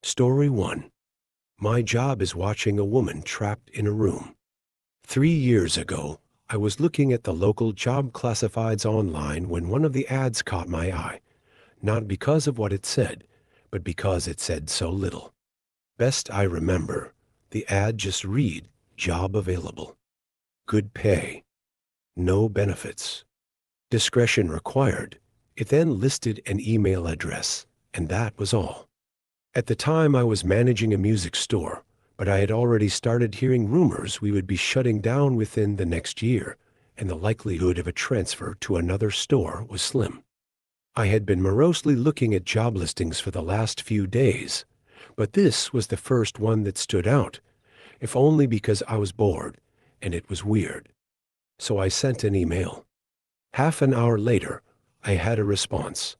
Story 1. My job is watching a woman trapped in a room. 3 years ago, I was looking at the local job classifieds online when one of the ads caught my eye, not because of what it said, but because it said so little. Best I remember, the ad just read, "Job available. Good pay. No benefits. Discretion required." It then listed an email address, and that was all. At the time, I was managing a music store, but I had already started hearing rumors we would be shutting down within the next year, and the likelihood of a transfer to another store was slim. I had been morosely looking at job listings for the last few days, but this was the first one that stood out, if only because I was bored, and it was weird. So I sent an email. Half an hour later, I had a response,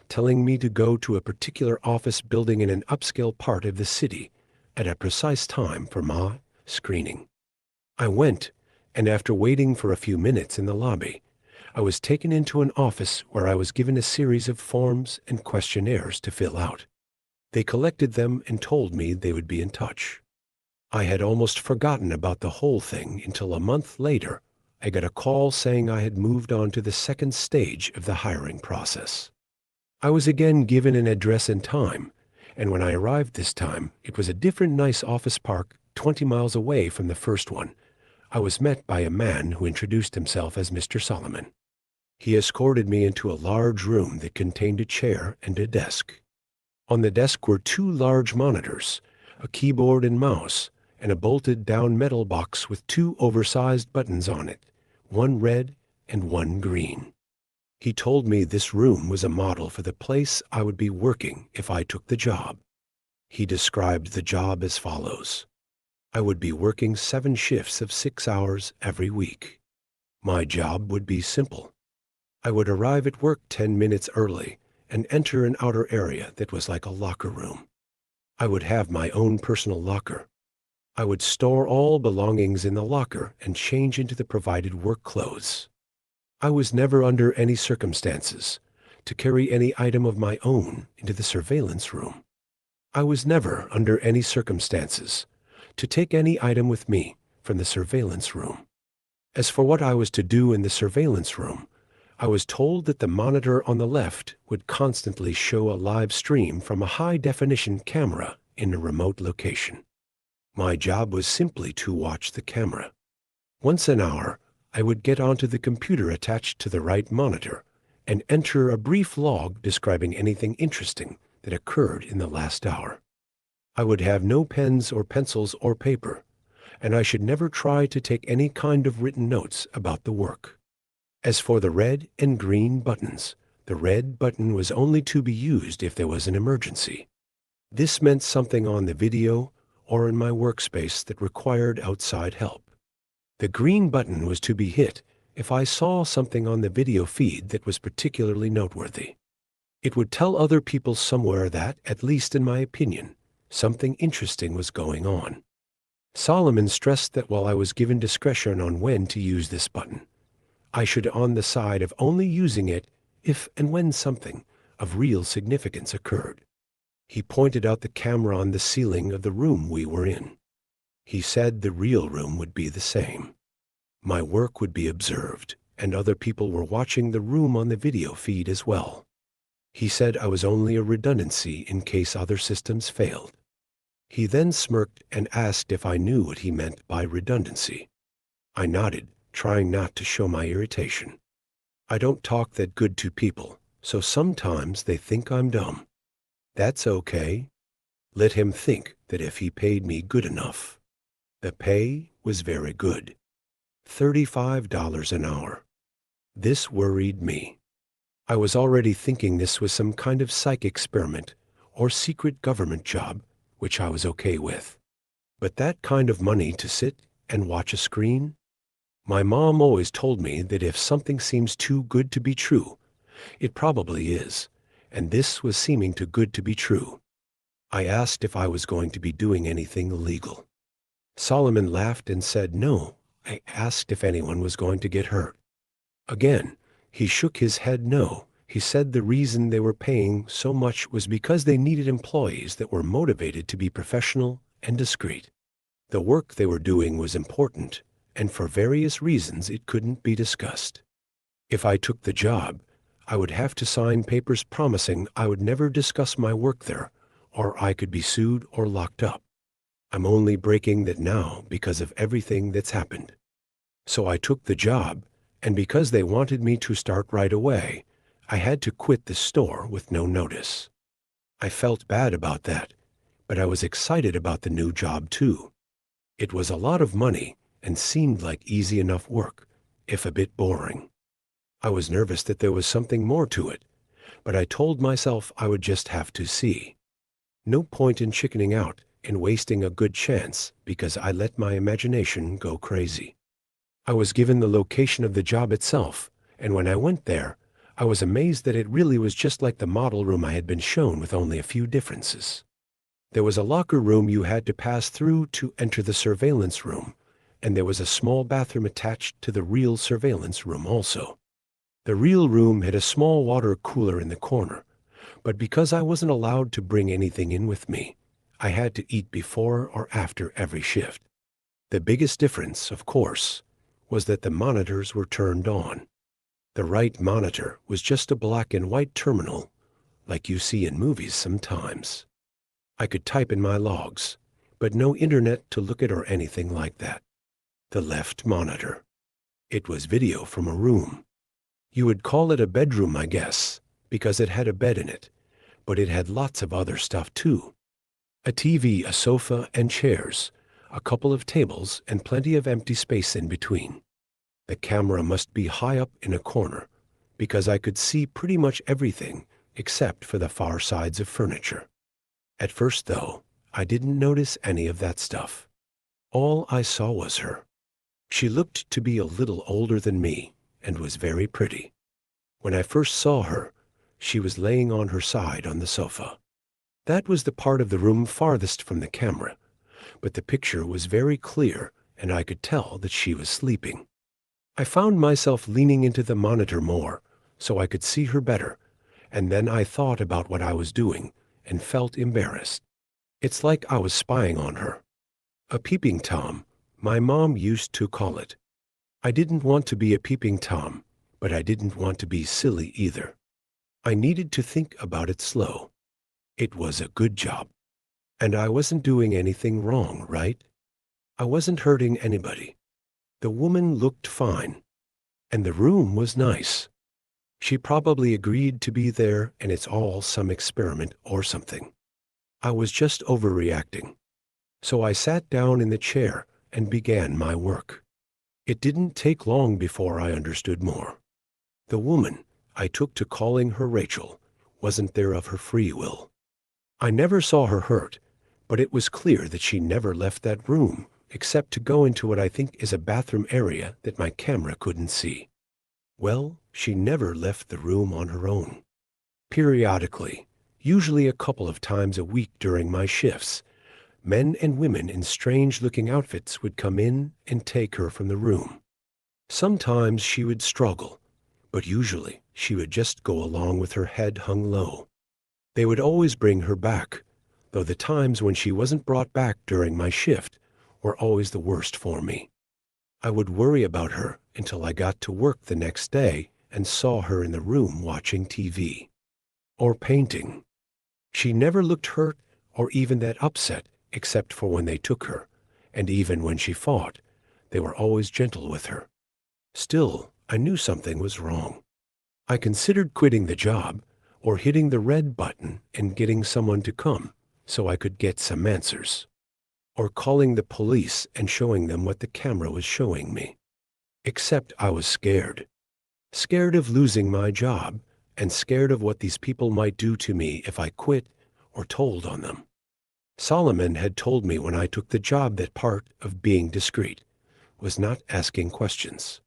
telling me to go to a particular office building in an upscale part of the city at a precise time for my screening. I went, and after waiting for a few minutes in the lobby, I was taken into an office where I was given a series of forms and questionnaires to fill out. They collected them and told me they would be in touch. I had almost forgotten about the whole thing until a month later, I got a call saying I had moved on to the second stage of the hiring process. I was again given an address and time, and when I arrived this time, it was a different nice office park 20 miles away from the first one. I was met by a man who introduced himself as Mr. Solomon. He escorted me into a large room that contained a chair and a desk. On the desk were two large monitors, a keyboard and mouse, and a bolted-down metal box with two oversized buttons on it, one red and one green. He told me this room was a model for the place I would be working if I took the job. He described the job as follows. I would be working 7 shifts of 6 hours every week. My job would be simple. I would arrive at work 10 minutes early and enter an outer area that was like a locker room. I would have my own personal locker. I would store all belongings in the locker and change into the provided work clothes. I was never under any circumstances to carry any item of my own into the surveillance room. I was never under any circumstances to take any item with me from the surveillance room. As for what I was to do in the surveillance room, I was told that the monitor on the left would constantly show a live stream from a high-definition camera in a remote location. My job was simply to watch the camera. Once an hour, I would get onto the computer attached to the right monitor and enter a brief log describing anything interesting that occurred in the last hour. I would have no pens or pencils or paper, and I should never try to take any kind of written notes about the work. As for the red and green buttons, the red button was only to be used if there was an emergency. This meant something on the video or in my workspace that required outside help. The green button was to be hit if I saw something on the video feed that was particularly noteworthy. It would tell other people somewhere that, at least in my opinion, something interesting was going on. Solomon stressed that while I was given discretion on when to use this button, I should on the side of only using it if and when something of real significance occurred. He pointed out the camera on the ceiling of the room we were in. He said the real room would be the same. My work would be observed, and other people were watching the room on the video feed as well. He said I was only a redundancy in case other systems failed. He then smirked and asked if I knew what he meant by redundancy. I nodded, trying not to show my irritation. I don't talk that good to people, so sometimes they think I'm dumb. That's okay. Let him think that if he paid me good enough. The pay was very good. $35 an hour. This worried me. I was already thinking this was some kind of psych experiment or secret government job, which I was okay with. But that kind of money to sit and watch a screen? My mom always told me that if something seems too good to be true, it probably is, and this was seeming too good to be true. I asked if I was going to be doing anything illegal. Solomon laughed and said no. I asked if anyone was going to get hurt. Again, he shook his head no He said the reason they were paying so much was because they needed employees that were motivated to be professional and discreet. The work they were doing was important, and for various reasons it couldn't be discussed. If I took the job, I would have to sign papers promising I would never discuss my work there, or I could be sued or locked up. I'm only breaking that now because of everything that's happened. So I took the job, and because they wanted me to start right away, I had to quit the store with no notice. I felt bad about that, but I was excited about the new job too. It was a lot of money and seemed like easy enough work, if a bit boring. I was nervous that there was something more to it, but I told myself I would just have to see. No point in chickening out and wasting a good chance because I let my imagination go crazy. I was given the location of the job itself, and when I went there, I was amazed that it really was just like the model room I had been shown with only a few differences. There was a locker room you had to pass through to enter the surveillance room, and there was a small bathroom attached to the real surveillance room also. The real room had a small water cooler in the corner, but because I wasn't allowed to bring anything in with me, I had to eat before or after every shift. The biggest difference, of course, was that the monitors were turned on. The right monitor was just a black and white terminal, like you see in movies sometimes. I could type in my logs, but no internet to look at or anything like that. The left monitor. It was video from a room. You would call it a bedroom, I guess, because it had a bed in it, but it had lots of other stuff too. A TV, a sofa, and chairs, a couple of tables, and plenty of empty space in between. The camera must be high up in a corner, because I could see pretty much everything except for the far sides of furniture. At first, though, I didn't notice any of that stuff. All I saw was her. She looked to be a little older than me and was very pretty. When I first saw her, she was laying on her side on the sofa. That was the part of the room farthest from the camera, but the picture was very clear and I could tell that she was sleeping. I found myself leaning into the monitor more so I could see her better, and then I thought about what I was doing and felt embarrassed. It's like I was spying on her. A peeping Tom, my mom used to call it. I didn't want to be a peeping Tom, but I didn't want to be silly either. I needed to think about it slow. It was a good job. And I wasn't doing anything wrong, right? I wasn't hurting anybody. The woman looked fine. And the room was nice. She probably agreed to be there, and it's all some experiment or something. I was just overreacting. So I sat down in the chair and began my work. It didn't take long before I understood more. The woman I took to calling her Rachel wasn't there of her free will. I never saw her hurt, but it was clear that she never left that room except to go into what I think is a bathroom area that my camera couldn't see. Well, she never left the room on her own. Periodically, usually a couple of times a week during my shifts, men and women in strange-looking outfits would come in and take her from the room. Sometimes she would struggle, but usually she would just go along with her head hung low. They would always bring her back, though the times when she wasn't brought back during my shift were always the worst for me. I would worry about her until I got to work the next day and saw her in the room watching TV. Or painting. She never looked hurt or even that upset except for when they took her, and even when she fought, they were always gentle with her. Still, I knew something was wrong. I considered quitting the job or hitting the red button and getting someone to come so I could get some answers. Or calling the police and showing them what the camera was showing me. Except I was scared. Scared of losing my job and scared of what these people might do to me if I quit or told on them. Solomon had told me when I took the job that part of being discreet was not asking questions.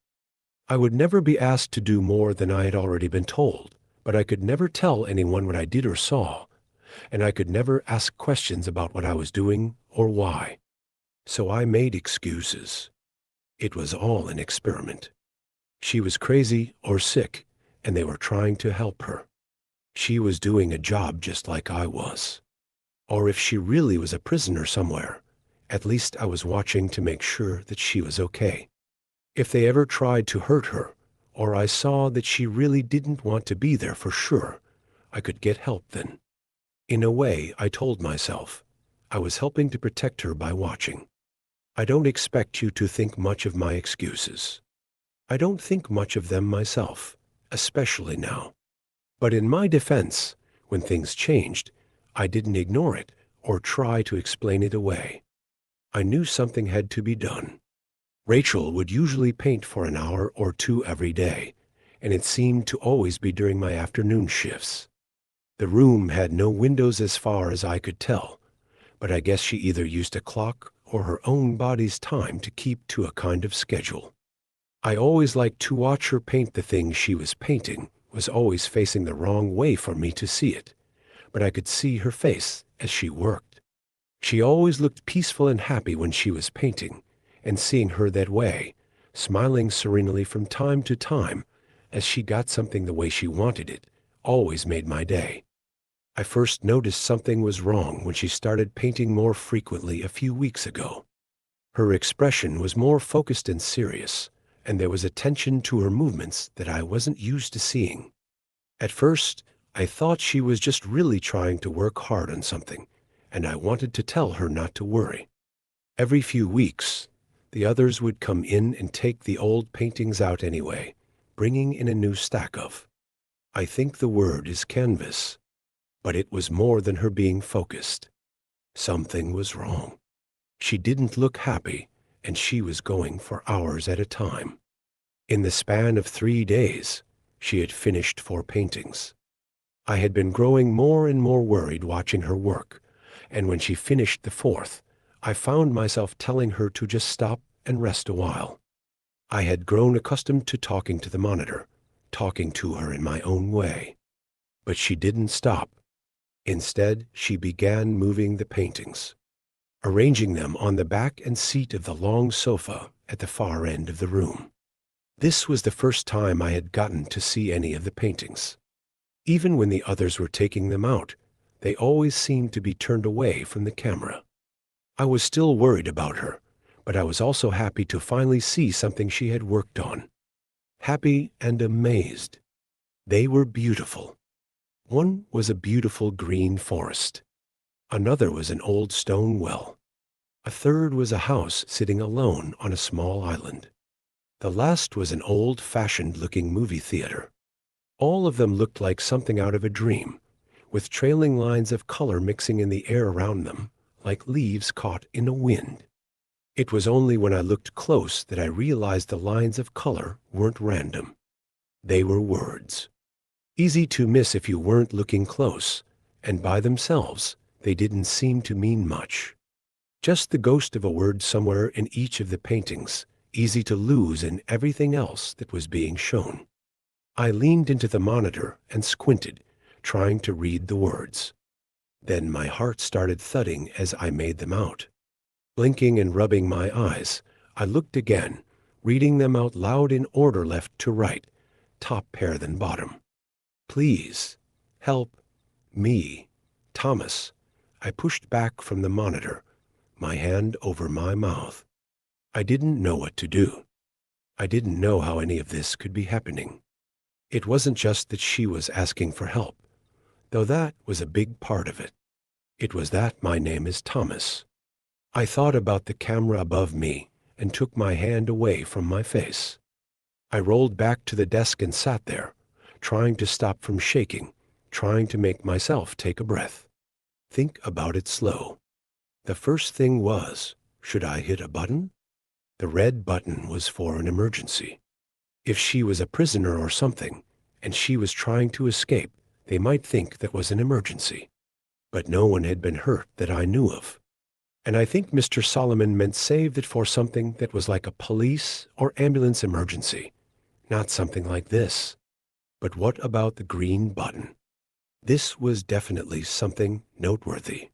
I would never be asked to do more than I had already been told, but I could never tell anyone what I did or saw, and I could never ask questions about what I was doing or why. So I made excuses. It was all an experiment. She was crazy or sick, and they were trying to help her. She was doing a job just like I was. Or if she really was a prisoner somewhere, at least I was watching to make sure that she was okay. If they ever tried to hurt her, or I saw that she really didn't want to be there for sure, I could get help then. In a way, I told myself, I was helping to protect her by watching. I don't expect you to think much of my excuses. I don't think much of them myself, especially now. But in my defense, when things changed, I didn't ignore it or try to explain it away. I knew something had to be done. Rachel would usually paint for an hour or two every day, and it seemed to always be during my afternoon shifts. The room had no windows as far as I could tell, but I guess she either used a clock or her own body's time to keep to a kind of schedule. I always liked to watch her paint. The thing she was painting was always facing the wrong way for me to see it, but I could see her face as she worked. She always looked peaceful and happy when she was painting, and seeing her that way, smiling serenely from time to time as she got something the way she wanted it, always made my day. I first noticed something was wrong when she started painting more frequently a few weeks ago. Her expression was more focused and serious, and there was a tension to her movements that I wasn't used to seeing. At first, I thought she was just really trying to work hard on something, and I wanted to tell her not to worry. Every few weeks, the others would come in and take the old paintings out anyway, bringing in a new stack of, I think the word is canvas. But it was more than her being focused. Something was wrong. She didn't look happy, and she was going for hours at a time. In the span of 3 days, she had finished 4 paintings. I had been growing more and more worried watching her work, and when she finished the 4th, I found myself telling her to just stop and rest a while. I had grown accustomed to talking to the monitor, talking to her in my own way. But she didn't stop. Instead, she began moving the paintings, arranging them on the back and seat of the long sofa at the far end of the room. This was the first time I had gotten to see any of the paintings. Even when the others were taking them out, they always seemed to be turned away from the camera. I was still worried about her, but I was also happy to finally see something she had worked on. Happy and amazed. They were beautiful. One was a beautiful green forest. Another was an old stone well. A third was a house sitting alone on a small island. The last was an old-fashioned-looking movie theater. All of them looked like something out of a dream, with trailing lines of color mixing in the air around them, like leaves caught in a wind. It was only when I looked close that I realized the lines of color weren't random. They were words. Easy to miss if you weren't looking close, and by themselves, they didn't seem to mean much. Just the ghost of a word somewhere in each of the paintings, easy to lose in everything else that was being shown. I leaned into the monitor and squinted, trying to read the words. Then my heart started thudding as I made them out. Blinking and rubbing my eyes, I looked again, reading them out loud in order left to right, top pair then bottom. Please, help me, Thomas. I pushed back from the monitor, my hand over my mouth. I didn't know what to do. I didn't know how any of this could be happening. It wasn't just that she was asking for help, though that was a big part of it. It was that my name is Thomas. I thought about the camera above me and took my hand away from my face. I rolled back to the desk and sat there, trying to stop from shaking, trying to make myself take a breath. Think about it slow. The first thing was, should I hit a button? The red button was for an emergency. If she was a prisoner or something, and she was trying to escape, they might think that was an emergency. But no one had been hurt that I knew of. And I think Mr. Solomon meant save it for something that was like a police or ambulance emergency, not something like this. But what about the green button? This was definitely something noteworthy.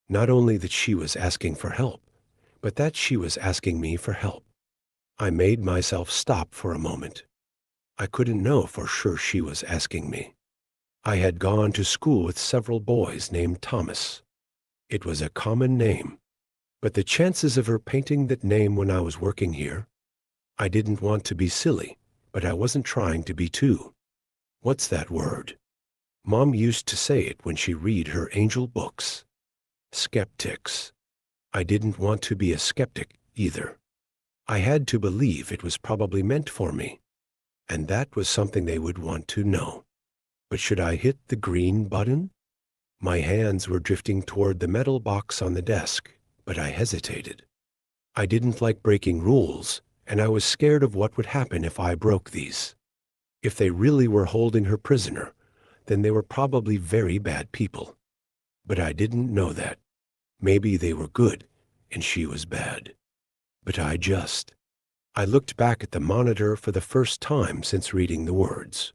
Not only that she was asking for help, but that she was asking me for help. I made myself stop for a moment. I couldn't know for sure she was asking me. I had gone to school with several boys named Thomas. It was a common name, but the chances of her painting that name when I was working here, I didn't want to be silly, but I wasn't trying to be too. What's that word? Mom used to say it when she read her angel books. Skeptics. I didn't want to be a skeptic either. I had to believe it was probably meant for me, and that was something they would want to know. But should I hit the green button? My hands were drifting toward the metal box on the desk, but I hesitated. I didn't like breaking rules, and I was scared of what would happen if I broke these. If they really were holding her prisoner, then they were probably very bad people. But I didn't know that. Maybe they were good, and she was bad. But I looked back at the monitor for the first time since reading the words.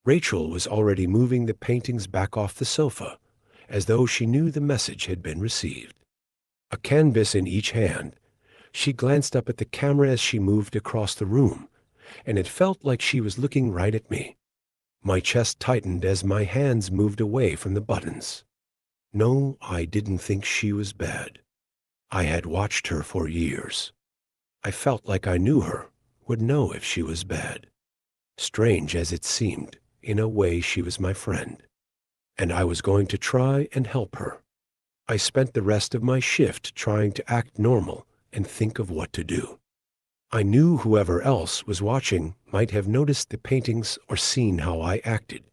Rachel was already moving the paintings back off the sofa, as though she knew the message had been received. A canvas in each hand, she glanced up at the camera as she moved across the room, and it felt like she was looking right at me. My chest tightened as my hands moved away from the buttons. No, I didn't think she was bad. I had watched her for years. I felt like I knew her, would know if she was bad. Strange as it seemed, in a way she was my friend, and I was going to try and help her. I spent the rest of my shift trying to act normal and think of what to do. I knew whoever else was watching might have noticed the paintings or seen how I acted,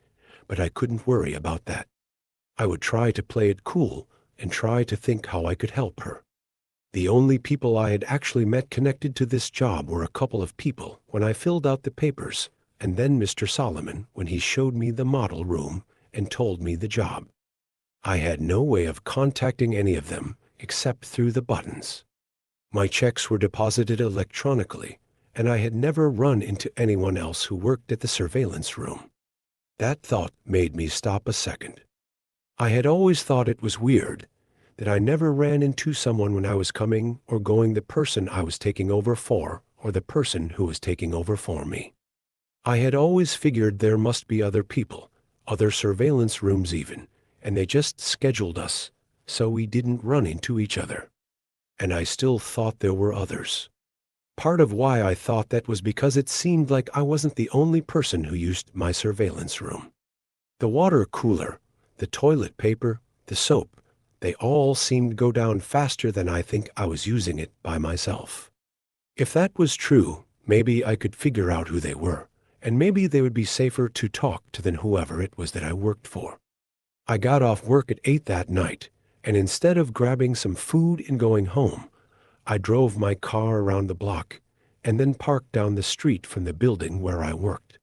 but I couldn't worry about that. I would try to play it cool and try to think how I could help her. The only people I had actually met connected to this job were a couple of people when I filled out the papers, and then Mr. Solomon when he showed me the model room and told me the job. I had no way of contacting any of them except through the buttons. My checks were deposited electronically, and I had never run into anyone else who worked at the surveillance room. That thought made me stop a second. I had always thought it was weird that I never ran into someone when I was coming or going the person I was taking over for or the person who was taking over for me. I had always figured there must be other people, other surveillance rooms even, and they just scheduled us so we didn't run into each other. And I still thought there were others. Part of why I thought that was because it seemed like I wasn't the only person who used my surveillance room. The water cooler, the toilet paper, the soap, they all seemed to go down faster than I think I was using it by myself. If that was true, maybe I could figure out who they were, and maybe they would be safer to talk to than whoever it was that I worked for. I got off work at 8 that night, and instead of grabbing some food and going home, I drove my car around the block and then parked down the street from the building where I worked.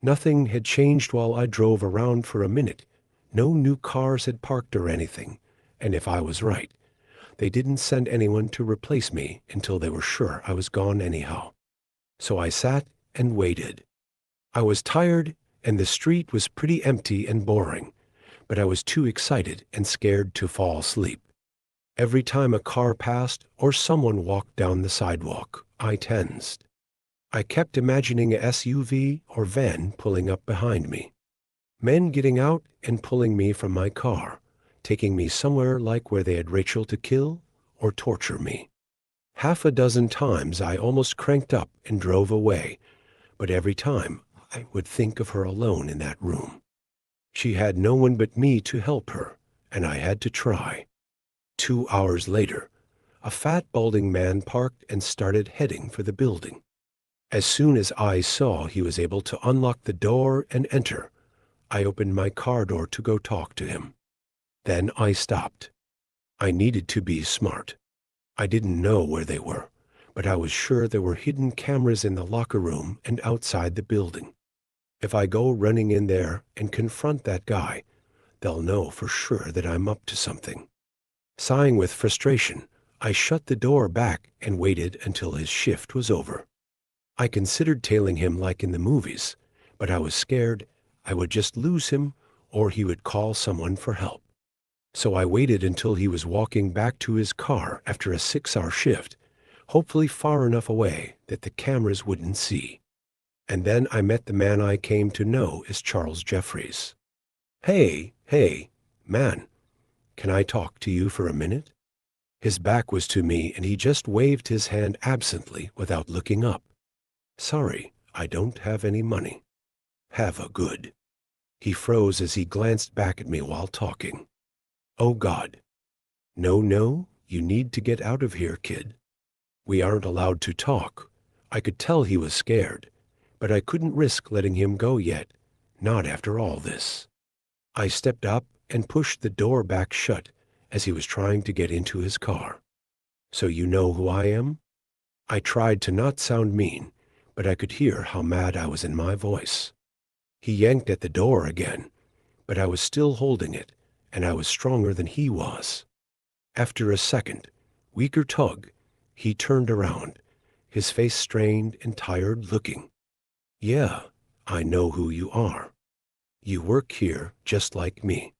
Nothing had changed while I drove around for a minute. No new cars had parked or anything, and if I was right, they didn't send anyone to replace me until they were sure I was gone anyhow. So I sat and waited. I was tired, and the street was pretty empty and boring, but I was too excited and scared to fall asleep. Every time a car passed or someone walked down the sidewalk, I tensed. I kept imagining a SUV or van pulling up behind me. Men getting out and pulling me from my car, taking me somewhere like where they had Rachel to kill or torture me. Half a dozen times I almost cranked up and drove away, but every time I would think of her alone in that room. She had no one but me to help her, and I had to try. 2 hours later, a fat, balding man parked and started heading for the building. As soon as I saw he was able to unlock the door and enter, I opened my car door to go talk to him. Then I stopped. I needed to be smart. I didn't know where they were, but I was sure there were hidden cameras in the locker room and outside the building. If I go running in there and confront that guy, they'll know for sure that I'm up to something. Sighing with frustration, I shut the door back and waited until his shift was over. I considered tailing him like in the movies, but I was scared I would just lose him or he would call someone for help. So I waited until he was walking back to his car after a 6-hour shift, hopefully far enough away that the cameras wouldn't see. And then I met the man I came to know as Charles Jeffries. Hey, man, can I talk to you for a minute? His back was to me and he just waved his hand absently without looking up. Sorry, I don't have any money. Have a good. He froze as he glanced back at me while talking. Oh God. No, you need to get out of here, kid. We aren't allowed to talk. I could tell he was scared, but I couldn't risk letting him go yet, not after all this. I stepped up and pushed the door back shut as he was trying to get into his car. So you know who I am? I tried to not sound mean, but I could hear how mad I was in my voice. He yanked at the door again, but I was still holding it, and I was stronger than he was. After a second, weaker tug, he turned around, his face strained and tired looking. Yeah, I know who you are. You work here just like me.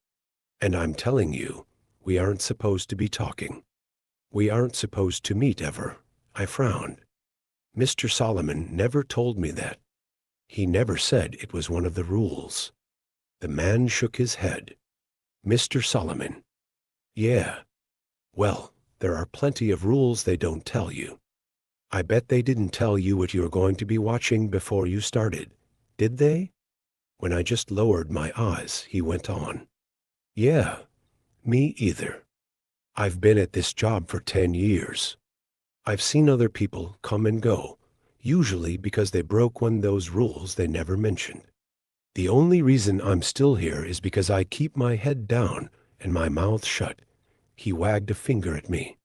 And I'm telling you, we aren't supposed to be talking. We aren't supposed to meet ever. I frowned. Mr. Solomon never told me that. He never said it was one of the rules. The man shook his head. Mr. Solomon. Yeah. Well, there are plenty of rules they don't tell you. I bet they didn't tell you what you were going to be watching before you started, did they? When I just lowered my eyes, he went on. Yeah, me either. I've been at this job for 10 years. I've seen other people come and go, usually because they broke one of those rules they never mentioned. The only reason I'm still here is because I keep my head down and my mouth shut. He wagged a finger at me.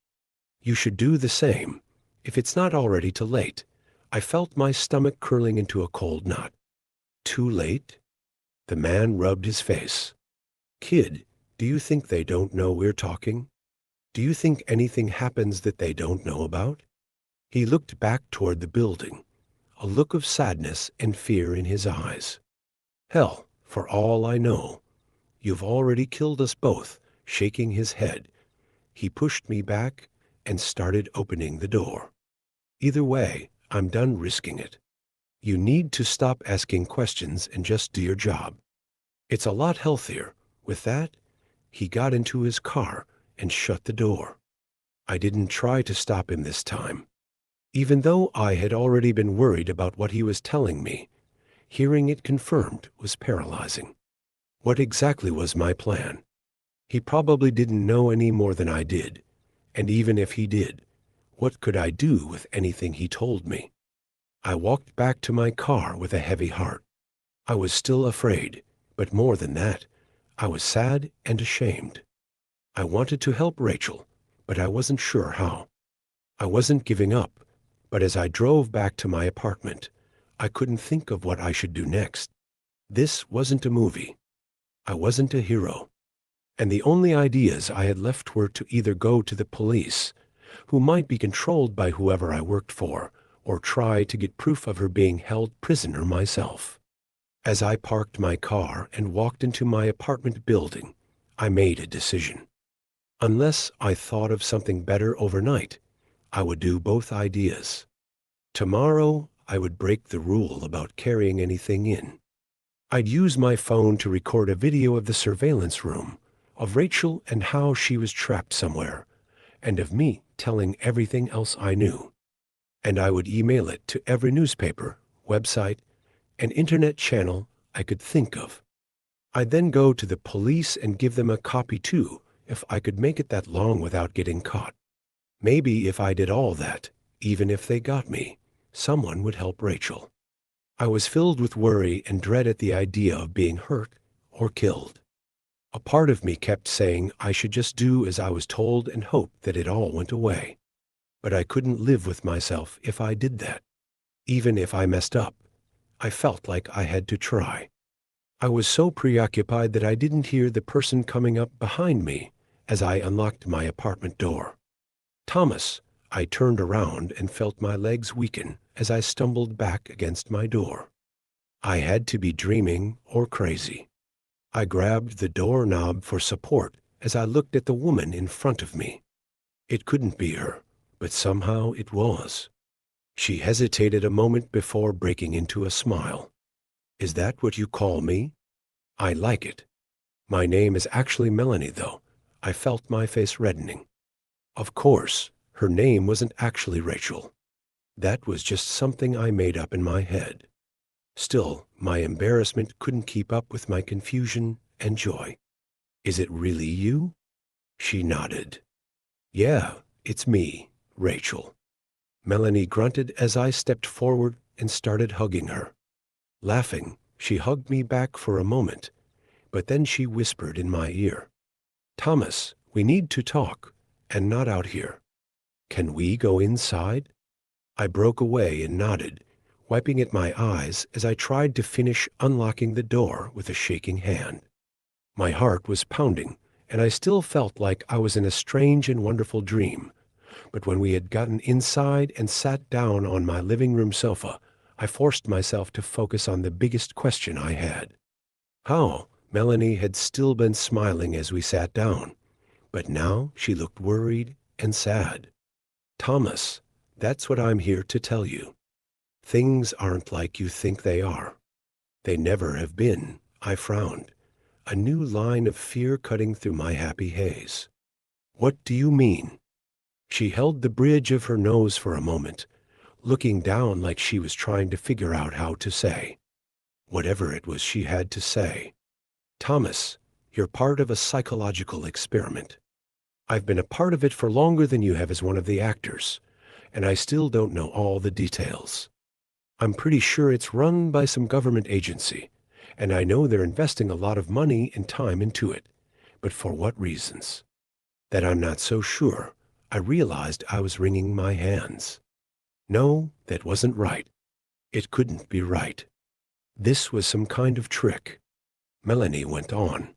You should do the same, if it's not already too late. I felt my stomach curling into a cold knot. Too late? The man rubbed his face. Kid, do you think they don't know we're talking? Do you think anything happens that they don't know about? He looked back toward the building, a look of sadness and fear in his eyes. Hell, for all I know, you've already killed us both, shaking his head. He pushed me back and started opening the door. Either way, I'm done risking it. You need to stop asking questions and just do your job. It's a lot healthier. With that, he got into his car and shut the door. I didn't try to stop him this time. Even though I had already been worried about what he was telling me, hearing it confirmed was paralyzing. What exactly was my plan? He probably didn't know any more than I did, and even if he did, what could I do with anything he told me? I walked back to my car with a heavy heart. I was still afraid, but more than that, I was sad and ashamed. I wanted to help Rachel, but I wasn't sure how. I wasn't giving up, but as I drove back to my apartment, I couldn't think of what I should do next. This wasn't a movie. I wasn't a hero. And the only ideas I had left were to either go to the police, who might be controlled by whoever I worked for, or try to get proof of her being held prisoner myself. As I parked my car and walked into my apartment building, I made a decision. Unless I thought of something better overnight, I would do both ideas. Tomorrow, I would break the rule about carrying anything in. I'd use my phone to record a video of the surveillance room, of Rachel and how she was trapped somewhere, and of me telling everything else I knew. And I would email it to every newspaper, website, and internet channel I could think of. I'd then go to the police and give them a copy too, if I could make it that long without getting caught. Maybe if I did all that, even if they got me, someone would help Rachel. I was filled with worry and dread at the idea of being hurt or killed. A part of me kept saying I should just do as I was told and hope that it all went away. But I couldn't live with myself if I did that. Even if I messed up, I felt like I had to try. I was so preoccupied that I didn't hear the person coming up behind me as I unlocked my apartment door. Thomas, I turned around and felt my legs weaken as I stumbled back against my door. I had to be dreaming or crazy. I grabbed the doorknob for support as I looked at the woman in front of me. It couldn't be her, but somehow it was. She hesitated a moment before breaking into a smile. Is that what you call me? I like it. My name is actually Melanie, though. I felt my face reddening. Of course, her name wasn't actually Rachel. That was just something I made up in my head. Still, my embarrassment couldn't keep up with my confusion and joy. Is it really you? She nodded. Yeah, it's me, Rachel. Melanie grunted as I stepped forward and started hugging her. Laughing, she hugged me back for a moment, but then she whispered in my ear, Thomas, we need to talk, and not out here. Can we go inside? I broke away and nodded, wiping at my eyes as I tried to finish unlocking the door with a shaking hand. My heart was pounding, and I still felt like I was in a strange and wonderful dream. But when we had gotten inside and sat down on my living room sofa, I forced myself to focus on the biggest question I had. How? Melanie had still been smiling as we sat down, but now she looked worried and sad. Thomas, that's what I'm here to tell you. Things aren't like you think they are. They never have been. I frowned, a new line of fear cutting through my happy haze. What do you mean? She held the bridge of her nose for a moment, looking down like she was trying to figure out how to say whatever it was she had to say. Thomas, you're part of a psychological experiment. I've been a part of it for longer than you have as one of the actors, and I still don't know all the details. I'm pretty sure it's run by some government agency, and I know they're investing a lot of money and time into it. But for what reasons? That I'm not so sure. I realized I was wringing my hands. No, that wasn't right. It couldn't be right. This was some kind of trick. Melanie went on.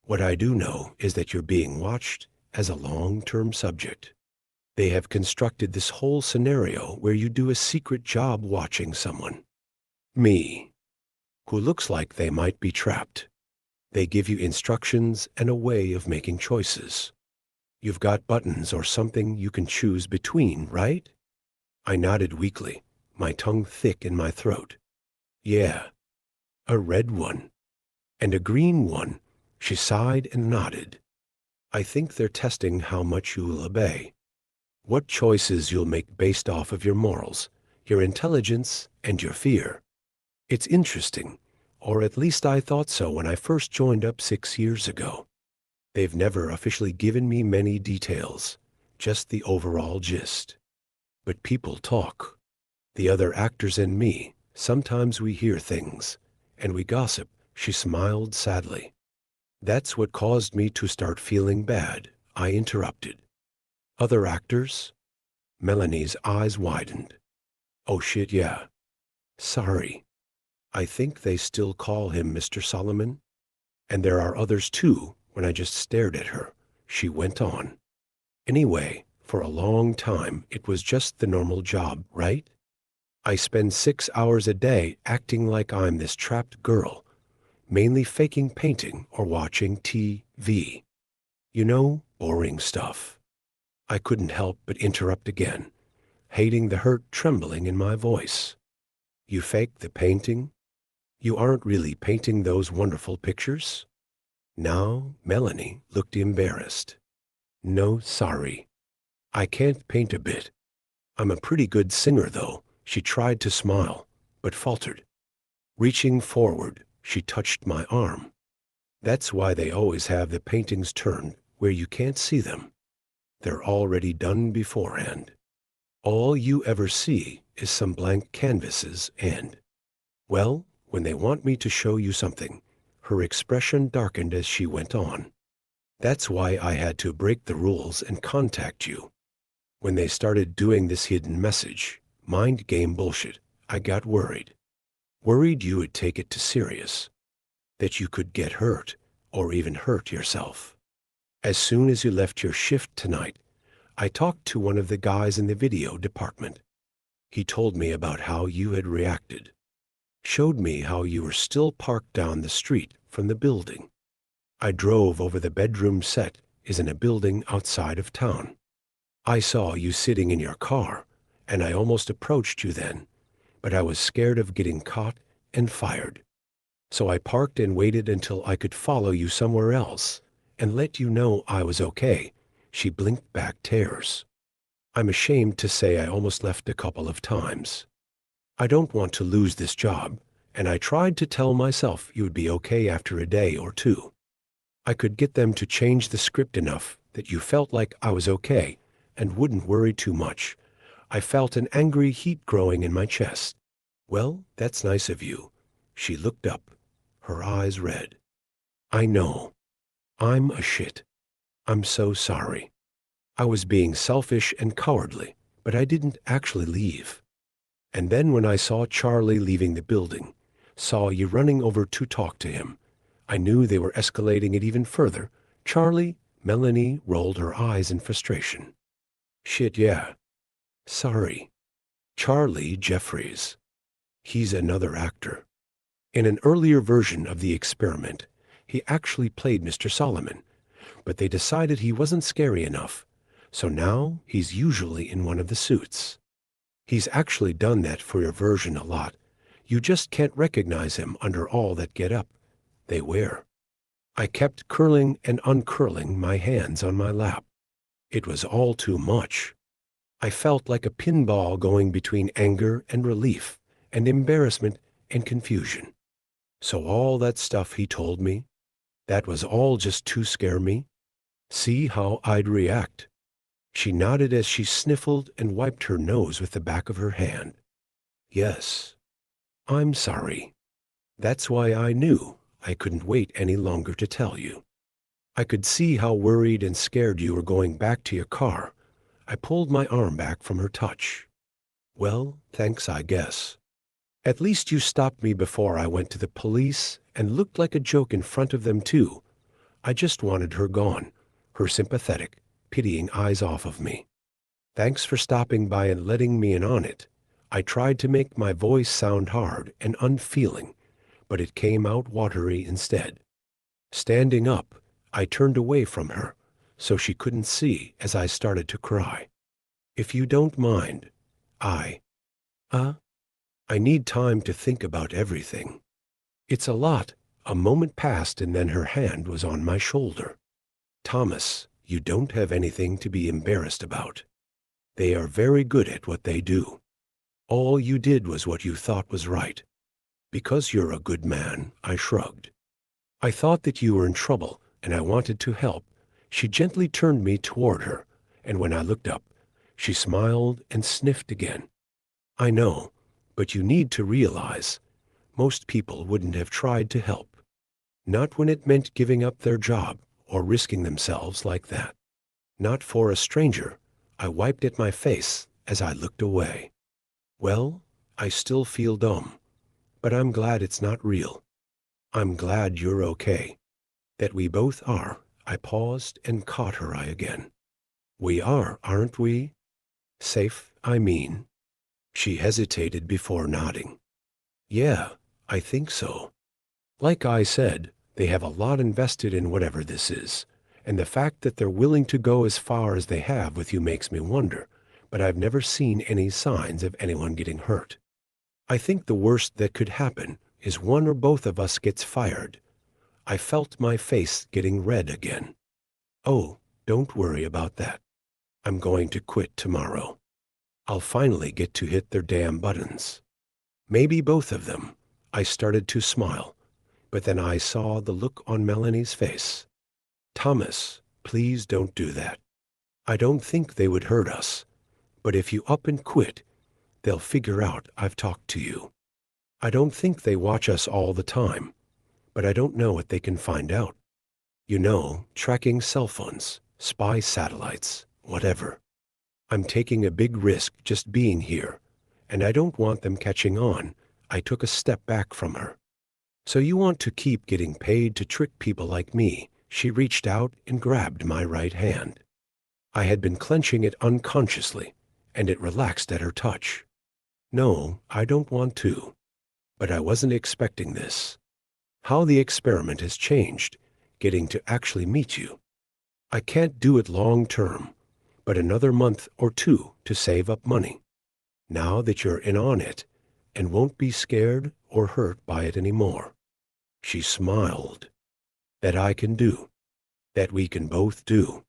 What I do know is that you're being watched as a long-term subject. They have constructed this whole scenario where you do a secret job watching someone. Me, who looks like they might be trapped. They give you instructions and a way of making choices. You've got buttons or something you can choose between, right? I nodded weakly, my tongue thick in my throat. Yeah, a red one. And a green one. She sighed and nodded. I think they're testing how much you'll obey. What choices you'll make based off of your morals, your intelligence, and your fear. It's interesting, or at least I thought so when I first joined up 6 years ago. They've never officially given me many details, just the overall gist. But people talk. The other actors and me, sometimes we hear things, and we gossip. She smiled sadly. That's what caused me to start feeling bad, I interrupted. Other actors? Melanie's eyes widened. Oh shit, yeah. Sorry. I think they still call him Mr. Solomon. And there are others too. When I just stared at her, she went on. Anyway, for a long time, it was just the normal job, right? I spend 6 hours a day acting like I'm this trapped girl, mainly faking painting or watching TV. You know, boring stuff. I couldn't help but interrupt again, hating the hurt trembling in my voice. You fake the painting? You aren't really painting those wonderful pictures? Now, Melanie looked embarrassed. No, sorry. I can't paint a bit. I'm a pretty good singer, though. She tried to smile, but faltered. Reaching forward, she touched my arm. That's why they always have the paintings turned where you can't see them. They're already done beforehand. All you ever see is some blank canvases and, well, when they want me to show you something, her expression darkened as she went on. That's why I had to break the rules and contact you. When they started doing this hidden message, mind game bullshit, I got worried. Worried you would take it too serious. That you could get hurt, or even hurt yourself. As soon as you left your shift tonight, I talked to one of the guys in the video department. He told me about how you had reacted. Showed me how you were still parked down the street from the building. I drove over. The bedroom set is in a building outside of town. I saw you sitting in your car, and I almost approached you then, but I was scared of getting caught and fired. So I parked and waited until I could follow you somewhere else and let you know I was okay." She blinked back tears. "I'm ashamed to say I almost left a couple of times. I don't want to lose this job, and I tried to tell myself you would be okay after a day or two. I could get them to change the script enough that you felt like I was okay and wouldn't worry too much." I felt an angry heat growing in my chest. "Well, that's nice of you." She looked up, her eyes red. "I know. I'm a shit. I'm so sorry. I was being selfish and cowardly, but I didn't actually leave. And then when I saw Charlie leaving the building, saw you running over to talk to him, I knew they were escalating it even further." "Charlie?" Melanie rolled her eyes in frustration. "Shit, yeah. Sorry. Charlie Jeffries. He's another actor. In an earlier version of the experiment, he actually played Mr. Solomon, but they decided he wasn't scary enough, so now he's usually in one of the suits. He's actually done that for your version a lot. You just can't recognize him under all that getup they wear." I kept curling and uncurling my hands on my lap. It was all too much. I felt like a pinball going between anger and relief and embarrassment and confusion. So all that stuff he told me, that was all just to scare me? See how I'd react? She nodded as she sniffled and wiped her nose with the back of her hand. "Yes, I'm sorry. That's why I knew I couldn't wait any longer to tell you. I could see how worried and scared you were going back to your car." I pulled my arm back from her touch. "Well, thanks, I guess. At least you stopped me before I went to the police and looked like a joke in front of them, too." I just wanted her gone, her sympathetic, pitying eyes off of me. "Thanks for stopping by and letting me in on it." I tried to make my voice sound hard and unfeeling, but it came out watery instead. Standing up, I turned away from her so she couldn't see as I started to cry. "If you don't mind, I, uh, I need time to think about everything. It's a lot." A moment passed and then her hand was on my shoulder. "Thomas, you don't have anything to be embarrassed about. They are very good at what they do. All you did was what you thought was right. Because you're a good man," I shrugged. "I thought that you were in trouble and I wanted to help." She gently turned me toward her, and when I looked up, she smiled and sniffed again. "I know, but you need to realize, most people wouldn't have tried to help. Not when it meant giving up their job or risking themselves like that. Not for a stranger." I wiped at my face as I looked away. "Well, I still feel dumb, but I'm glad it's not real. I'm glad you're okay. That we both are." I paused and caught her eye again. "We are, aren't we? Safe, I mean." She hesitated before nodding. "Yeah, I think so. Like I said, they have a lot invested in whatever this is, and the fact that they're willing to go as far as they have with you makes me wonder, but I've never seen any signs of anyone getting hurt. I think the worst that could happen is one or both of us gets fired." I felt my face getting red again. "Oh, don't worry about that. I'm going to quit tomorrow. I'll finally get to hit their damn buttons. Maybe both of them." I started to smile, but then I saw the look on Melanie's face. "Thomas, please don't do that. I don't think they would hurt us, but if you up and quit, they'll figure out I've talked to you. I don't think they watch us all the time, but I don't know what they can find out. You know, tracking cell phones, spy satellites, whatever. I'm taking a big risk just being here, and I don't want them catching on." I took a step back from her. "So you want to keep getting paid to trick people like me?" She reached out and grabbed my right hand. I had been clenching it unconsciously, and it relaxed at her touch. "No, I don't want to. But I wasn't expecting this. How the experiment has changed, getting to actually meet you. I can't do it long term, but another month or two to save up money. now that you're in on it and won't be scared or hurt by it anymore. She smiled. That I can do. That we can both do.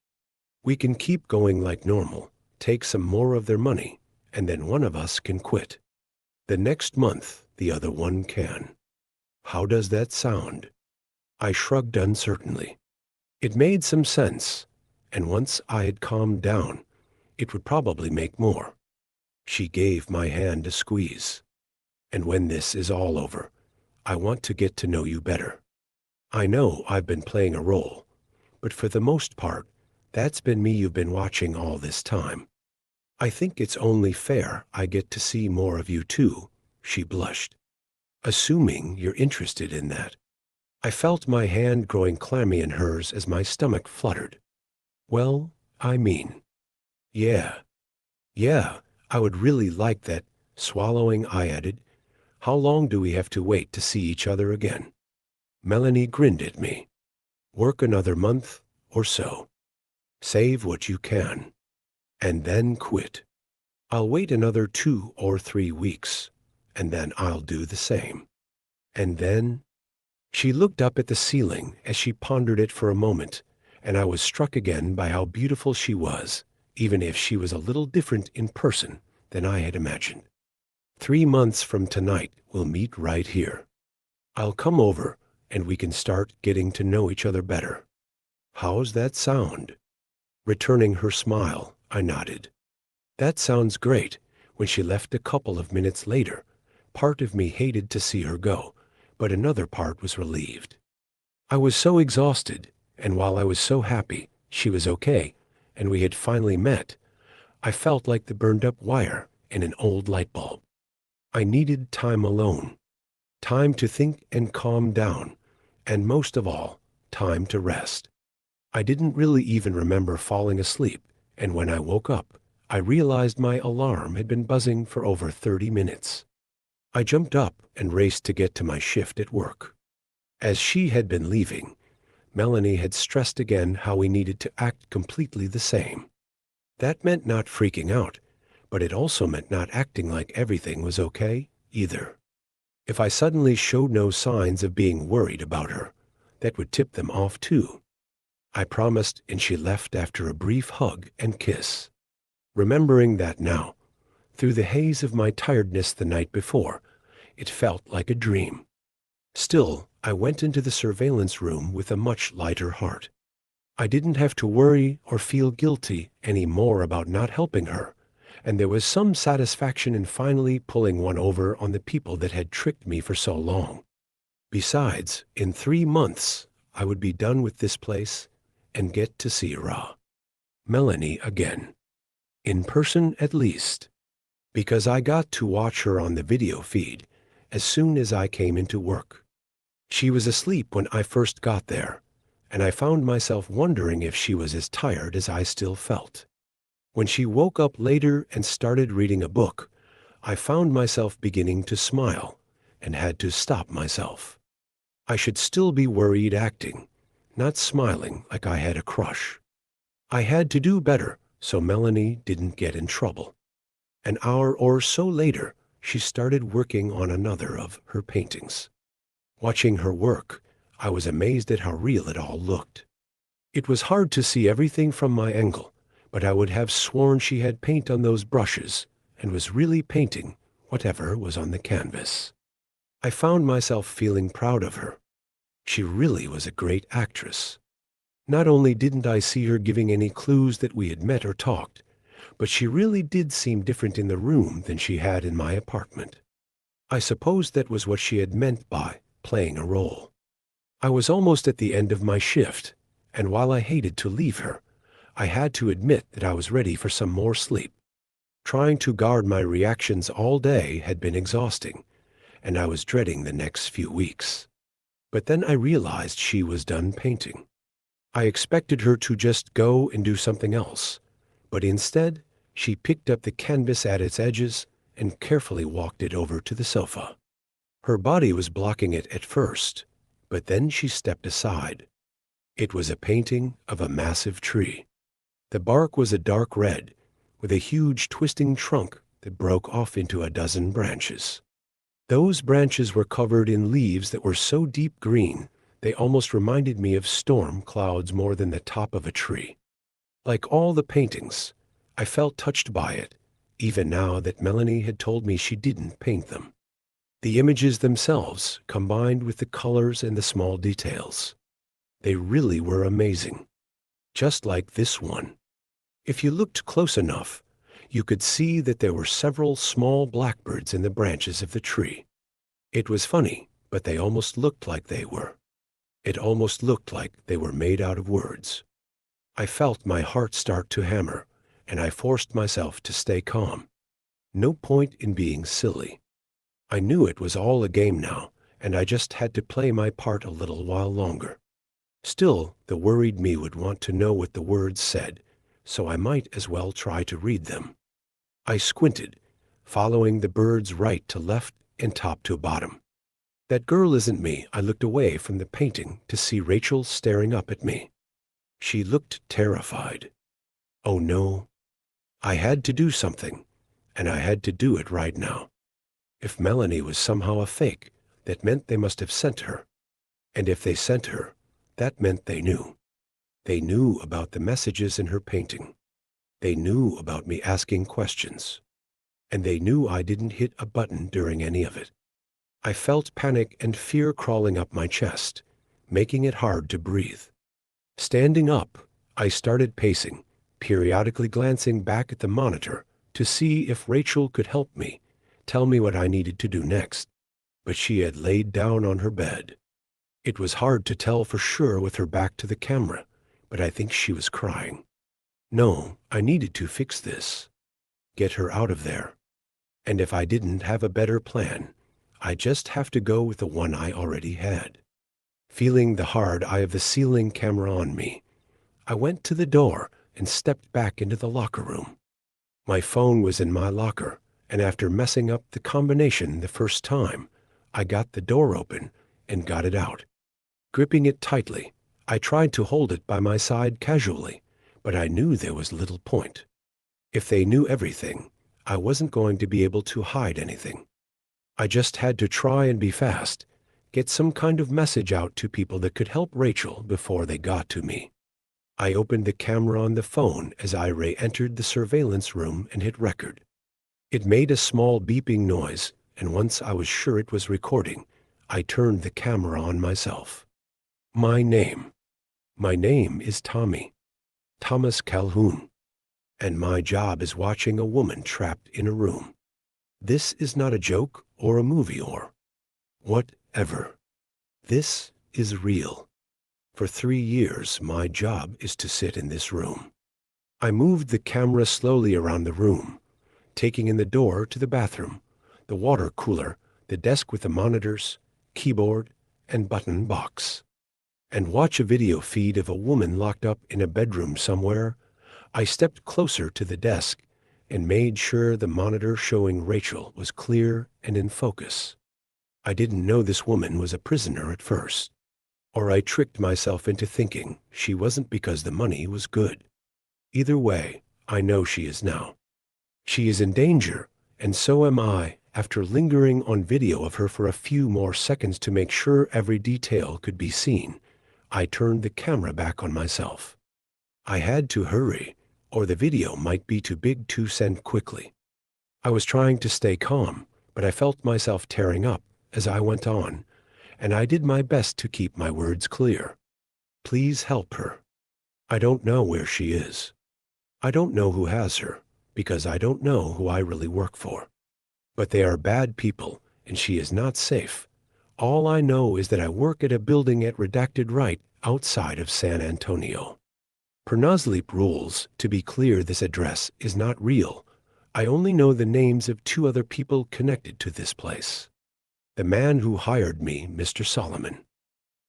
We can keep going like normal, take some more of their money, and then one of us can quit. The next month, the other one can. How does that sound? I shrugged uncertainly. It made some sense, and once I had calmed down, it would probably make more. She gave my hand a squeeze. And when this is all over, I want to get to know you better. I know I've been playing a role, but for the most part, that's been me you've been watching all this time. I think it's only fair I get to see more of you too, she blushed. Assuming you're interested in that. I felt my hand growing clammy in hers as my stomach fluttered. Well, I mean, yeah, I would really like that. Swallowing, I added, how long do we have to wait to see each other again? Melanie grinned at me. Work another month or so. Save what you can. And then quit. I'll wait another 2 or 3 weeks, and then I'll do the same. And then... She looked up at the ceiling as she pondered it for a moment, and I was struck again by how beautiful she was, even if she was a little different in person than I had imagined. 3 months from tonight, we'll meet right here. I'll come over, and we can start getting to know each other better. How's that sound? Returning her smile, I nodded. That sounds great. When she left a couple of minutes later, part of me hated to see her go, but another part was relieved. I was so exhausted, and while I was so happy she was okay, and we had finally met, I felt like the burned-up wire in an old light bulb. I needed time alone, time to think and calm down, and most of all, time to rest. I didn't really even remember falling asleep, and when I woke up, I realized my alarm had been buzzing for over 30 minutes. I jumped up and raced to get to my shift at work. As she had been leaving, Melanie had stressed again how we needed to act completely the same. That meant not freaking out, but it also meant not acting like everything was okay either. If I suddenly showed no signs of being worried about her, that would tip them off too. I promised, and she left after a brief hug and kiss. Remembering that now, through the haze of my tiredness the night before, it felt like a dream. Still, I went into the surveillance room with a much lighter heart. I didn't have to worry or feel guilty any more about not helping her, and there was some satisfaction in finally pulling one over on the people that had tricked me for so long. Besides, in 3 months, I would be done with this place and get to see Melanie again. In person at least, because I got to watch her on the video feed as soon as I came into work. She was asleep when I first got there, and I found myself wondering if she was as tired as I still felt. When she woke up later and started reading a book, I found myself beginning to smile and had to stop myself. I should still be worried acting, not smiling like I had a crush. I had to do better so Melanie didn't get in trouble. An hour or so later, she started working on another of her paintings. Watching her work, I was amazed at how real it all looked. It was hard to see everything from my angle, but I would have sworn she had paint on those brushes and was really painting whatever was on the canvas. I found myself feeling proud of her. She really was a great actress. Not only didn't I see her giving any clues that we had met or talked, but she really did seem different in the room than she had in my apartment. I suppose that was what she had meant by playing a role. I was almost at the end of my shift, and while I hated to leave her, I had to admit that I was ready for some more sleep. Trying to guard my reactions all day had been exhausting, and I was dreading the next few weeks. But then I realized she was done painting. I expected her to just go and do something else, but instead, she picked up the canvas at its edges and carefully walked it over to the sofa. Her body was blocking it at first, but then she stepped aside. It was a painting of a massive tree. The bark was a dark red, with a huge twisting trunk that broke off into a dozen branches. Those branches were covered in leaves that were so deep green, they almost reminded me of storm clouds more than the top of a tree. Like all the paintings, I felt touched by it, even now that Melanie had told me she didn't paint them. The images themselves, combined with the colors and the small details, they really were amazing. Just like this one. If you looked close enough, you could see that there were several small blackbirds in the branches of the tree. It was funny, but they almost looked like they were. It almost looked like they were made out of words. I felt my heart start to hammer, and I forced myself to stay calm. No point in being silly. I knew it was all a game now, and I just had to play my part a little while longer. Still, the worried me would want to know what the words said, so I might as well try to read them. I squinted, following the birds right to left and top to bottom. That girl isn't me. I looked away from the painting to see Rachel staring up at me. She looked terrified. Oh no. I had to do something, and I had to do it right now. If Melanie was somehow a fake, that meant they must have sent her. And if they sent her, that meant they knew. They knew about the messages in her painting. They knew about me asking questions. And they knew I didn't hit a button during any of it. I felt panic and fear crawling up my chest, making it hard to breathe. Standing up, I started pacing, periodically glancing back at the monitor to see if Rachel could help me, tell me what I needed to do next. But she had laid down on her bed. It was hard to tell for sure with her back to the camera, but I think she was crying. No, I needed to fix this. Get her out of there. And if I didn't have a better plan, I just have to go with the one I already had. Feeling the hard eye of the ceiling camera on me, I went to the door and stepped back into the locker room. My phone was in my locker, and after messing up the combination the first time, I got the door open and got it out. Gripping it tightly, I tried to hold it by my side casually, but I knew there was little point. If they knew everything, I wasn't going to be able to hide anything. I just had to try and be fast, get some kind of message out to people that could help Rachel before they got to me. I opened the camera on the phone as I re-entered the surveillance room and hit record. It made a small beeping noise, and once I was sure it was recording, I turned the camera on myself. My name. My name is Tommy. Thomas Calhoun. And my job is watching a woman trapped in a room. This is not a joke or a movie or whatever. This is real. For 3 years, my job is to sit in this room. I moved the camera slowly around the room, taking in the door to the bathroom, the water cooler, the desk with the monitors, keyboard, and button box. And watch a video feed of a woman locked up in a bedroom somewhere. I stepped closer to the desk and made sure the monitor showing Rachel was clear and in focus. I didn't know this woman was a prisoner at first, or I tricked myself into thinking she wasn't because the money was good. Either way, I know she is now. She is in danger, and so am I. After lingering on video of her for a few more seconds to make sure every detail could be seen, I turned the camera back on myself. I had to hurry, or the video might be too big to send quickly. I was trying to stay calm, but I felt myself tearing up as I went on, and I did my best to keep my words clear. Please help her. I don't know where she is. I don't know who has her, because I don't know who I really work for. But they are bad people, and she is not safe. All I know is that I work at a building at Redacted Right outside of San Antonio. Per Nasleep rules, to be clear, this address is not real. I only know the names of 2 other people connected to this place. The man who hired me, Mr. Solomon,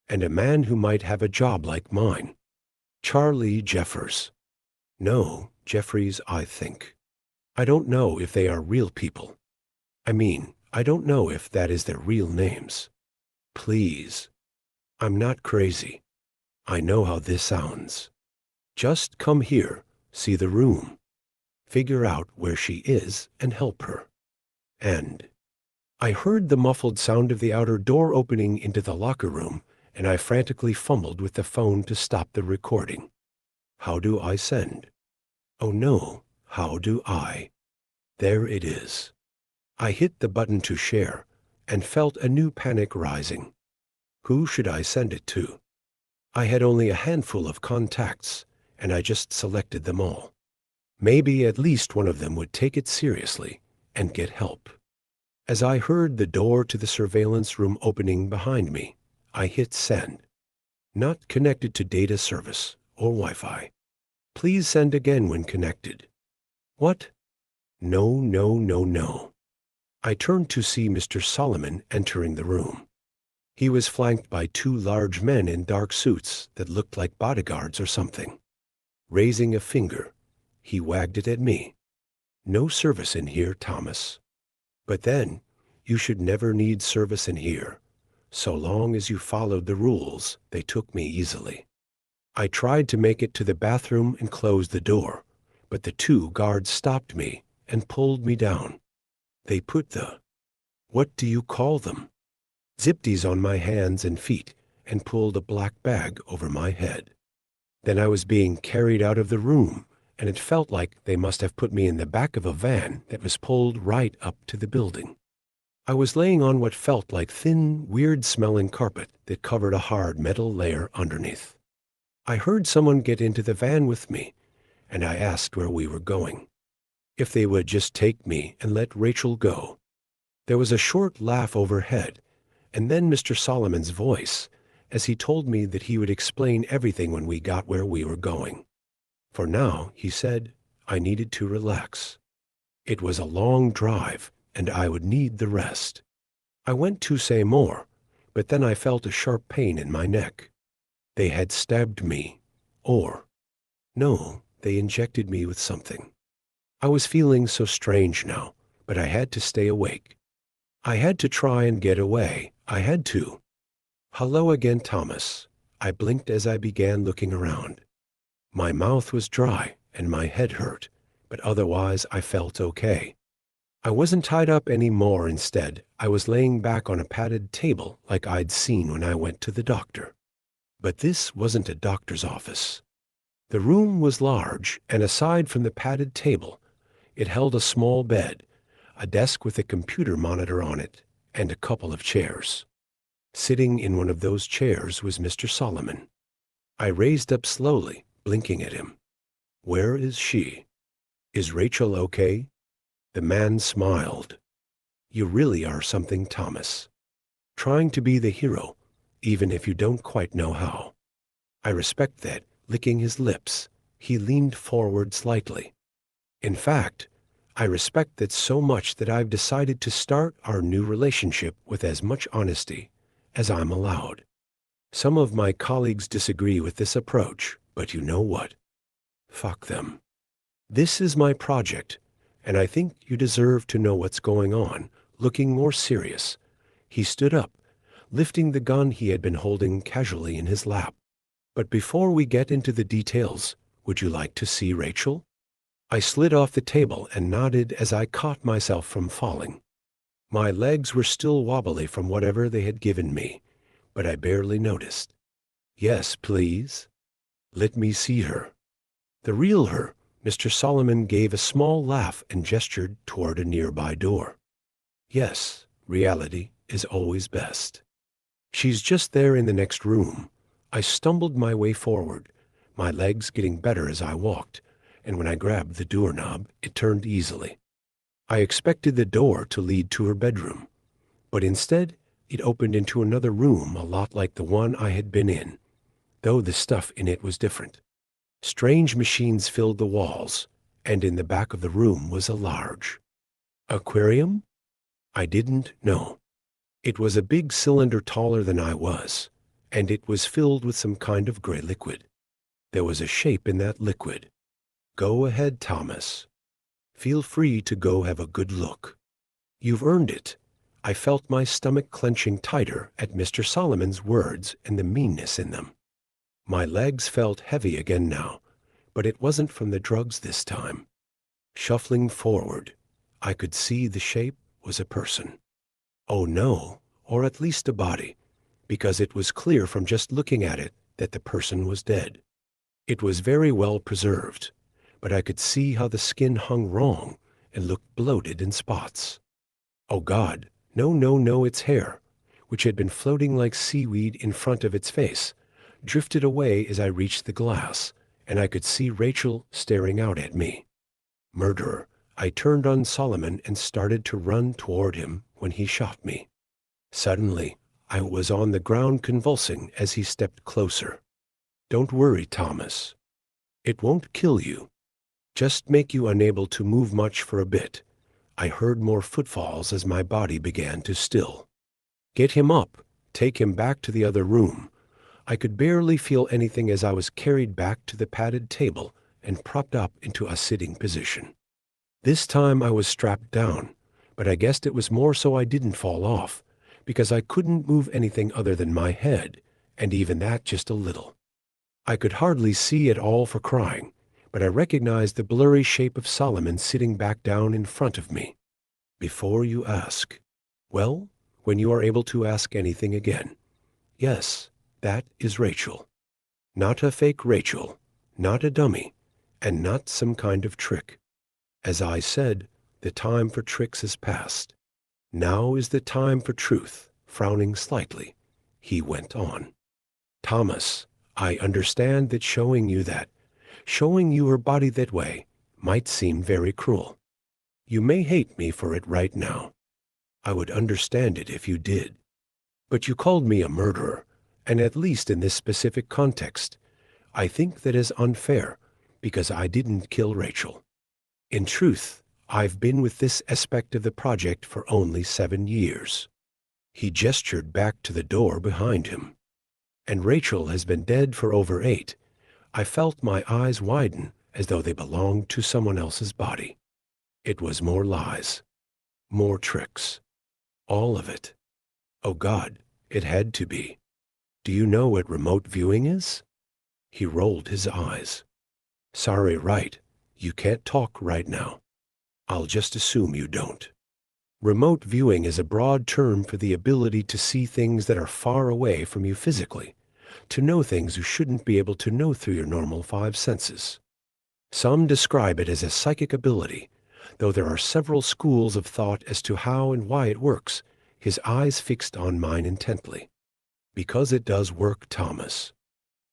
and a man who might have a job like mine, Charlie Jeffers. No, Jeffries, I think. I don't know if they are real people. I mean, I don't know if that is their real names. Please. I'm not crazy. I know how this sounds. Just come here, see the room. figure out where she is and help her. And I heard the muffled sound of the outer door opening into the locker room, and I frantically fumbled with the phone to stop the recording. How do I send? Oh no, how do I? There it is. I hit the button to share and felt a new panic rising. Who should I send it to? I had only a handful of contacts, and I just selected them all. Maybe at least one of them would take it seriously and get help. As I heard the door to the surveillance room opening behind me, I hit send. Not connected to data service or Wi-Fi. Please send again when connected. What? No, no, no, no. I turned to see Mr. Solomon entering the room. He was flanked by two large men in dark suits that looked like bodyguards or something. Raising a finger, he wagged it at me. No service in here, Thomas. But then, you should never need service in here. So long as you followed the rules, they took me easily. I tried to make it to the bathroom and close the door, but the two guards stopped me and pulled me down. They put what do you call them? Zipties on my hands and feet and pulled a black bag over my head. Then I was being carried out of the room, and it felt like they must have put me in the back of a van that was pulled right up to the building. I was laying on what felt like thin, weird-smelling carpet that covered a hard metal layer underneath. I heard someone get into the van with me, and I asked where we were going. If they would just take me and let Rachel go. There was a short laugh overhead, and then Mr. Solomon's voice, as he told me that he would explain everything when we got where we were going. For now, he said, I needed to relax. It was a long drive, and I would need the rest. I went to say more, but then I felt a sharp pain in my neck. They had stabbed me, or, no, they injected me with something. I was feeling so strange now, but I had to stay awake. I had to try and get away. I had to. Hello again, Thomas. I blinked as I began looking around. My mouth was dry and my head hurt, but otherwise I felt okay. I wasn't tied up anymore. Instead, I was laying back on a padded table like I'd seen when I went to the doctor. But this wasn't a doctor's office. The room was large, and aside from the padded table, it held a small bed, a desk with a computer monitor on it, and a couple of chairs. Sitting in one of those chairs was Mr. Solomon. I raised up slowly, blinking at him. Where is she? Is Rachel okay? The man smiled. You really are something, Thomas. Trying to be the hero, even if you don't quite know how. I respect that. Licking his lips, he leaned forward slightly. In fact, I respect that so much that I've decided to start our new relationship with as much honesty as I'm allowed. Some of my colleagues disagree with this approach, but you know what? Fuck them. This is my project, and I think you deserve to know what's going on. Looking more serious, he stood up, lifting the gun he had been holding casually in his lap. But before we get into the details, would you like to see Rachel? I slid off the table and nodded as I caught myself from falling. My legs were still wobbly from whatever they had given me, but I barely noticed. Yes, please. Let me see her. The real her. Mr. Solomon gave a small laugh and gestured toward a nearby door. Yes, reality is always best. She's just there in the next room. I stumbled my way forward, my legs getting better as I walked, and when I grabbed the doorknob, it turned easily. I expected the door to lead to her bedroom, but instead it opened into another room a lot like the one I had been in, though the stuff in it was different. Strange machines filled the walls, and in the back of the room was a large aquarium? I didn't know. It was a big cylinder taller than I was, and it was filled with some kind of gray liquid. There was a shape in that liquid. Go ahead, Thomas. Feel free to go have a good look. You've earned it. I felt my stomach clenching tighter at Mr. Solomon's words and the meanness in them. My legs felt heavy again now, but it wasn't from the drugs this time. Shuffling forward, I could see the shape was a person. Oh no, or at least a body, because it was clear from just looking at it that the person was dead. It was very well preserved, but I could see how the skin hung wrong and looked bloated in spots. Oh God, no, no, no, its hair, which had been floating like seaweed in front of its face, drifted away as I reached the glass, and I could see Rachel staring out at me. Murderer, I turned on Solomon and started to run toward him when he shot me. Suddenly, I was on the ground convulsing as he stepped closer. Don't worry, Thomas. It won't kill you. Just make you unable to move much for a bit. I heard more footfalls as my body began to still. Get him up. Take him back to the other room. I could barely feel anything as I was carried back to the padded table and propped up into a sitting position. This time I was strapped down, but I guessed it was more so I didn't fall off, because I couldn't move anything other than my head, and even that just a little. I could hardly see at all for crying, but I recognized the blurry shape of Solomon sitting back down in front of me. Before you ask, well, when you are able to ask anything again. Yes, that is Rachel. Not a fake Rachel, not a dummy, and not some kind of trick. As I said, the time for tricks is past. Now is the time for truth. Frowning slightly, he went on. Thomas, I understand that showing you her body that way, might seem very cruel. You may hate me for it right now. I would understand it if you did. But you called me a murderer, and at least in this specific context, I think that is unfair, because I didn't kill Rachel. In truth, I've been with this aspect of the project for only 7 years. He gestured back to the door behind him. And Rachel has been dead for over 8. I felt my eyes widen as though they belonged to someone else's body. It was more lies, more tricks, all of it. Oh God, it had to be. Do you know what remote viewing is? He rolled his eyes. Sorry, right. You can't talk right now. I'll just assume you don't. Remote viewing is a broad term for the ability to see things that are far away from you physically, to know things you shouldn't be able to know through your normal 5 senses. Some describe it as a psychic ability, though there are several schools of thought as to how and why it works. His eyes fixed on mine intently. Because it does work, Thomas.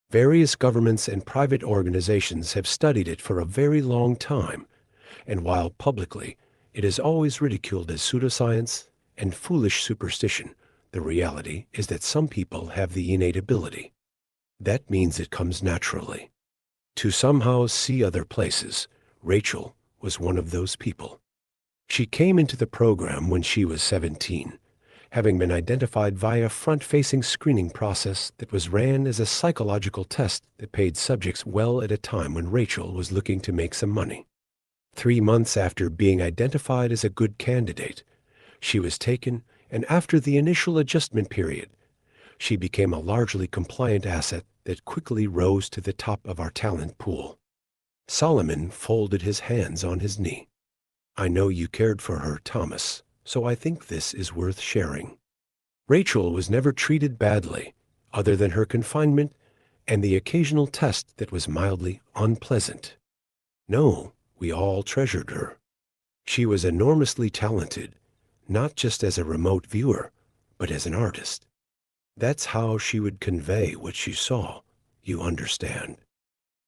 Various governments and private organizations have studied it for a very long time, and while publicly it is always ridiculed as pseudoscience and foolish superstition, the reality is that some people have the innate ability. That means it comes naturally. To somehow see other places. Rachel was one of those people. She came into the program when she was 17, having been identified via a front-facing screening process that was ran as a psychological test that paid subjects well at a time when Rachel was looking to make some money. 3 months after being identified as a good candidate, she was taken, and after the initial adjustment period, she became a largely compliant asset that quickly rose to the top of our talent pool. Solomon folded his hands on his knee. I know you cared for her, Thomas, so I think this is worth sharing. Rachel was never treated badly, other than her confinement and the occasional test that was mildly unpleasant. No, we all treasured her. She was enormously talented, not just as a remote viewer, but as an artist. That's how she would convey what she saw, you understand.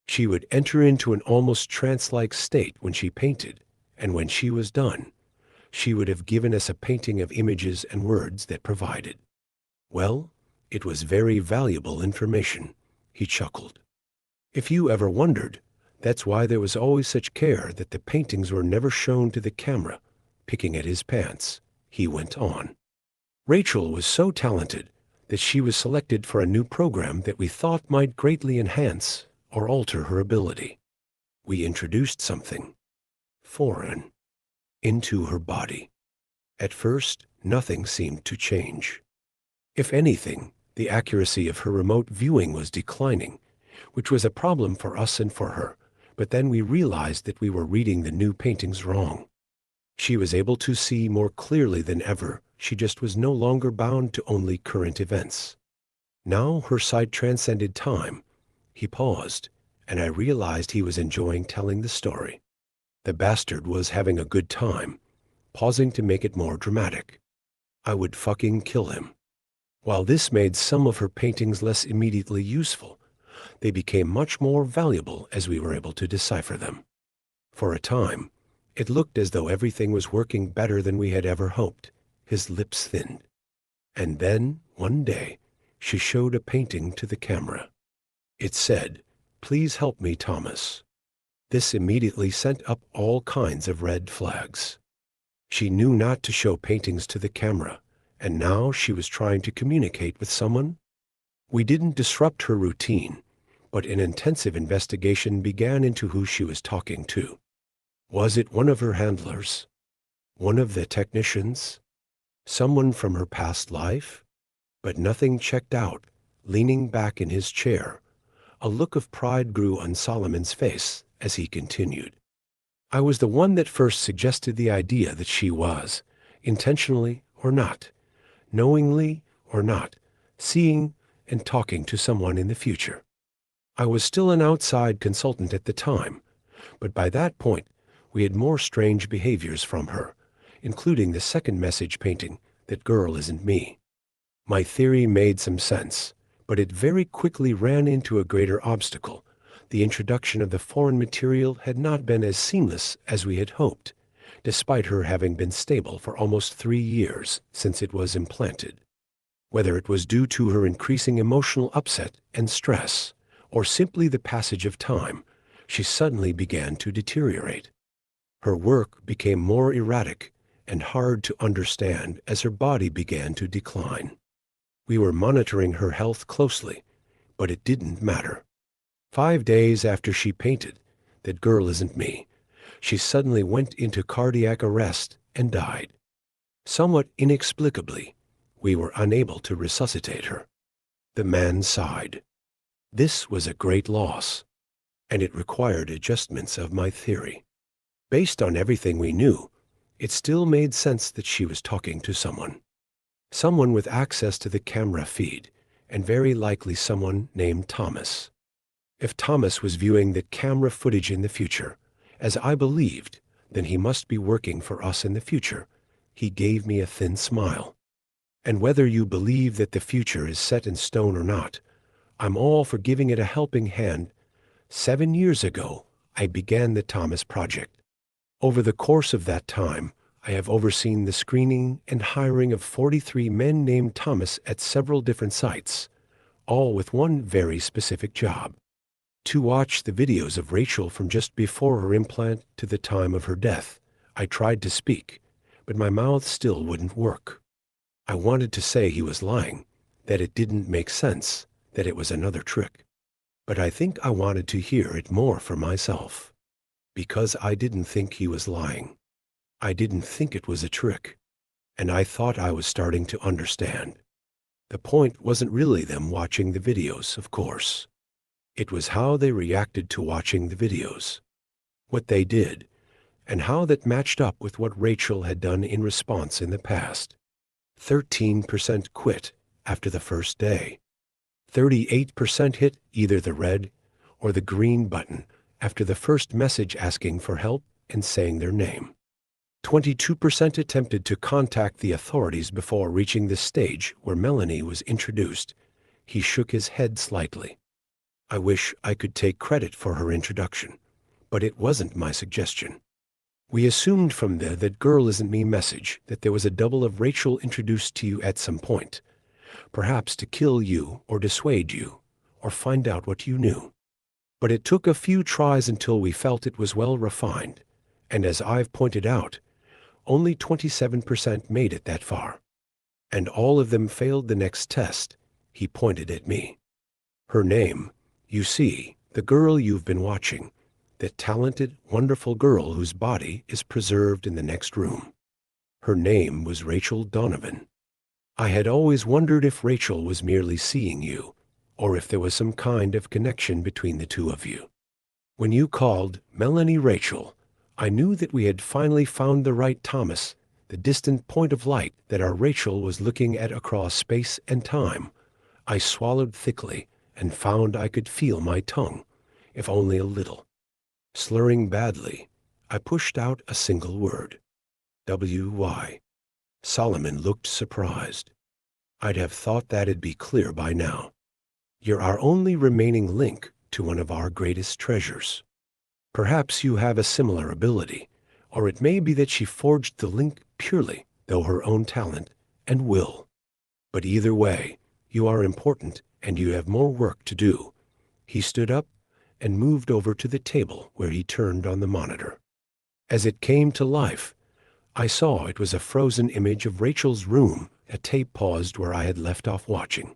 She would enter into an almost trance-like state when she painted, and when she was done, she would have given us a painting of images and words that provided. Well, it was very valuable information, he chuckled. If you ever wondered, that's why there was always such care that the paintings were never shown to the camera, picking at his pants, he went on. Rachel was so talented that she was selected for a new program that we thought might greatly enhance or alter her ability. We introduced something foreign into her body. At first, nothing seemed to change. If anything, the accuracy of her remote viewing was declining, which was a problem for us and for her, But then we realized that we were reading the new paintings wrong. She was able to see more clearly than ever. She just was no longer bound to only current events. Now her sight transcended time. He paused, and I realized he was enjoying telling the story. The bastard was having a good time, pausing to make it more dramatic. I would fucking kill him. While this made some of her paintings less immediately useful, they became much more valuable as we were able to decipher them. For a time, it looked as though everything was working better than we had ever hoped. His lips thinned. And then, one day, she showed a painting to the camera. It said, "Please help me, Thomas." This immediately sent up all kinds of red flags. She knew not to show paintings to the camera, and now she was trying to communicate with someone. We didn't disrupt her routine, but an intensive investigation began into who she was talking to. Was it one of her handlers? One of the technicians? Someone from her past life? But nothing checked out. Leaning back in his chair, a look of pride grew on Solomon's face as he continued. I was the one that first suggested the idea that she was, intentionally or not, knowingly or not, seeing and talking to someone in the future. I was still an outside consultant at the time, but by that point, we had more strange behaviors from her, including the second message painting, "That girl isn't me." My theory made some sense, but it very quickly ran into a greater obstacle. The introduction of the foreign material had not been as seamless as we had hoped, despite her having been stable for almost 3 years since it was implanted. Whether it was due to her increasing emotional upset and stress, or simply the passage of time, she suddenly began to deteriorate. Her work became more erratic and hard to understand as her body began to decline. We were monitoring her health closely, but it didn't matter. 5 days after she painted "That Girl Isn't Me," she suddenly went into cardiac arrest and died. Somewhat inexplicably, we were unable to resuscitate her. The man sighed. This was a great loss, and it required adjustments of my theory. Based on everything we knew, it still made sense that she was talking to someone. Someone with access to the camera feed, and very likely someone named Thomas. If Thomas was viewing the camera footage in the future, as I believed, then he must be working for us in the future. He gave me a thin smile. And whether you believe that the future is set in stone or not, I'm all for giving it a helping hand. 7 years ago, I began the Thomas Project. Over the course of that time, I have overseen the screening and hiring of 43 men named Thomas at several different sites, all with one very specific job: to watch the videos of Rachel from just before her implant to the time of her death. I tried to speak, but my mouth still wouldn't work. I wanted to say he was lying, that it didn't make sense, that it was another trick. But I think I wanted to hear it more for myself. Because I didn't think he was lying. I didn't think it was a trick. And I thought I was starting to understand. The point wasn't really them watching the videos, of course. It was how they reacted to watching the videos. What they did, and how that matched up with what Rachel had done in response in the past. 13% quit after the first day. 38% hit either the red or the green button after the first message asking for help and saying their name. 22% attempted to contact the authorities before reaching the stage where Melanie was introduced. He shook his head slightly. I wish I could take credit for her introduction, but it wasn't my suggestion. We assumed from the "That Girl Isn't Me" message that there was a double of Rachel introduced to you at some point, perhaps to kill you or dissuade you, or find out what you knew. But it took a few tries until we felt it was well refined, and as I've pointed out, only 27% made it that far. And all of them failed the next test. He pointed at me. Her name, you see, the girl you've been watching, that talented, wonderful girl whose body is preserved in the next room. Her name was Rachel Donovan. I had always wondered if Rachel was merely seeing you, or if there was some kind of connection between the two of you. When you called Melanie Rachel, I knew that we had finally found the right Thomas, the distant point of light that our Rachel was looking at across space and time. I swallowed thickly and found I could feel my tongue, if only a little. Slurring badly, I pushed out a single word. W-Y. Solomon looked surprised. I'd have thought that'd be clear by now. You're our only remaining link to one of our greatest treasures. Perhaps you have a similar ability, or it may be that she forged the link purely, though her own talent and will. But either way, you are important and you have more work to do. He stood up and moved over to the table where he turned on the monitor. As it came to life, I saw it was a frozen image of Rachel's room, a tape paused where I had left off watching.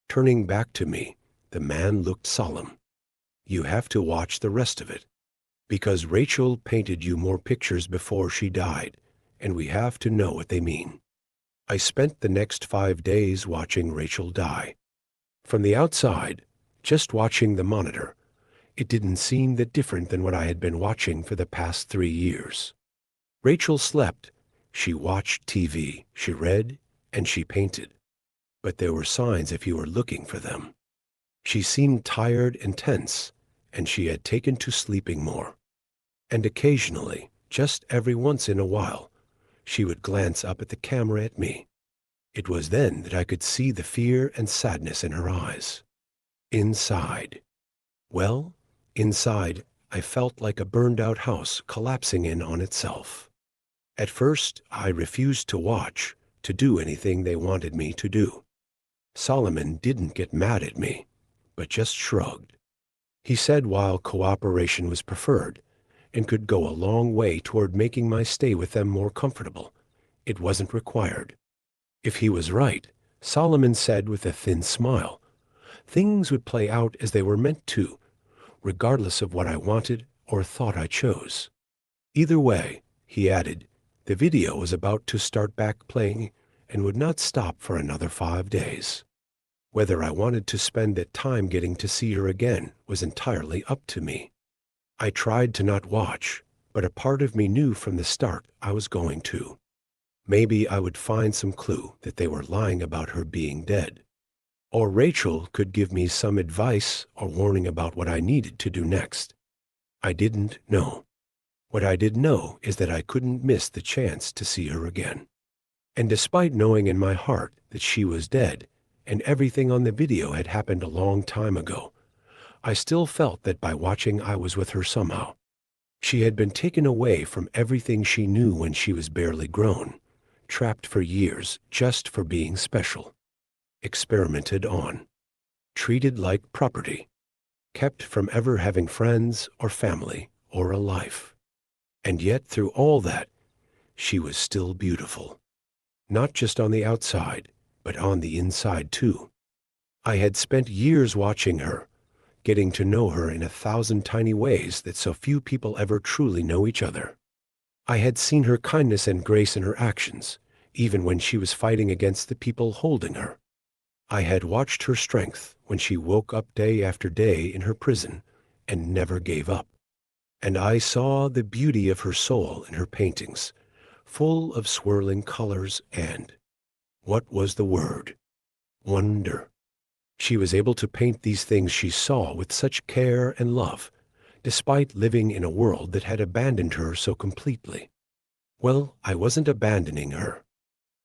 Turning back to me, the man looked solemn. You have to watch the rest of it, because Rachel painted you more pictures before she died, and we have to know what they mean. I spent the next 5 days watching Rachel die. From the outside, just watching the monitor, it didn't seem that different than what I had been watching for the past 3 years. Rachel slept, she watched TV, she read, and she painted. But there were signs if you were looking for them. She seemed tired and tense, and she had taken to sleeping more. And occasionally, just every once in a while, she would glance up at the camera at me. It was then that I could see the fear and sadness in her eyes. Inside. Well, inside, I felt like a burned-out house collapsing in on itself. At first, I refused to watch, to do anything they wanted me to do. Solomon didn't get mad at me, but just shrugged. He said while cooperation was preferred and could go a long way toward making my stay with them more comfortable, it wasn't required. If he was right, Solomon said with a thin smile, things would play out as they were meant to, regardless of what I wanted or thought I chose. Either way, he added, the video was about to start back playing and would not stop for another 5 days. Whether I wanted to spend that time getting to see her again was entirely up to me. I tried to not watch, but a part of me knew from the start I was going to. Maybe I would find some clue that they were lying about her being dead. Or Rachel could give me some advice or warning about what I needed to do next. I didn't know. What I did know is that I couldn't miss the chance to see her again. And despite knowing in my heart that she was dead and everything on the video had happened a long time ago, I still felt that by watching I was with her somehow. She had been taken away from everything she knew when she was barely grown, trapped for years just for being special, experimented on, treated like property, kept from ever having friends or family or a life. And yet through all that, she was still beautiful. Not just on the outside, but on the inside too. I had spent years watching her, getting to know her in 1,000 tiny ways that so few people ever truly know each other. I had seen her kindness and grace in her actions, even when she was fighting against the people holding her. I had watched her strength when she woke up day after day in her prison and never gave up. And I saw the beauty of her soul in her paintings, full of swirling colors and, what was the word? Wonder. She was able to paint these things she saw with such care and love, despite living in a world that had abandoned her so completely. Well, I wasn't abandoning her.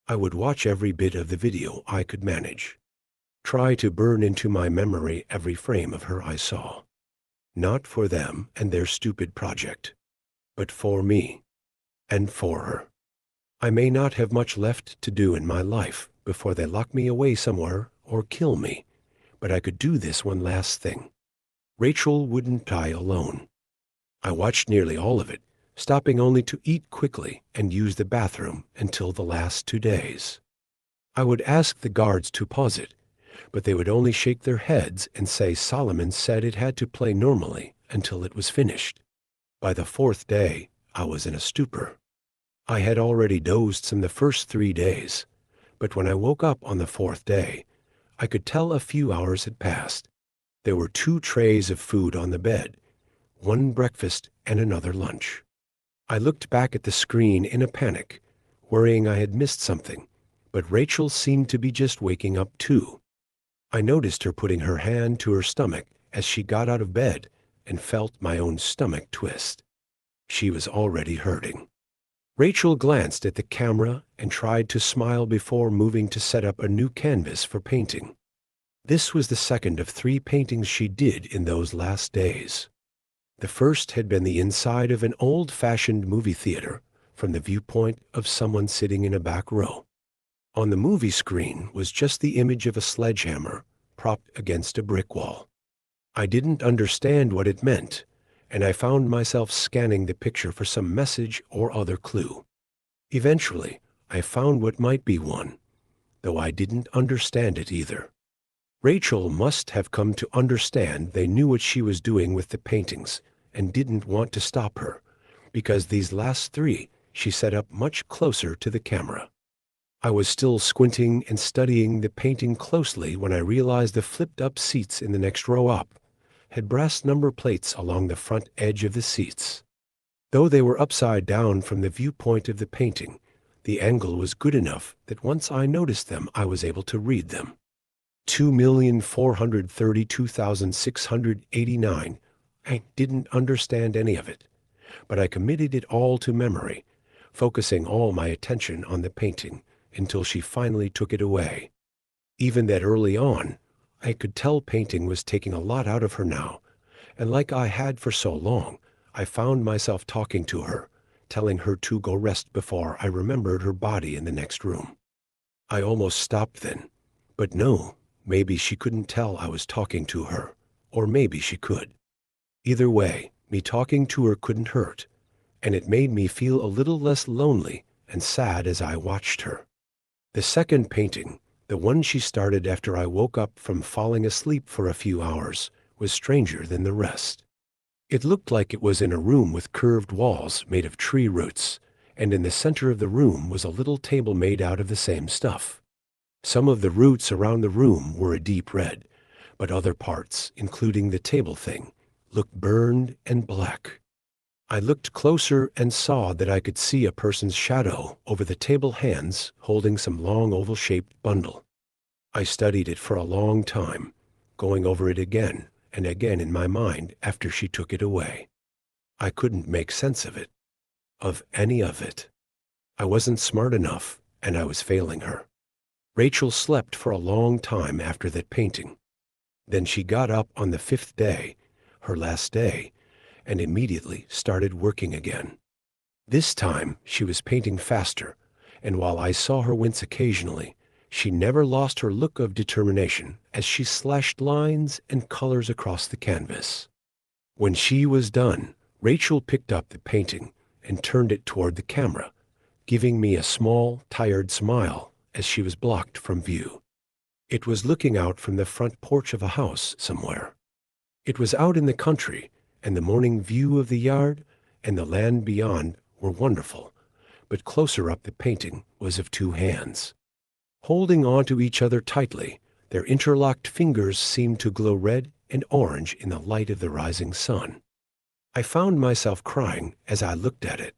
I would watch every bit of the video I could manage, try to burn into my memory every frame of her I saw. Not for them and their stupid project, but for me and for her. I may not have much left to do in my life before they lock me away somewhere or kill me, but I could do this one last thing. Rachel wouldn't die alone. I watched nearly all of it, stopping only to eat quickly and use the bathroom until the last 2 days. I would ask the guards to pause it, but they would only shake their heads and say Solomon said it had to play normally until it was finished. By the 4th day, I was in a stupor. I had already dozed in the first 3 days, but when I woke up on the 4th day, I could tell a few hours had passed. There were 2 trays of food on the bed, one breakfast and another lunch. I looked back at the screen in a panic, worrying I had missed something, but Rachel seemed to be just waking up too. I noticed her putting her hand to her stomach as she got out of bed and felt my own stomach twist. She was already hurting. Rachel glanced at the camera and tried to smile before moving to set up a new canvas for painting. This was the second of 3 paintings she did in those last days. The first had been the inside of an old-fashioned movie theater from the viewpoint of someone sitting in a back row. On the movie screen was just the image of a sledgehammer propped against a brick wall. I didn't understand what it meant, and I found myself scanning the picture for some message or other clue. Eventually, I found what might be one, though I didn't understand it either. Rachel must have come to understand they knew what she was doing with the paintings and didn't want to stop her, because these last 3 she set up much closer to the camera. I was still squinting and studying the painting closely when I realized the flipped-up seats in the next row up had brass number plates along the front edge of the seats. Though they were upside down from the viewpoint of the painting, the angle was good enough that once I noticed them, I was able to read them. 2,432,689. I didn't understand any of it, but I committed it all to memory, focusing all my attention on the painting until she finally took it away. Even that early on, I could tell painting was taking a lot out of her now, and like I had for so long, I found myself talking to her, telling her to go rest before I remembered her body in the next room. I almost stopped then, but no, maybe she couldn't tell I was talking to her, or maybe she could. Either way, me talking to her couldn't hurt, and it made me feel a little less lonely and sad as I watched her. The second painting, the one she started after I woke up from falling asleep for a few hours, was stranger than the rest. It looked like it was in a room with curved walls made of tree roots, and in the center of the room was a little table made out of the same stuff. Some of the roots around the room were a deep red, but other parts, including the table thing, looked burned and black. I looked closer and saw that I could see a person's shadow over the table hands holding some long oval-shaped bundle. I studied it for a long time, going over it again and again in my mind after she took it away. I couldn't make sense of it, of any of it. I wasn't smart enough, and I was failing her. Rachel slept for a long time after that painting. Then she got up on the 5th day, her last day, and immediately started working again. This time she was painting faster, and while I saw her wince occasionally, she never lost her look of determination as she slashed lines and colors across the canvas. When she was done, Rachel picked up the painting and turned it toward the camera, giving me a small, tired smile as she was blocked from view. It was looking out from the front porch of a house somewhere. It was out in the country, and the morning view of the yard and the land beyond were wonderful, but closer up the painting was of 2 hands. Holding on to each other tightly, their interlocked fingers seemed to glow red and orange in the light of the rising sun. I found myself crying as I looked at it.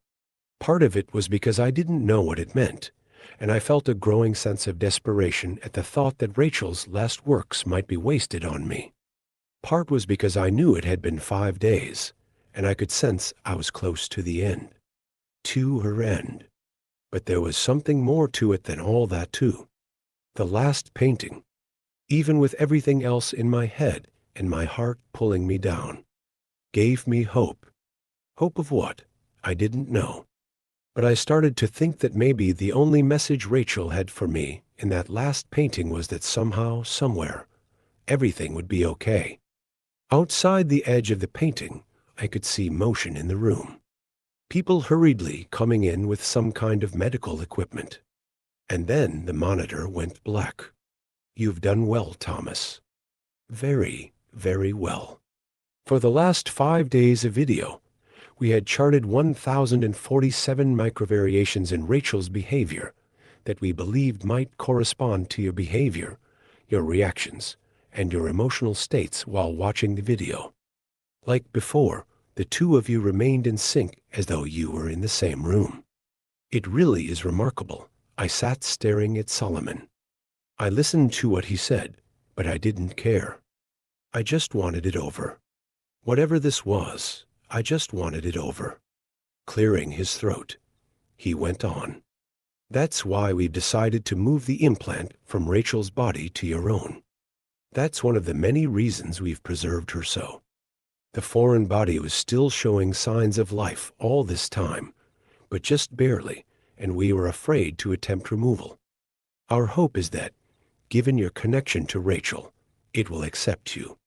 Part of it was because I didn't know what it meant, and I felt a growing sense of desperation at the thought that Rachel's last works might be wasted on me. Part was because I knew it had been 5 days, and I could sense I was close to the end. To her end. But there was something more to it than all that, too. The last painting, even with everything else in my head and my heart pulling me down, gave me hope. Hope of what? I didn't know. But I started to think that maybe the only message Rachel had for me in that last painting was that somehow, somewhere, everything would be okay. Outside the edge of the painting, I could see motion in the room. People hurriedly coming in with some kind of medical equipment. And then the monitor went black. You've done well, Thomas. Very, very well. For the last 5 days of video, we had charted 1,047 microvariations in Rachel's behavior that we believed might correspond to your behavior, your reactions, and your emotional states while watching the video. Like before, The two of you remained in sync as though you were in the same room. It really is remarkable. I sat staring at Solomon. I listened to what he said, but I didn't care. I just wanted it over. Whatever this was, I just wanted it over. Clearing his throat, he went on. That's why we've decided to move the implant from Rachel's body to your own. That's one of the many reasons we've preserved her so. The foreign body was still showing signs of life all this time, but just barely, and we were afraid to attempt removal. Our hope is that, given your connection to Rachel, it will accept you.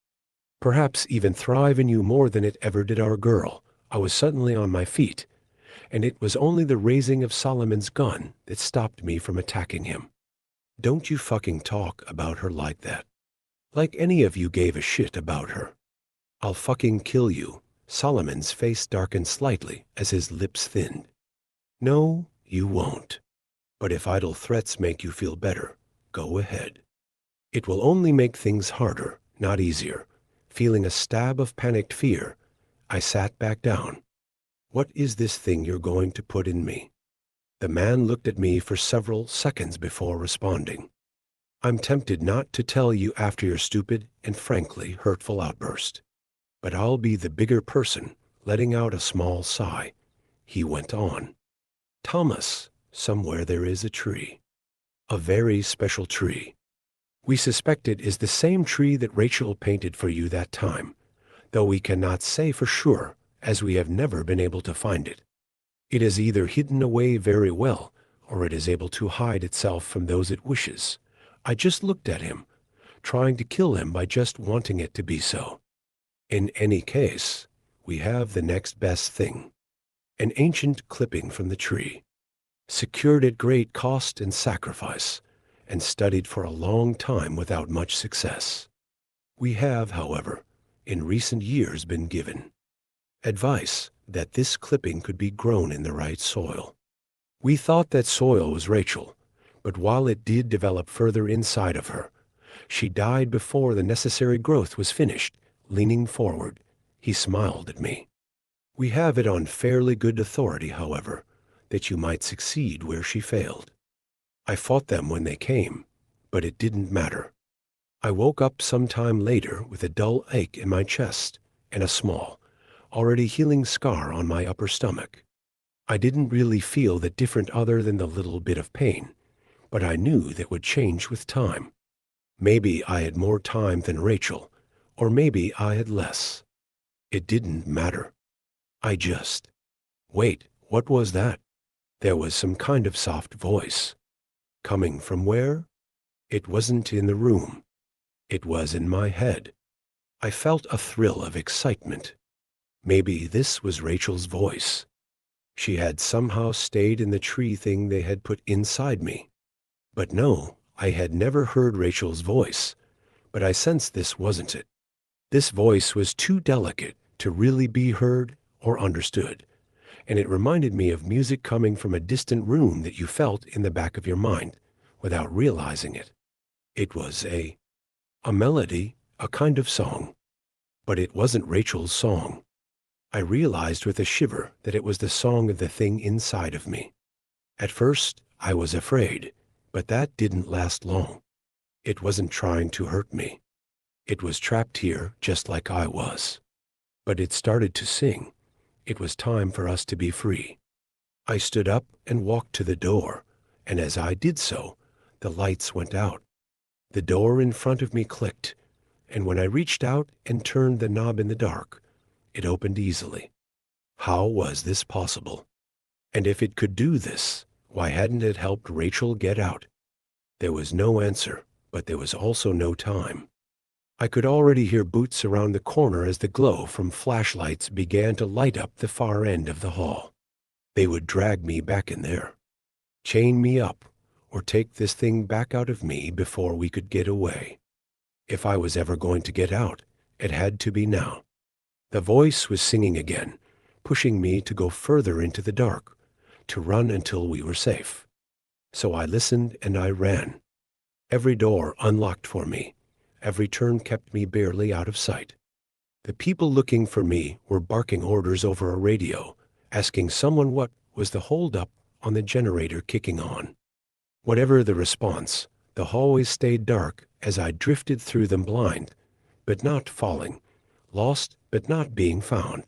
Perhaps even thrive in you more than it ever did our girl. I was suddenly on my feet, and it was only the raising of Solomon's gun that stopped me from attacking him. Don't you fucking talk about her like that. Like any of you gave a shit about her. I'll fucking kill you. Solomon's face darkened slightly as his lips thinned. No, you won't. But if idle threats make you feel better, go ahead. It will only make things harder, not easier. Feeling a stab of panicked fear, I sat back down. What is this thing you're going to put in me? The man looked at me for several seconds before responding. I'm tempted not to tell you after your stupid and frankly hurtful outburst. But I'll be the bigger person, letting out a small sigh. He went on. Thomas, somewhere there is a tree. A very special tree. We suspect it is the same tree that Rachel painted for you that time, though we cannot say for sure, as we have never been able to find it. It is either hidden away very well, or it is able to hide itself from those it wishes. I just looked at him, trying to kill him by just wanting it to be so. In any case, we have the next best thing. An ancient clipping from the tree, secured at great cost and sacrifice, and studied for a long time without much success. We have, however, in recent years been given advice that this clipping could be grown in the right soil. We thought that soil was Rachel, but while it did develop further inside of her, she died before the necessary growth was finished. Leaning forward, he smiled at me. We have it on fairly good authority, however, that you might succeed where she failed. I fought them when they came, but it didn't matter. I woke up some time later with a dull ache in my chest and a small, already healing scar on my upper stomach. I didn't really feel that different other than the little bit of pain, but I knew that would change with time. Maybe I had more time than Rachel, or maybe I had less. It didn't matter. I just... Wait, what was that? There was some kind of soft voice. Coming from where? It wasn't in the room. It was in my head. I felt a thrill of excitement. Maybe this was Rachel's voice. She had somehow stayed in the tree thing they had put inside me. But no, I had never heard Rachel's voice, but I sensed this wasn't it. This voice was too delicate to really be heard or understood, and it reminded me of music coming from a distant room that you felt in the back of your mind without realizing it. It was a melody, a kind of song, but it wasn't Rachel's song. I realized with a shiver that it was the song of the thing inside of me. At first, I was afraid, but that didn't last long. It wasn't trying to hurt me. It was trapped here just like I was. But it started to sing. It was time for us to be free. I stood up and walked to the door, and as I did so, the lights went out. The door in front of me clicked, and when I reached out and turned the knob in the dark, it opened easily. How was this possible? And if it could do this, why hadn't it helped Rachel get out? There was no answer, but there was also no time. I could already hear boots around the corner as the glow from flashlights began to light up the far end of the hall. They would drag me back in there, chain me up, or take this thing back out of me before we could get away. If I was ever going to get out, it had to be now. The voice was singing again, pushing me to go further into the dark, to run until we were safe. So I listened and I ran. Every door unlocked for me. Every turn kept me barely out of sight. The people looking for me were barking orders over a radio, asking someone what was the holdup on the generator kicking on. Whatever the response, the hallways stayed dark as I drifted through them, blind, but not falling, lost but not being found.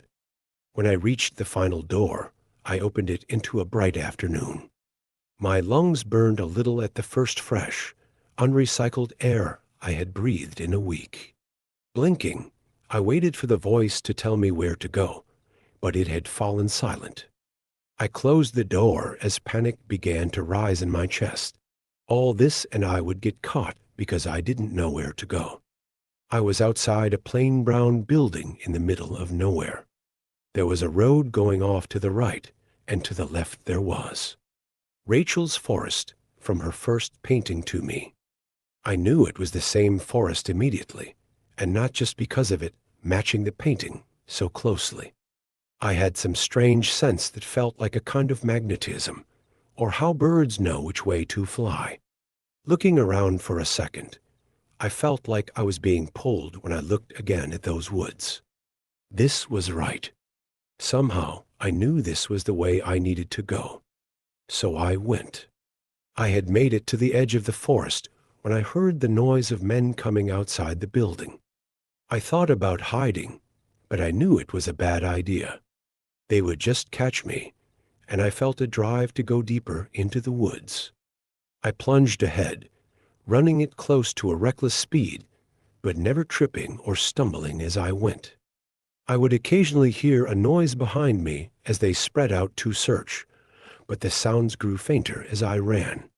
When I reached the final door, I opened it into a bright afternoon. My lungs burned a little at the first fresh, unrecycled air I had breathed in a week. Blinking, I waited for the voice to tell me where to go, but it had fallen silent. I closed the door as panic began to rise in my chest. All this and I would get caught because I didn't know where to go. I was outside a plain brown building in the middle of nowhere. There was a road going off to the right, and to the left there was Rachel's forest from her first painting to me. I knew it was the same forest immediately, and not just because of it matching the painting so closely. I had some strange sense that felt like a kind of magnetism, or how birds know which way to fly. Looking around for a second, I felt like I was being pulled when I looked again at those woods. This was right. Somehow, I knew this was the way I needed to go. So I went. I had made it to the edge of the forest when I heard the noise of men coming outside the building. I thought about hiding, but I knew it was a bad idea. They would just catch me, and I felt a drive to go deeper into the woods. I plunged ahead, running at close to a reckless speed, but never tripping or stumbling as I went. I would occasionally hear a noise behind me as they spread out to search, but the sounds grew fainter as I ran.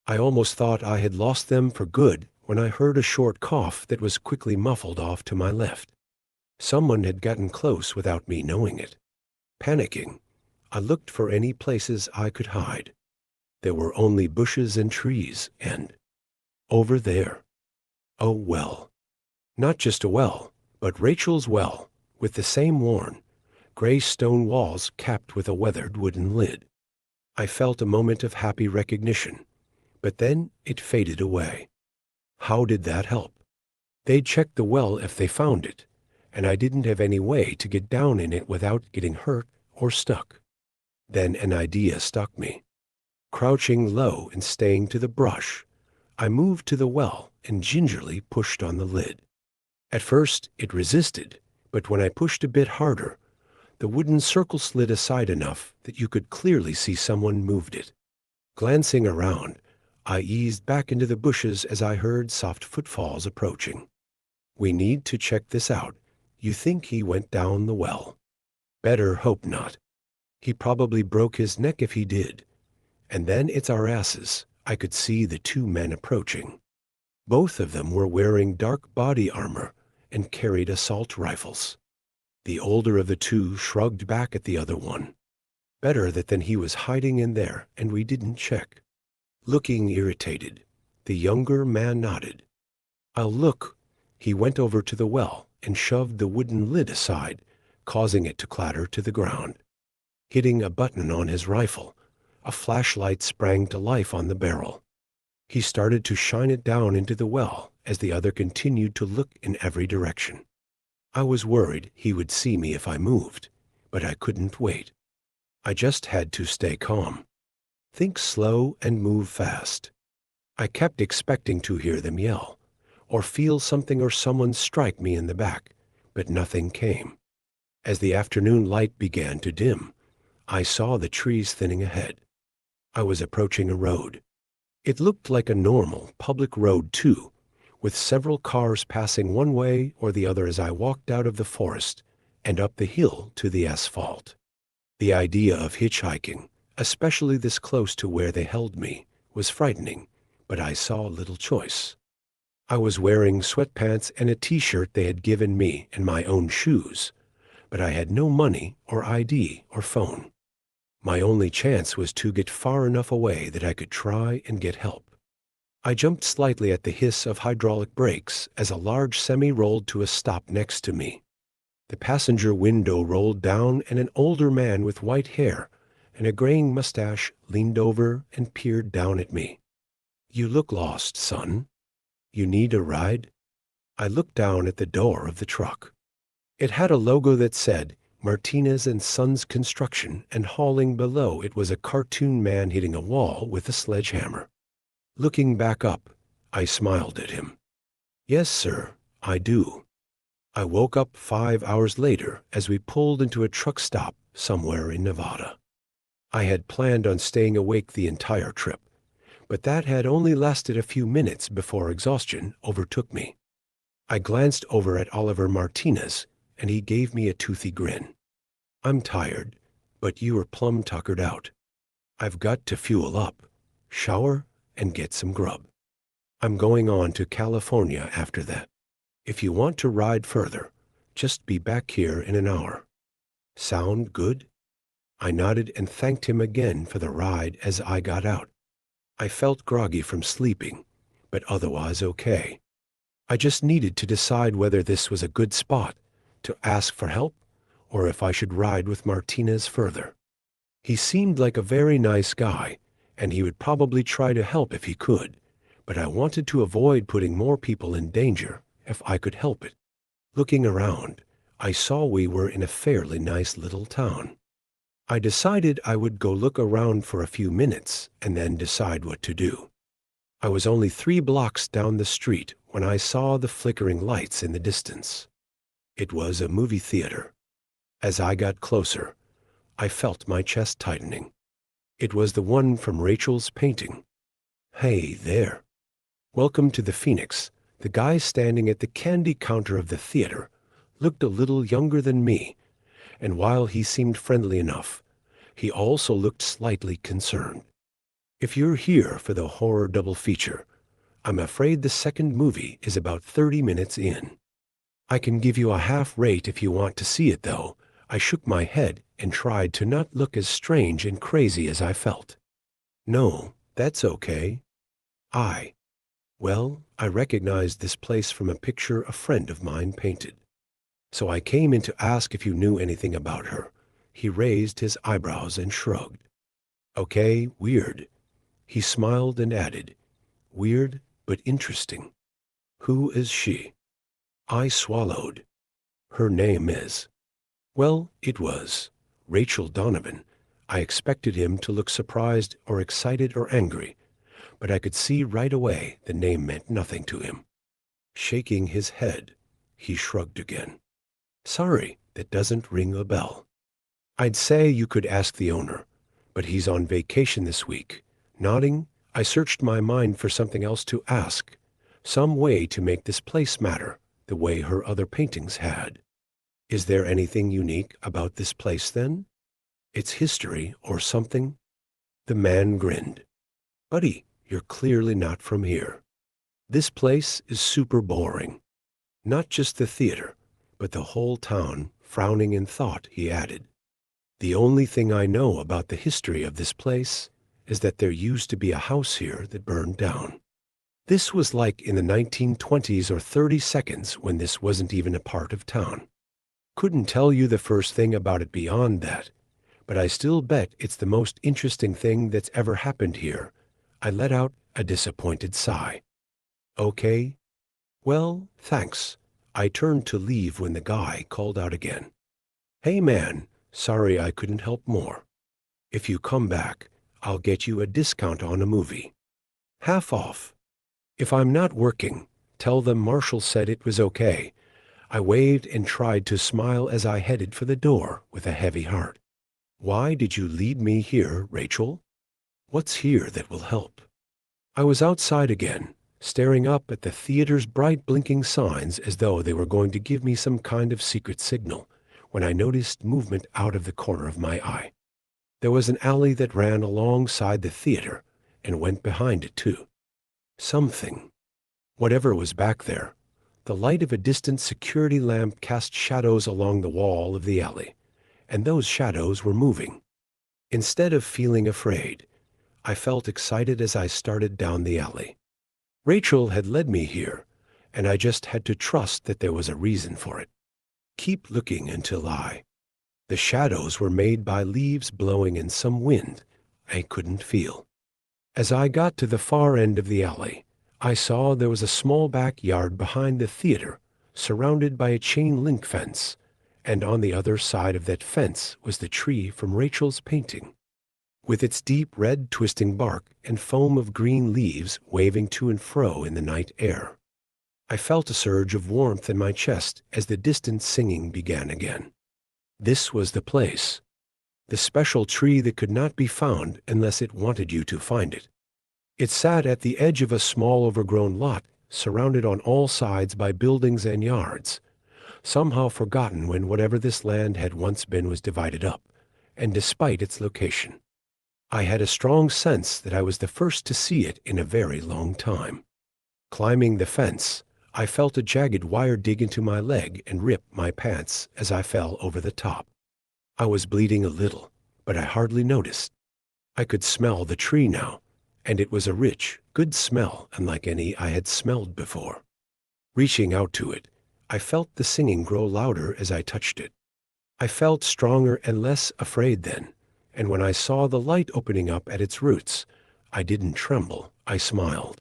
I almost thought I had lost them for good when I heard a short cough that was quickly muffled off to my left. Someone had gotten close without me knowing it. Panicking, I looked for any places I could hide. There were only bushes and trees, and over there, a well. Not just a well, but Rachel's well, with the same worn, gray stone walls capped with a weathered wooden lid. I felt a moment of happy recognition, but then it faded away. How did that help? They'd check the well if they found it, and I didn't have any way to get down in it without getting hurt or stuck. Then an idea struck me. Crouching low and staying to the brush, I moved to the well and gingerly pushed on the lid. At first, it resisted, but when I pushed a bit harder, the wooden circle slid aside enough that you could clearly see someone moved it. Glancing around, I eased back into the bushes as I heard soft footfalls approaching. We need to check this out. You think he went down the well? Better hope not. He probably broke his neck if he did. And then it's our asses. I could see the two men approaching. Both of them were wearing dark body armor and carried assault rifles. The older of the two shrugged back at the other one. Better that than he was hiding in there and we didn't check. Looking irritated, the younger man nodded. I'll look. He went over to the well and shoved the wooden lid aside, causing it to clatter to the ground. Hitting a button on his rifle, a flashlight sprang to life on the barrel. He started to shine it down into the well as the other continued to look in every direction. I was worried he would see me if I moved, but I couldn't wait. I just had to stay calm. Think slow and move fast. I kept expecting to hear them yell, or feel something or someone strike me in the back, but nothing came. As the afternoon light began to dim, I saw the trees thinning ahead. I was approaching a road. It looked like a normal public road too, with several cars passing one way or the other as I walked out of the forest and up the hill to the asphalt. The idea of hitchhiking, especially this close to where they held me, was frightening, but I saw little choice. I was wearing sweatpants and a t-shirt they had given me and my own shoes, but I had no money or ID or phone. My only chance was to get far enough away that I could try and get help. I jumped slightly at the hiss of hydraulic brakes as a large semi rolled to a stop next to me. The passenger window rolled down and an older man with white hair and a graying mustache leaned over and peered down at me. You look lost, son. You need a ride? I looked down at the door of the truck. It had a logo that said Martinez and Sons Construction, and hauling below it was a cartoon man hitting a wall with a sledgehammer. Looking back up, I smiled at him. Yes, sir, I do. I woke up 5 hours later as we pulled into a truck stop somewhere in Nevada. I had planned on staying awake the entire trip, but that had only lasted a few minutes before exhaustion overtook me. I glanced over at Oliver Martinez, and he gave me a toothy grin. I'm tired, but you are plumb tuckered out. I've got to fuel up, shower, and get some grub. I'm going on to California after that. If you want to ride further, just be back here in an hour. Sound good? I nodded and thanked him again for the ride as I got out. I felt groggy from sleeping, but otherwise okay. I just needed to decide whether this was a good spot to ask for help or if I should ride with Martinez further. He seemed like a very nice guy, and he would probably try to help if he could, but I wanted to avoid putting more people in danger if I could help it. Looking around, I saw we were in a fairly nice little town. I decided I would go look around for a few minutes and then decide what to do. I was only 3 blocks down the street when I saw the flickering lights in the distance. It was a movie theater. As I got closer, I felt my chest tightening. It was the one from Rachel's painting. Hey there. Welcome to the Phoenix. The guy standing at the candy counter of the theater looked a little younger than me, and while he seemed friendly enough, he also looked slightly concerned. If you're here for the horror double feature, I'm afraid the second movie is about 30 minutes in. I can give you a half rate if you want to see it, though. I shook my head and tried to not look as strange and crazy as I felt. No, that's okay. Well, I recognized this place from a picture a friend of mine painted. So I came in to ask if you knew anything about her. He raised his eyebrows and shrugged. Okay, weird. He smiled and added, weird but interesting. Who is she? I swallowed. Her name is. Well, it was Rachel Donovan. I expected him to look surprised or excited or angry, but I could see right away the name meant nothing to him. Shaking his head, he shrugged again. Sorry, that doesn't ring a bell. I'd say you could ask the owner, but he's on vacation this week. Nodding, I searched my mind for something else to ask, some way to make this place matter, the way her other paintings had. Is there anything unique about this place, then? Its history or something? The man grinned. Buddy, you're clearly not from here. This place is super boring. Not just the theater, but the whole town, frowning in thought, he added. The only thing I know about the history of this place is that there used to be a house here that burned down. This was like in the 1920s or 30 seconds when this wasn't even a part of town. Couldn't tell you the first thing about it beyond that, but I still bet it's the most interesting thing that's ever happened here. I let out a disappointed sigh. Okay. Well, thanks. I turned to leave when the guy called out again. Hey man, sorry I couldn't help more. If you come back, I'll get you a discount on a movie. Half off. If I'm not working, tell them Marshall said it was okay. I waved and tried to smile as I headed for the door with a heavy heart. Why did you lead me here, Rachel? What's here that will help? I was outside again, staring up at the theater's bright blinking signs as though they were going to give me some kind of secret signal, when I noticed movement out of the corner of my eye. There was an alley that ran alongside the theater and went behind it too. Something. Whatever was back there. The light of a distant security lamp cast shadows along the wall of the alley, and those shadows were moving. Instead of feeling afraid, I felt excited as I started down the alley. Rachel had led me here, and I just had to trust that there was a reason for it. Keep looking until The shadows were made by leaves blowing in some wind I couldn't feel. As I got to the far end of the alley, I saw there was a small backyard behind the theater, surrounded by a chain link fence, and on the other side of that fence was the tree from Rachel's painting, with its deep red twisting bark and foam of green leaves waving to and fro in the night air. I felt a surge of warmth in my chest as the distant singing began again. This was the place, the special tree that could not be found unless it wanted you to find it. It sat at the edge of a small overgrown lot, surrounded on all sides by buildings and yards, somehow forgotten when whatever this land had once been was divided up, and despite its location, I had a strong sense that I was the first to see it in a very long time. Climbing the fence, I felt a jagged wire dig into my leg and rip my pants as I fell over the top. I was bleeding a little, but I hardly noticed. I could smell the tree now, and it was a rich, good smell unlike any I had smelled before. Reaching out to it, I felt the singing grow louder as I touched it. I felt stronger and less afraid then, and when I saw the light opening up at its roots, I didn't tremble, I smiled.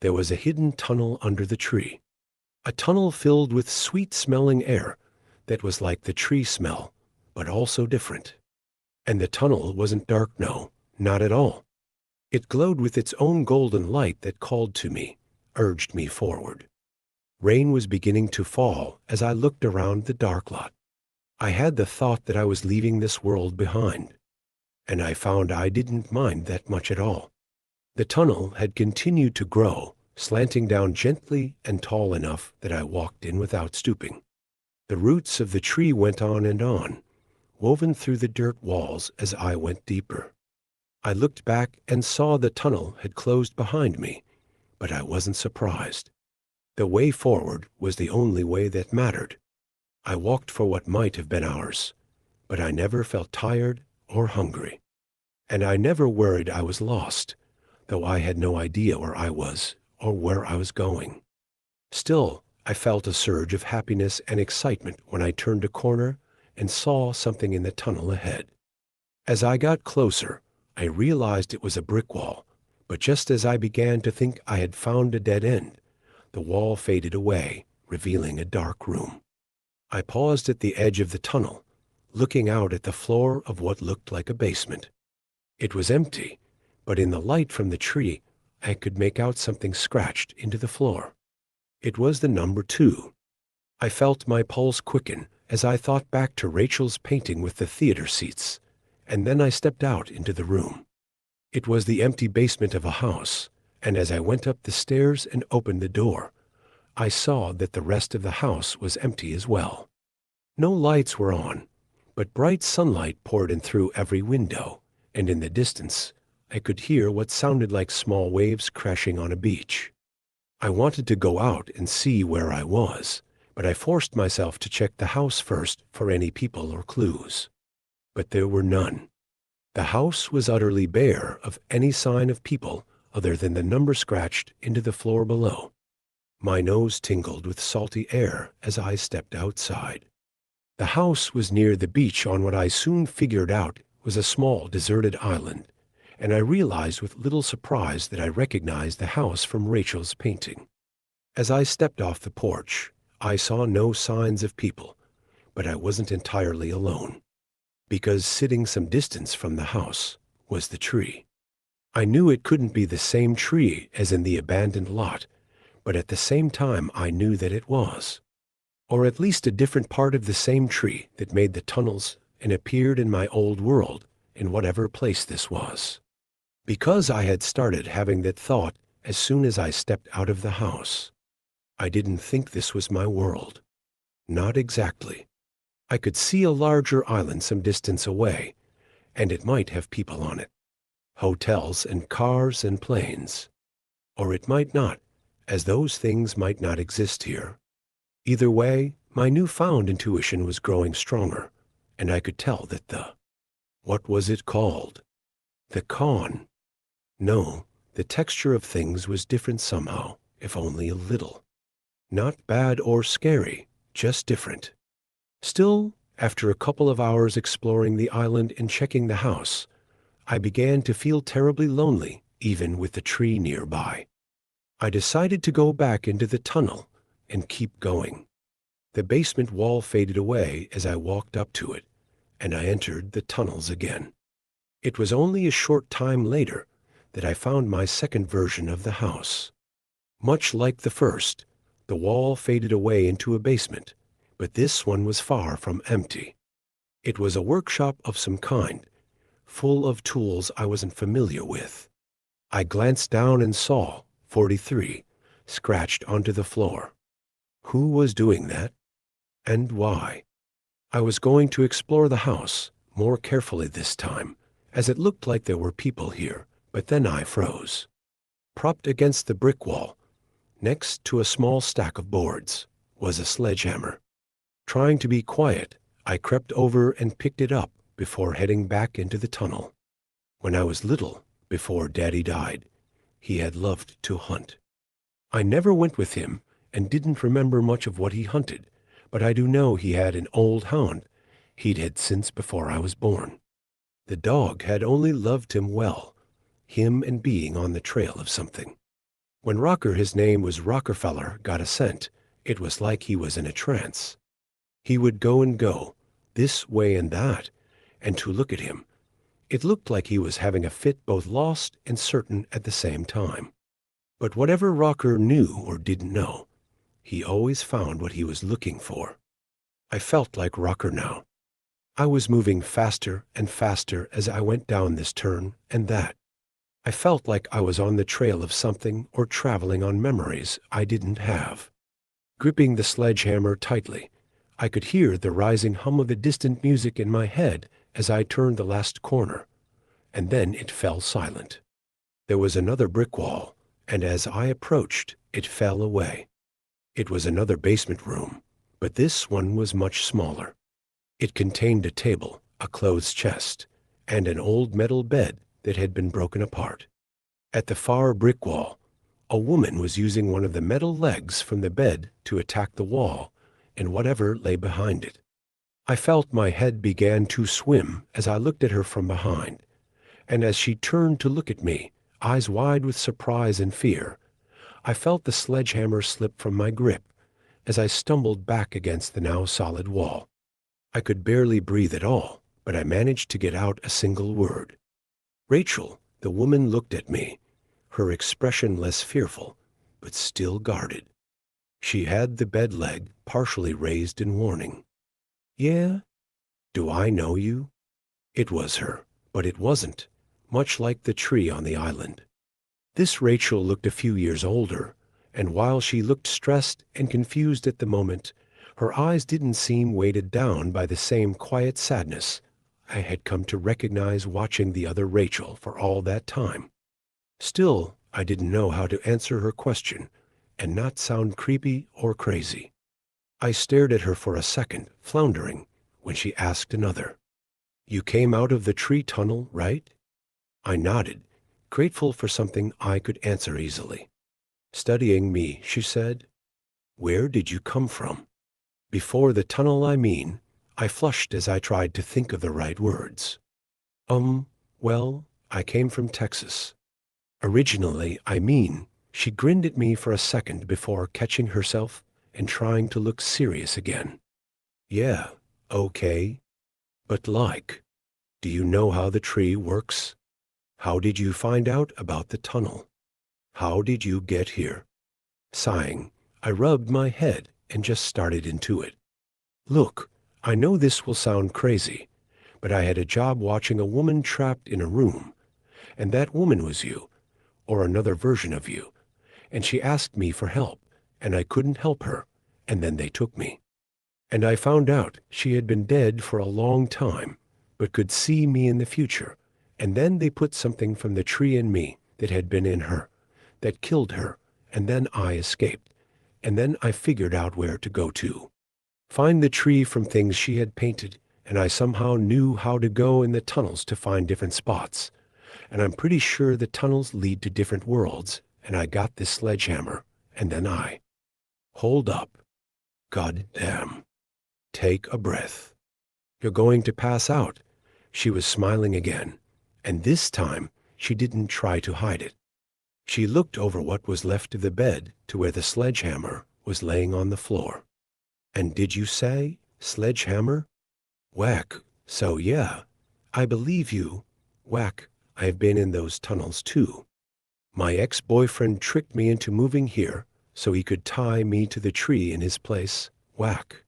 There was a hidden tunnel under the tree, a tunnel filled with sweet-smelling air that was like the tree smell, but also different. And the tunnel wasn't dark, no, not at all. It glowed with its own golden light that called to me, urged me forward. Rain was beginning to fall as I looked around the dark lot. I had the thought that I was leaving this world behind, and I found I didn't mind that much at all. The tunnel had continued to grow, slanting down gently and tall enough that I walked in without stooping. The roots of the tree went on, woven through the dirt walls as I went deeper. I looked back and saw the tunnel had closed behind me, but I wasn't surprised. The way forward was the only way that mattered. I walked for what might have been hours, but I never felt tired or hungry. And I never worried I was lost, though I had no idea where I was or where I was going. Still, I felt a surge of happiness and excitement when I turned a corner and saw something in the tunnel ahead. As I got closer, I realized it was a brick wall, but just as I began to think I had found a dead end, the wall faded away, revealing a dark room. I paused at the edge of the tunnel, looking out at the floor of what looked like a basement. It was empty, but in the light from the tree, I could make out something scratched into the floor. It was the number 2. I felt my pulse quicken as I thought back to Rachel's painting with the theater seats, and then I stepped out into the room. It was the empty basement of a house, and as I went up the stairs and opened the door, I saw that the rest of the house was empty as well. No lights were on, but bright sunlight poured in through every window, and in the distance, I could hear what sounded like small waves crashing on a beach. I wanted to go out and see where I was, but I forced myself to check the house first for any people or clues. But there were none. The house was utterly bare of any sign of people other than the number scratched into the floor below. My nose tingled with salty air as I stepped outside. The house was near the beach on what I soon figured out was a small deserted island, and I realized with little surprise that I recognized the house from Rachel's painting. As I stepped off the porch, I saw no signs of people, but I wasn't entirely alone, because sitting some distance from the house was the tree. I knew it couldn't be the same tree as in the abandoned lot, but at the same time I knew that it was, or at least a different part of the same tree that made the tunnels and appeared in my old world in whatever place this was. Because I had started having that thought as soon as I stepped out of the house, I didn't think this was my world. Not exactly. I could see a larger island some distance away, and it might have people on it. Hotels and cars and planes. Or it might not, as those things might not exist here. Either way, my newfound intuition was growing stronger, and I could tell that what was it called? The con. No, the texture of things was different somehow, if only a little. Not bad or scary, just different. Still, after a couple of hours exploring the island and checking the house, I began to feel terribly lonely, even with the tree nearby. I decided to go back into the tunnel and keep going. The basement wall faded away as I walked up to it, and I entered the tunnels again. It was only a short time later that I found my second version of the house. Much like the first, the wall faded away into a basement, but this one was far from empty. It was a workshop of some kind, full of tools I wasn't familiar with. I glanced down and saw 43 scratched onto the floor. Who was doing that? And why? I was going to explore the house more carefully this time, as it looked like there were people here, but then I froze. Propped against the brick wall, next to a small stack of boards, was a sledgehammer. Trying to be quiet, I crept over and picked it up before heading back into the tunnel. When I was little, before Daddy died, he had loved to hunt. I never went with him and didn't remember much of what he hunted, but I do know he had an old hound he'd had since before I was born. The dog had only loved him well, him and being on the trail of something. When Rocker, his name was Rockefeller, got a scent, it was like he was in a trance. He would go and go, this way and that, and to look at him, it looked like he was having a fit, both lost and certain at the same time. But whatever Rocker knew or didn't know, he always found what he was looking for. I felt like Rocker now. I was moving faster and faster as I went down this turn and that. I felt like I was on the trail of something or traveling on memories I didn't have. Gripping the sledgehammer tightly, I could hear the rising hum of the distant music in my head as I turned the last corner, and then it fell silent. There was another brick wall, and as I approached, it fell away. It was another basement room, but this one was much smaller. It contained a table, a clothes chest, and an old metal bed that had been broken apart. At the far brick wall, a woman was using one of the metal legs from the bed to attack the wall and whatever lay behind it. I felt my head began to swim as I looked at her from behind, and as she turned to look at me, eyes wide with surprise and fear, I felt the sledgehammer slip from my grip as I stumbled back against the now solid wall. I could barely breathe at all, but I managed to get out a single word. Rachel. The woman looked at me, her expression less fearful, but still guarded. She had the bed leg partially raised in warning. Yeah? Do I know you? It was her, but it wasn't, much like the tree on the island. This Rachel looked a few years older, and while she looked stressed and confused at the moment, her eyes didn't seem weighted down by the same quiet sadness I had come to recognize watching the other Rachel for all that time. Still, I didn't know how to answer her question and not sound creepy or crazy. I stared at her for a second, floundering, when she asked another. You came out of the tree tunnel, right? I nodded, grateful for something I could answer easily. Studying me, she said. Where did you come from? Before the tunnel, I mean. I flushed as I tried to think of the right words. Well, I came from Texas. Originally, I mean. She grinned at me for a second before catching herself and trying to look serious again. Yeah, okay. But do you know how the tree works? How did you find out about the tunnel? How did you get here? Sighing, I rubbed my head and just started into it. Look, I know this will sound crazy, but I had a job watching a woman trapped in a room, and that woman was you, or another version of you, and she asked me for help, and I couldn't help her, and then they took me. And I found out she had been dead for a long time, but could see me in the future, and then they put something from the tree in me that had been in her, that killed her, and then I escaped, and then I figured out where to go to. Find the tree from things she had painted, and I somehow knew how to go in the tunnels to find different spots. And I'm pretty sure the tunnels lead to different worlds, and I got this sledgehammer, and then Hold up. God damn. Take a breath. You're going to pass out. She was smiling again, and this time she didn't try to hide it. She looked over what was left of the bed to where the sledgehammer was laying on the floor. And did you say sledgehammer? Whack. So yeah, I believe you. Whack. I've been in those tunnels too. My ex-boyfriend tricked me into moving here so he could tie me to the tree in his place. Whack.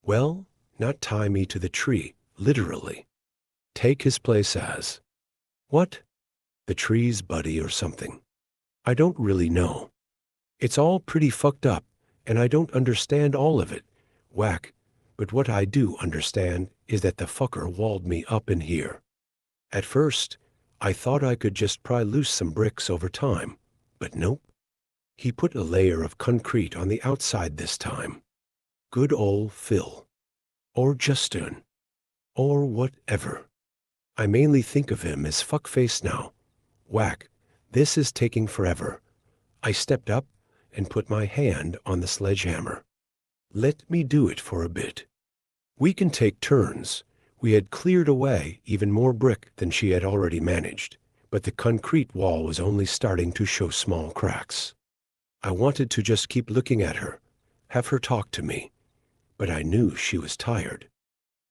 Well, not tie me to the tree, literally. Take his place as. What? The tree's buddy or something. I don't really know. It's all pretty fucked up, and I don't understand all of it. Whack. But what I do understand is that the fucker walled me up in here. At first, I thought I could just pry loose some bricks over time, but nope. He put a layer of concrete on the outside this time. Good old Phil. Or Justin. Or whatever. I mainly think of him as fuckface now. Whack. This is taking forever. I stepped up and put my hand on the sledgehammer. Let me do it for a bit. We can take turns. We had cleared away even more brick than she had already managed, but the concrete wall was only starting to show small cracks. I wanted to just keep looking at her, have her talk to me, but I knew she was tired.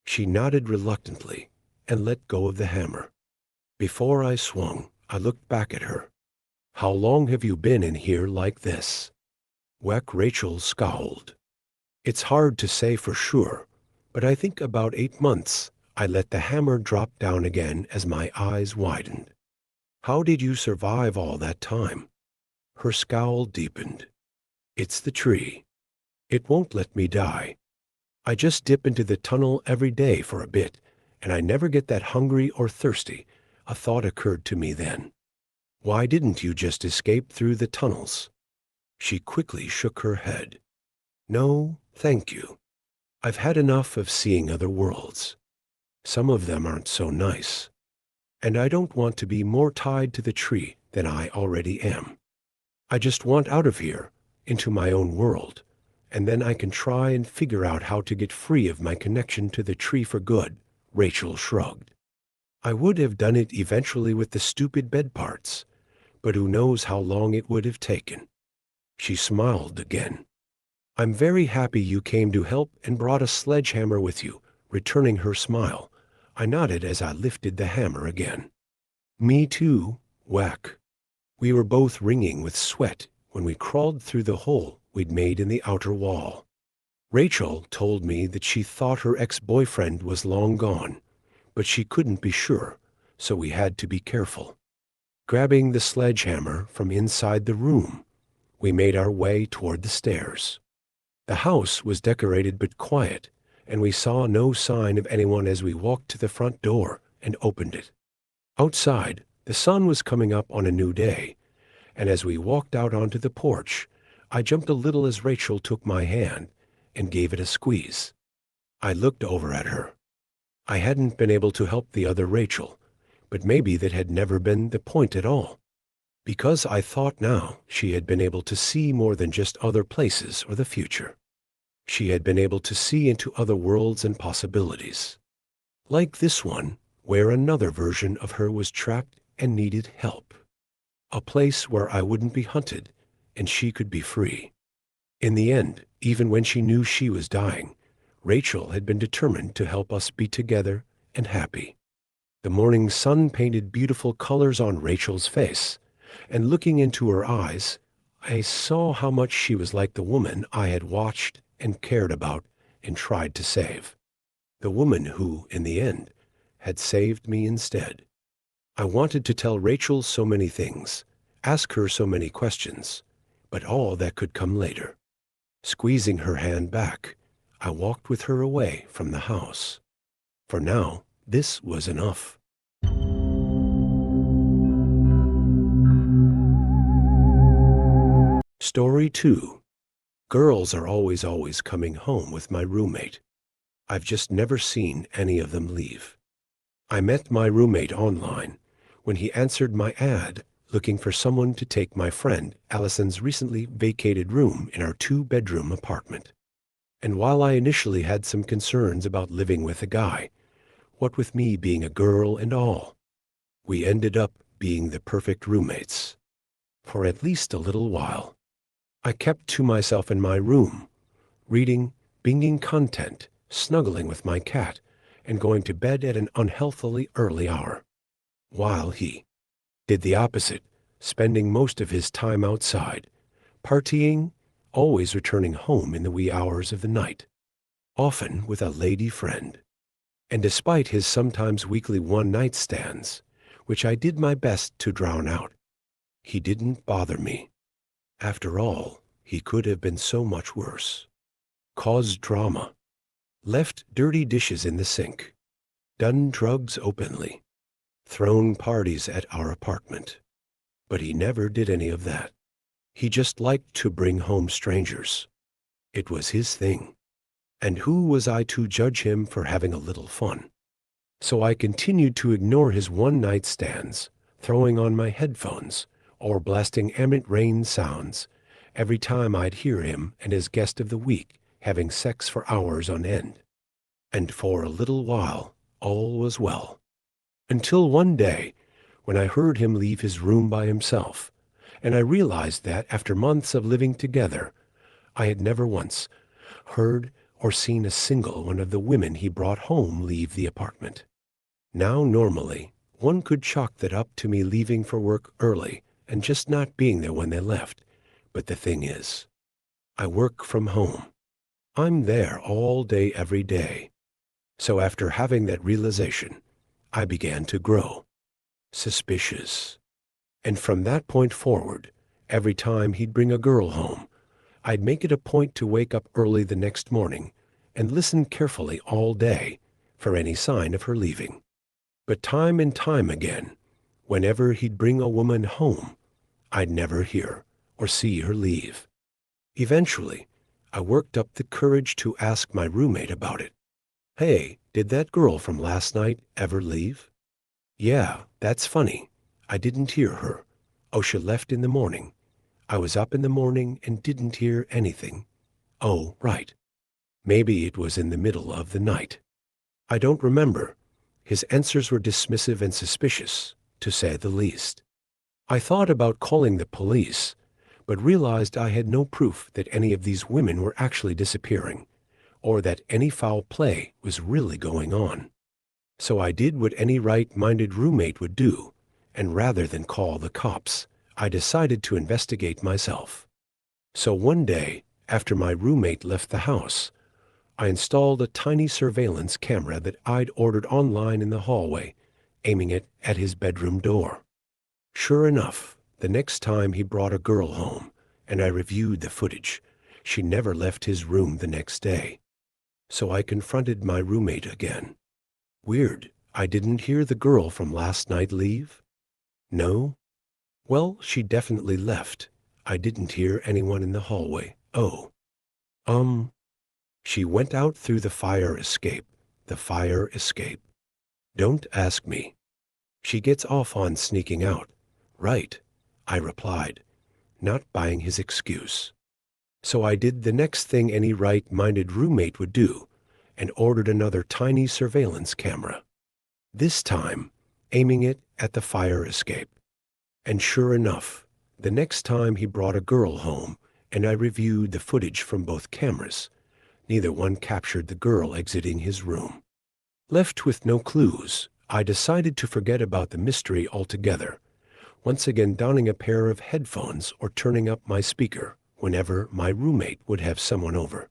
She nodded reluctantly and let go of the hammer. Before I swung, I looked back at her. How long have you been in here like this? Whack. Rachel scowled. It's hard to say for sure, but I think about 8 months. I let the hammer drop down again as my eyes widened. How did you survive all that time? Her scowl deepened. It's the tree. It won't let me die. I just dip into the tunnel every day for a bit, and I never get that hungry or thirsty. A thought occurred to me then. Why didn't you just escape through the tunnels? She quickly shook her head. No, thank you. I've had enough of seeing other worlds. Some of them aren't so nice. And I don't want to be more tied to the tree than I already am. I just want out of here, into my own world, and then I can try and figure out how to get free of my connection to the tree for good. Rachel shrugged. I would have done it eventually with the stupid bed parts, but who knows how long it would have taken. She smiled again. I'm very happy you came to help and brought a sledgehammer with you. Returning her smile, I nodded as I lifted the hammer again. Me too. Whack. We were both wringing with sweat when we crawled through the hole we'd made in the outer wall. Rachel told me that she thought her ex-boyfriend was long gone, but she couldn't be sure, so we had to be careful. Grabbing the sledgehammer from inside the room, we made our way toward the stairs. The house was decorated but quiet, and we saw no sign of anyone as we walked to the front door and opened it. Outside, the sun was coming up on a new day, and as we walked out onto the porch, I jumped a little as Rachel took my hand and gave it a squeeze. I looked over at her. I hadn't been able to help the other Rachel, but maybe that had never been the point at all. Because I thought now she had been able to see more than just other places or the future. She had been able to see into other worlds and possibilities. Like this one, where another version of her was trapped and needed help. A place where I wouldn't be hunted and she could be free. In the end, even when she knew she was dying, Rachel had been determined to help us be together and happy. The morning sun painted beautiful colors on Rachel's face, and looking into her eyes, I saw how much she was like the woman I had watched and cared about and tried to save. The woman who, in the end, had saved me instead. I wanted to tell Rachel so many things, ask her so many questions, but all that could come later. Squeezing her hand back, I walked with her away from the house. For now, this was enough. Story 2. Girls are always coming home with my roommate. I've just never seen any of them leave. I met my roommate online when he answered my ad looking for someone to take my friend Allison's recently vacated room in our 2-bedroom apartment. And while I initially had some concerns about living with a guy, what with me being a girl and all, we ended up being the perfect roommates. For at least a little while. I kept to myself in my room, reading, binging content, snuggling with my cat, and going to bed at an unhealthily early hour. While he did the opposite, spending most of his time outside, partying, always returning home in the wee hours of the night, often with a lady friend. And despite his sometimes weekly one-night stands, which I did my best to drown out, he didn't bother me. After all, he could have been so much worse. Caused drama, left dirty dishes in the sink, done drugs openly, thrown parties at our apartment. But he never did any of that. He just liked to bring home strangers. It was his thing. And who was I to judge him for having a little fun? So I continued to ignore his one-night stands, throwing on my headphones or blasting ambient rain sounds every time I'd hear him and his guest of the week having sex for hours on end. And for a little while, all was well. Until one day, when I heard him leave his room by himself, and I realized that after months of living together, I had never once heard or seen a single one of the women he brought home leave the apartment. Now, normally, one could chalk that up to me leaving for work early and just not being there when they left. But the thing is, I work from home. I'm there all day, every day. So after having that realization, I began to grow suspicious. And from that point forward, every time he'd bring a girl home, I'd make it a point to wake up early the next morning and listen carefully all day for any sign of her leaving. But time and time again, whenever he'd bring a woman home, I'd never hear or see her leave. Eventually, I worked up the courage to ask my roommate about it. "Hey, did that girl from last night ever leave?" "Yeah, that's funny. I didn't hear her. Oh, she left in the morning. I was up in the morning and didn't hear anything. Oh, right. Maybe it was in the middle of the night." I don't remember. His answers were dismissive and suspicious, to say the least. I thought about calling the police, but realized I had no proof that any of these women were actually disappearing, or that any foul play was really going on. So I did what any right-minded roommate would do, and rather than call the cops, I decided to investigate myself. So one day, after my roommate left the house, I installed a tiny surveillance camera that I'd ordered online in the hallway, aiming it at his bedroom door. Sure enough, the next time he brought a girl home, and I reviewed the footage, she never left his room the next day. So I confronted my roommate again. "Weird, I didn't hear the girl from last night leave?" "No." "Well, she definitely left. I didn't hear anyone in the hallway." "Oh. She went out through the fire escape." "The fire escape?" "Don't ask me." "She gets off on sneaking out." "Right," I replied, not buying his excuse. So I did the next thing any right-minded roommate would do, and ordered another tiny surveillance camera, this time aiming it at the fire escape. And sure enough, the next time he brought a girl home and I reviewed the footage from both cameras, neither one captured the girl exiting his room. Left with no clues, I decided to forget about the mystery altogether, once again donning a pair of headphones or turning up my speaker whenever my roommate would have someone over.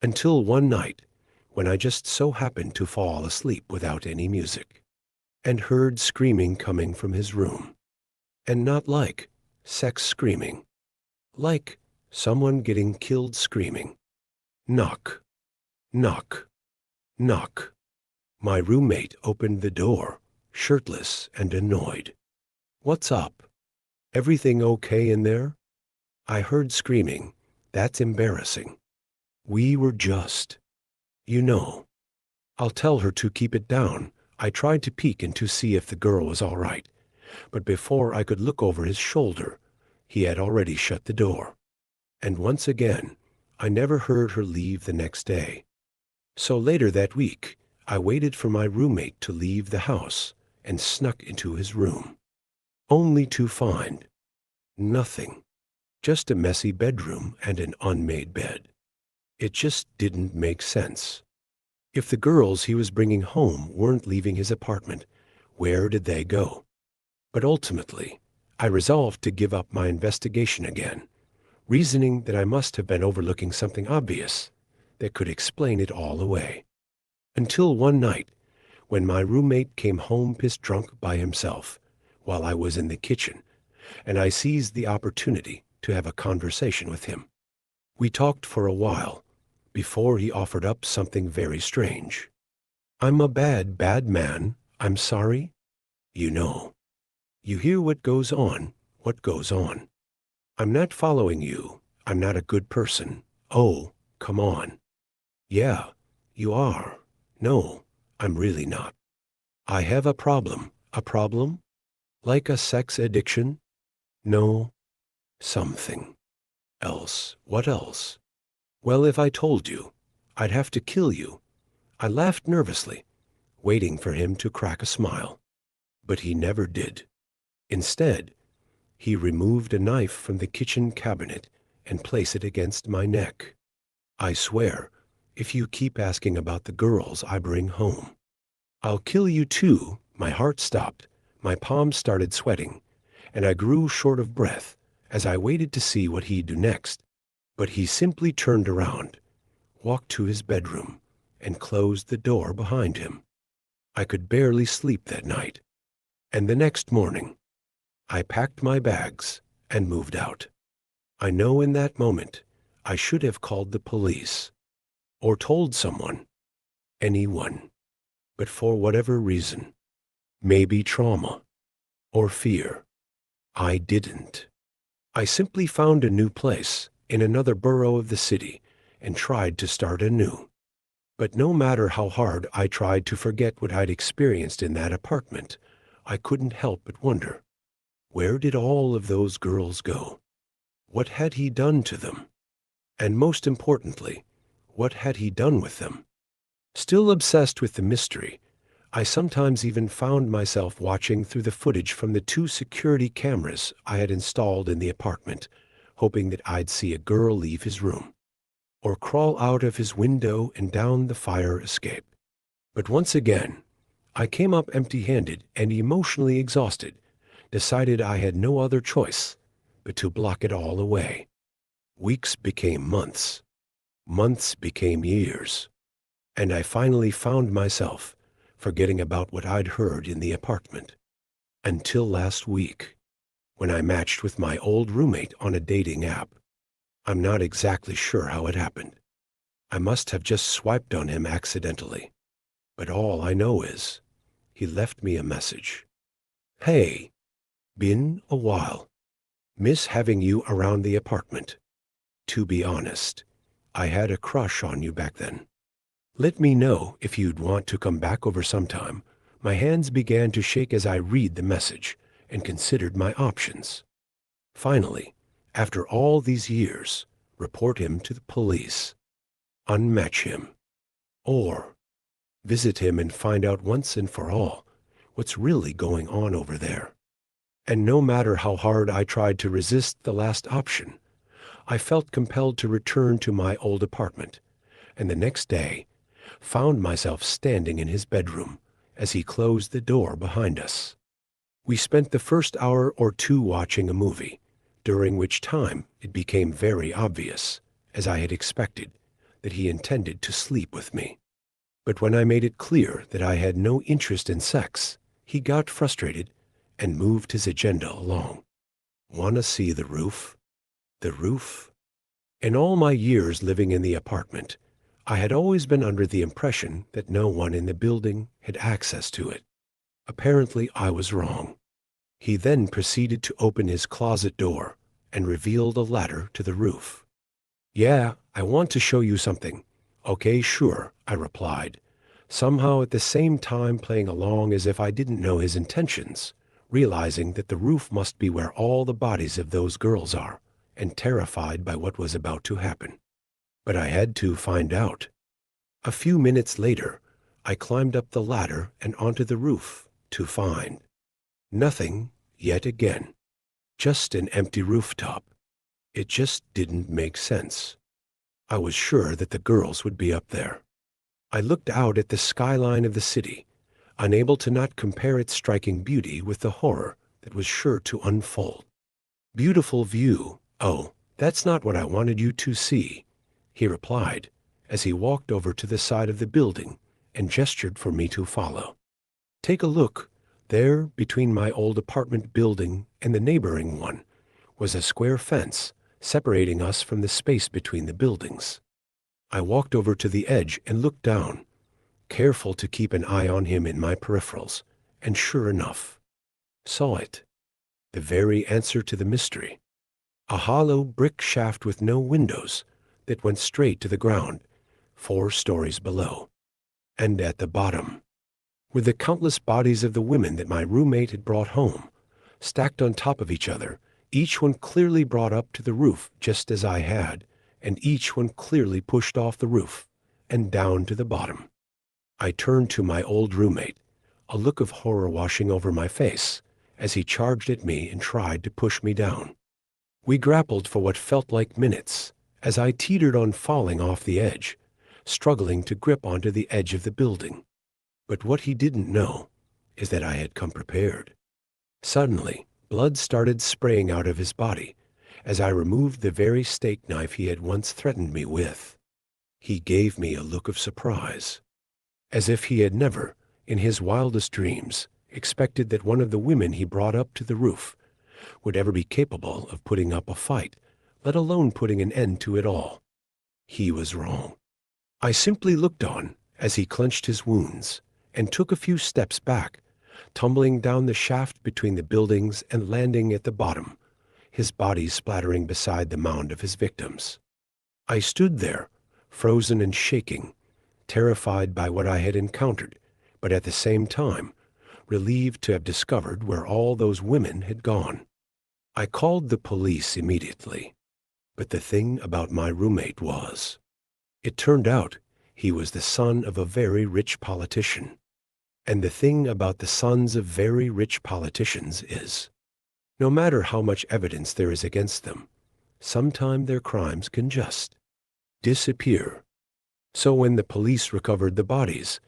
Until one night, when I just so happened to fall asleep without any music, and heard screaming coming from his room. And not like sex screaming, like someone getting killed screaming. Knock, knock, knock. My roommate opened the door, shirtless and annoyed. "What's up? Everything okay in there?" I heard screaming. "That's embarrassing. We were just, you know." "I'll tell her to keep it down." I tried to peek in to see if the girl was all right, but before I could look over his shoulder, he had already shut the door. And once again, I never heard her leave the next day. So later that week, I waited for my roommate to leave the house and snuck into his room, only to find nothing, just a messy bedroom and an unmade bed. It just didn't make sense. If the girls he was bringing home weren't leaving his apartment, where did they go? But ultimately, I resolved to give up my investigation again, reasoning that I must have been overlooking something obvious that could explain it all away. Until one night, when my roommate came home pissed drunk by himself while I was in the kitchen, and I seized the opportunity to have a conversation with him. We talked for a while before he offered up something very strange. "I'm a bad, bad man. I'm sorry. You know, you hear what goes on, what goes on. I'm not following you. I'm not a good person. Oh, come on. Yeah, you are. No, I'm really not. I have a problem. A problem? Like a sex addiction? No, something else. What else? Well, if I told you, I'd have to kill you." I laughed nervously, waiting for him to crack a smile. But he never did. Instead, he removed a knife from the kitchen cabinet and placed it against my neck. "I swear, if you keep asking about the girls I bring home, I'll kill you too." My heart stopped, my palms started sweating, and I grew short of breath as I waited to see what he'd do next. But he simply turned around, walked to his bedroom, and closed the door behind him. I could barely sleep that night, and the next morning, I packed my bags and moved out. I know in that moment, I should have called the police or told someone, anyone, but for whatever reason, maybe trauma or fear, I didn't. I simply found a new place in another borough of the city and tried to start anew. But no matter how hard I tried to forget what I'd experienced in that apartment, I couldn't help but wonder, where did all of those girls go? What had he done to them? And most importantly, what had he done with them? Still obsessed with the mystery, I sometimes even found myself watching through the footage from the 2 security cameras I had installed in the apartment, hoping that I'd see a girl leave his room or crawl out of his window and down the fire escape. But once again, I came up empty-handed and emotionally exhausted, decided I had no other choice but to block it all away. Weeks became months. Months became years. And I finally found myself forgetting about what I'd heard in the apartment. Until last week, when I matched with my old roommate on a dating app. I'm not exactly sure how it happened. I must have just swiped on him accidentally. But all I know is, he left me a message. "Hey, been a while. Miss having you around the apartment. To be honest, I had a crush on you back then. Let me know if you'd want to come back over sometime." My hands began to shake as I read the message and considered my options. Finally, after all these years, report him to the police, unmatch him, or visit him and find out once and for all what's really going on over there. And no matter how hard I tried to resist the last option, I felt compelled to return to my old apartment, and the next day found myself standing in his bedroom as he closed the door behind us. We spent the first hour or two watching a movie, during which time it became very obvious, as I had expected, that he intended to sleep with me. But when I made it clear that I had no interest in sex, he got frustrated and moved his agenda along. "Wanna see the roof?" The roof? In all my years living in the apartment, I had always been under the impression that no one in the building had access to it. Apparently, I was wrong. He then proceeded to open his closet door and revealed a ladder to the roof. "Yeah, I want to show you something." "Okay, sure," I replied, somehow at the same time playing along as if I didn't know his intentions, realizing that the roof must be where all the bodies of those girls are, and terrified by what was about to happen. But I had to find out. A few minutes later, I climbed up the ladder and onto the roof to find nothing yet again. Just an empty rooftop. It just didn't make sense. I was sure that the girls would be up there. I looked out at the skyline of the city, unable to not compare its striking beauty with the horror that was sure to unfold. Beautiful view. Oh, that's not what I wanted you to see, he replied, as he walked over to the side of the building and gestured for me to follow. Take a look. There, between my old apartment building and the neighboring one, was a square fence separating us from the space between the buildings. I walked over to the edge and looked down, careful to keep an eye on him in my peripherals, and sure enough, saw it. The very answer to the mystery. A hollow brick shaft with no windows that went straight to the ground, 4 stories below. And at the bottom were the countless bodies of the women that my roommate had brought home, stacked on top of each other, each one clearly brought up to the roof just as I had, and each one clearly pushed off the roof and down to the bottom. I turned to my old roommate, a look of horror washing over my face, as he charged at me and tried to push me down. We grappled for what felt like minutes, as I teetered on falling off the edge, struggling to grip onto the edge of the building. But what he didn't know is that I had come prepared. Suddenly, blood started spraying out of his body as I removed the very steak knife he had once threatened me with. He gave me a look of surprise, as if he had never, in his wildest dreams, expected that one of the women he brought up to the roof would ever be capable of putting up a fight, let alone putting an end to it all. He was wrong. I simply looked on as he clenched his wounds and took a few steps back, tumbling down the shaft between the buildings and landing at the bottom, his body splattering beside the mound of his victims. I stood there, frozen and shaking, terrified by what I had encountered, but at the same time, relieved to have discovered where all those women had gone. I called the police immediately, but the thing about my roommate was, it turned out he was the son of a very rich politician. And the thing about the sons of very rich politicians is, no matter how much evidence there is against them, sometime their crimes can just disappear. So when the police recovered the bodies,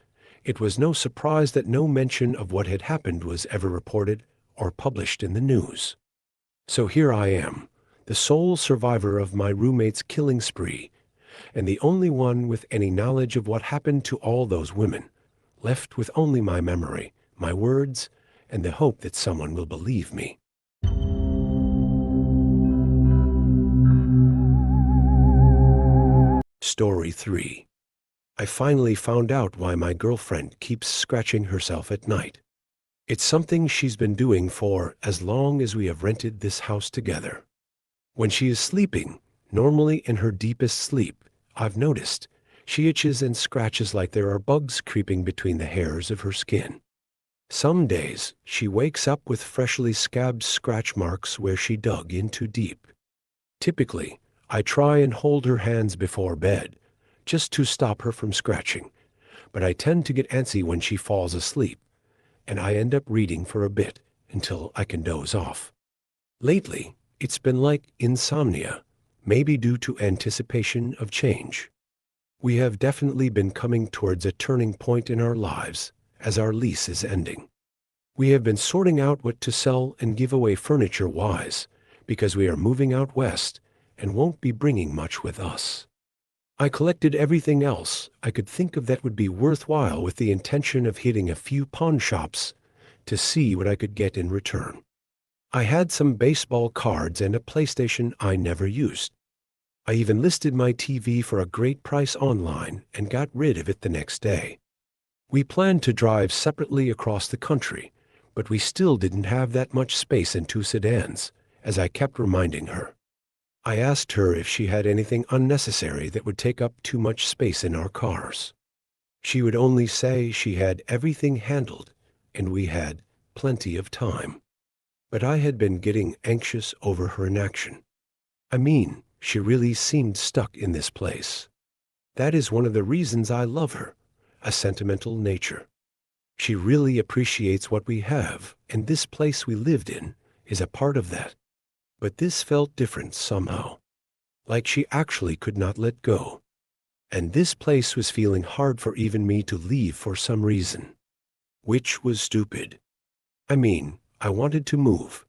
it was no surprise that no mention of what had happened was ever reported or published in the news. So here I am, the sole survivor of my roommate's killing spree, and the only one with any knowledge of what happened to all those women, left with only my memory, my words, and the hope that someone will believe me. Story 3. I finally found out why my girlfriend keeps scratching herself at night. It's something she's been doing for as long as we have rented this house together. When she is sleeping, normally in her deepest sleep, I've noticed, she itches and scratches like there are bugs creeping between the hairs of her skin. Some days, she wakes up with freshly scabbed scratch marks where she dug in too deep. Typically, I try and hold her hands before bed, just to stop her from scratching, but I tend to get antsy when she falls asleep, and I end up reading for a bit until I can doze off. Lately, it's been like insomnia, maybe due to anticipation of change. We have definitely been coming towards a turning point in our lives as our lease is ending. We have been sorting out what to sell and give away furniture-wise because we are moving out west and won't be bringing much with us. I collected everything else I could think of that would be worthwhile with the intention of hitting a few pawn shops to see what I could get in return. I had some baseball cards and a PlayStation I never used. I even listed my TV for a great price online and got rid of it the next day. We planned to drive separately across the country, but we still didn't have that much space in 2 sedans, as I kept reminding her. I asked her if she had anything unnecessary that would take up too much space in our cars. She would only say she had everything handled and we had plenty of time. But I had been getting anxious over her inaction. I mean, she really seemed stuck in this place. That is one of the reasons I love her, a sentimental nature. She really appreciates what we have, and this place we lived in is a part of that. But this felt different somehow. like she actually could not let go. And this place was feeling hard for even me to leave for some reason. Which was stupid. I mean, I wanted to move.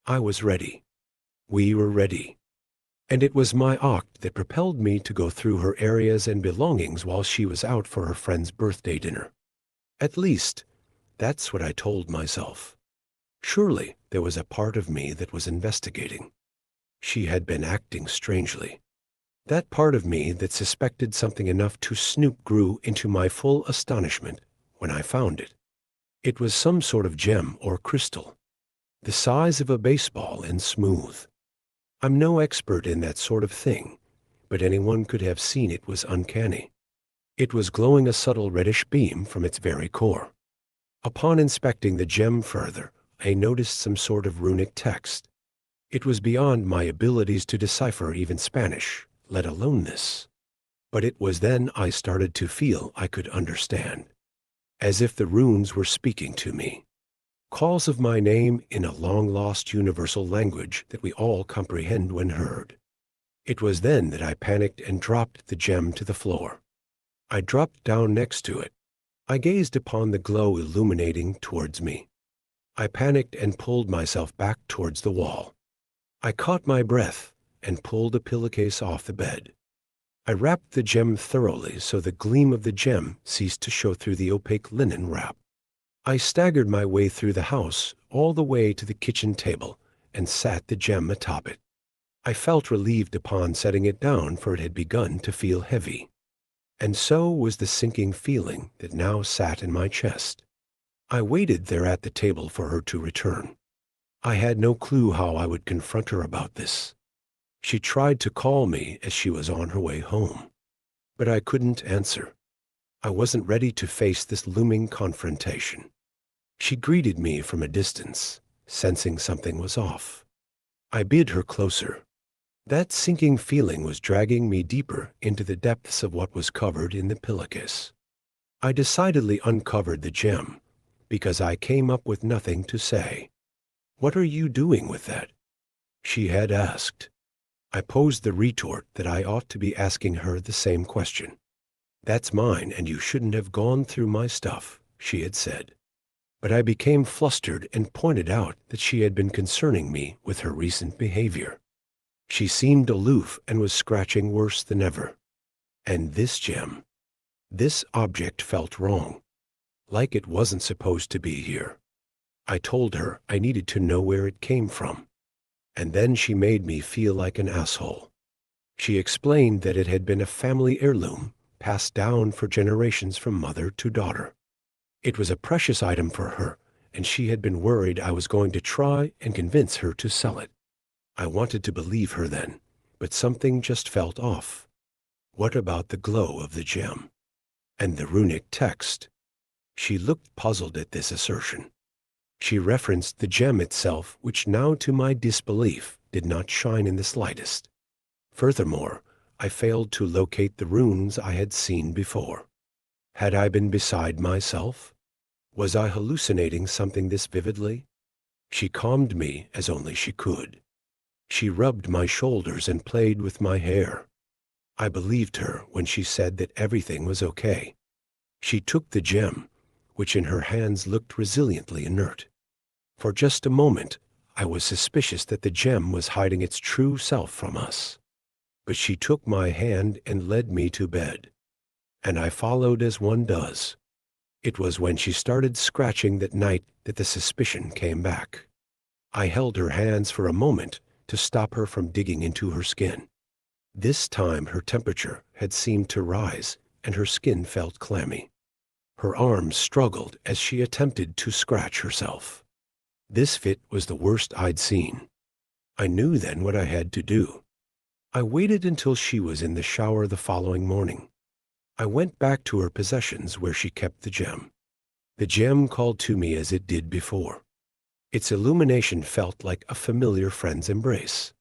I was ready. We were ready. And it was my act that propelled me to go through her areas and belongings while she was out for her friend's birthday dinner. At least, that's what I told myself. Surely there was a part of me that was investigating. She had been acting strangely. That part of me that suspected something enough to snoop grew into my full astonishment when I found it. It was some sort of gem or crystal, the size of a baseball and smooth. I'm no expert in that sort of thing, but anyone could have seen it was uncanny. It was glowing a subtle reddish beam from its very core. Upon inspecting the gem further, I noticed some sort of runic text. It was beyond my abilities to decipher even Spanish, let alone this. But it was then I started to feel I could understand, as if the runes were speaking to me. Calls of my name in a long-lost universal language that we all comprehend when heard. It was then that I panicked and dropped the gem to the floor. I dropped down next to it. I gazed upon the glow illuminating towards me. I panicked and pulled myself back towards the wall. I caught my breath and pulled a pillowcase off the bed. I wrapped the gem thoroughly so the gleam of the gem ceased to show through the opaque linen wrap. I staggered my way through the house all the way to the kitchen table and sat the gem atop it. I felt relieved upon setting it down, for it had begun to feel heavy. And so was the sinking feeling that now sat in my chest. I waited there at the table for her to return. I had no clue how I would confront her about this. She tried to call me as she was on her way home, but I couldn't answer. I wasn't ready to face this looming confrontation. She greeted me from a distance, sensing something was off. I bid her closer. That sinking feeling was dragging me deeper into the depths of what was covered in the pillowcase. I decidedly uncovered the gem, because I came up with nothing to say. "What are you doing with that?" she had asked. I posed the retort that I ought to be asking her the same question. "That's mine, and you shouldn't have gone through my stuff," she had said. But I became flustered and pointed out that she had been concerning me with her recent behavior. She seemed aloof and was scratching worse than ever. And this gem, this object felt wrong, like it wasn't supposed to be here. I told her I needed to know where it came from. And then she made me feel like an asshole. She explained that it had been a family heirloom, passed down for generations from mother to daughter. It was a precious item for her, and she had been worried I was going to try and convince her to sell it. I wanted to believe her then, but something just felt off. What about the glow of the gem? And the runic text? She looked puzzled at this assertion. She referenced the gem itself, which now to my disbelief did not shine in the slightest. Furthermore, I failed to locate the runes I had seen before. Had I been beside myself? Was I hallucinating something this vividly? She calmed me as only she could. She rubbed my shoulders and played with my hair. I believed her when she said that everything was okay. She took the gem, which in her hands looked resiliently inert. For just a moment, I was suspicious that the gem was hiding its true self from us. But she took my hand and led me to bed. And I followed as one does. It was when she started scratching that night that the suspicion came back. I held her hands for a moment to stop her from digging into her skin. This time her temperature had seemed to rise, and her skin felt clammy. Her arms struggled as she attempted to scratch herself. This fit was the worst I'd seen. I knew then what I had to do. I waited until she was in the shower the following morning. I went back to her possessions where she kept the gem. The gem called to me as it did before. Its illumination felt like a familiar friend's embrace.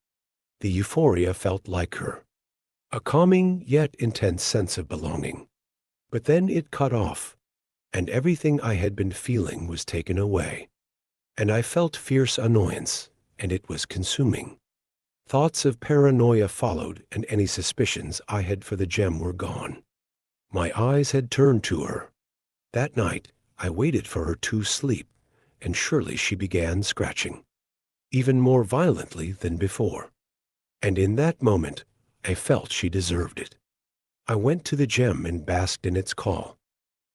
The euphoria felt like her, a calming yet intense sense of belonging. But then it cut off, and everything I had been feeling was taken away. And I felt fierce annoyance, and it was consuming. Thoughts of paranoia followed, and any suspicions I had for the gem were gone. My eyes had turned to her. That night, I waited for her to sleep, and surely she began scratching, even more violently than before. And in that moment, I felt she deserved it. I went to the gem and basked in its call.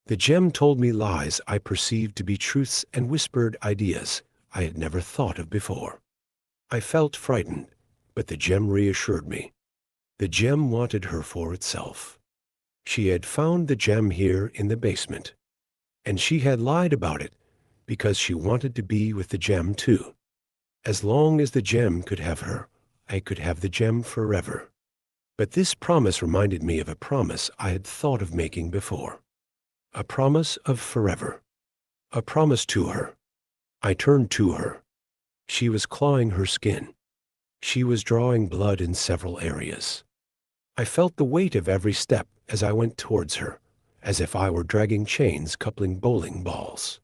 The gem told me lies I perceived to be truths and whispered ideas I had never thought of before. I felt frightened, but the gem reassured me. The gem wanted her for itself. She had found the gem here in the basement, and she had lied about it because she wanted to be with the gem too. As long as the gem could have her, I could have the gem forever. But this promise reminded me of a promise I had thought of making before. A promise of forever. A promise to her. I turned to her. She was clawing her skin. She was drawing blood in several areas. I felt the weight of every step as I went towards her, as if I were dragging chains coupling bowling balls.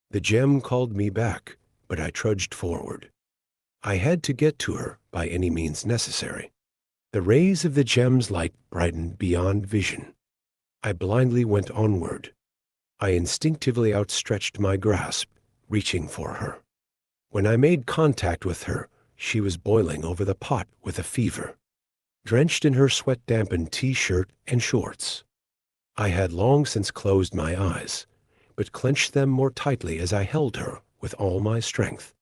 The gem called me back, but I trudged forward. I had to get to her by any means necessary. The rays of the gem's light brightened beyond vision. I blindly went onward. I instinctively outstretched my grasp, reaching for her. When I made contact with her, she was boiling over the pot with a fever, drenched in her sweat-dampened t-shirt and shorts. I had long since closed my eyes, but clenched them more tightly as I held her with all my strength.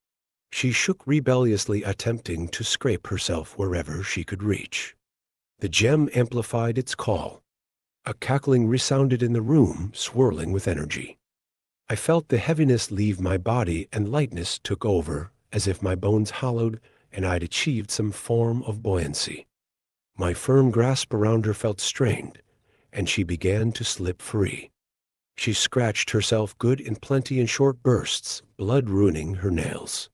She shook rebelliously, attempting to scrape herself wherever she could reach. The gem amplified its call. A cackling resounded in the room, swirling with energy. I felt the heaviness leave my body and lightness took over, as if my bones hollowed and I'd achieved some form of buoyancy. My firm grasp around her felt strained, and she began to slip free. She scratched herself good and plenty in short bursts, blood ruining her nails.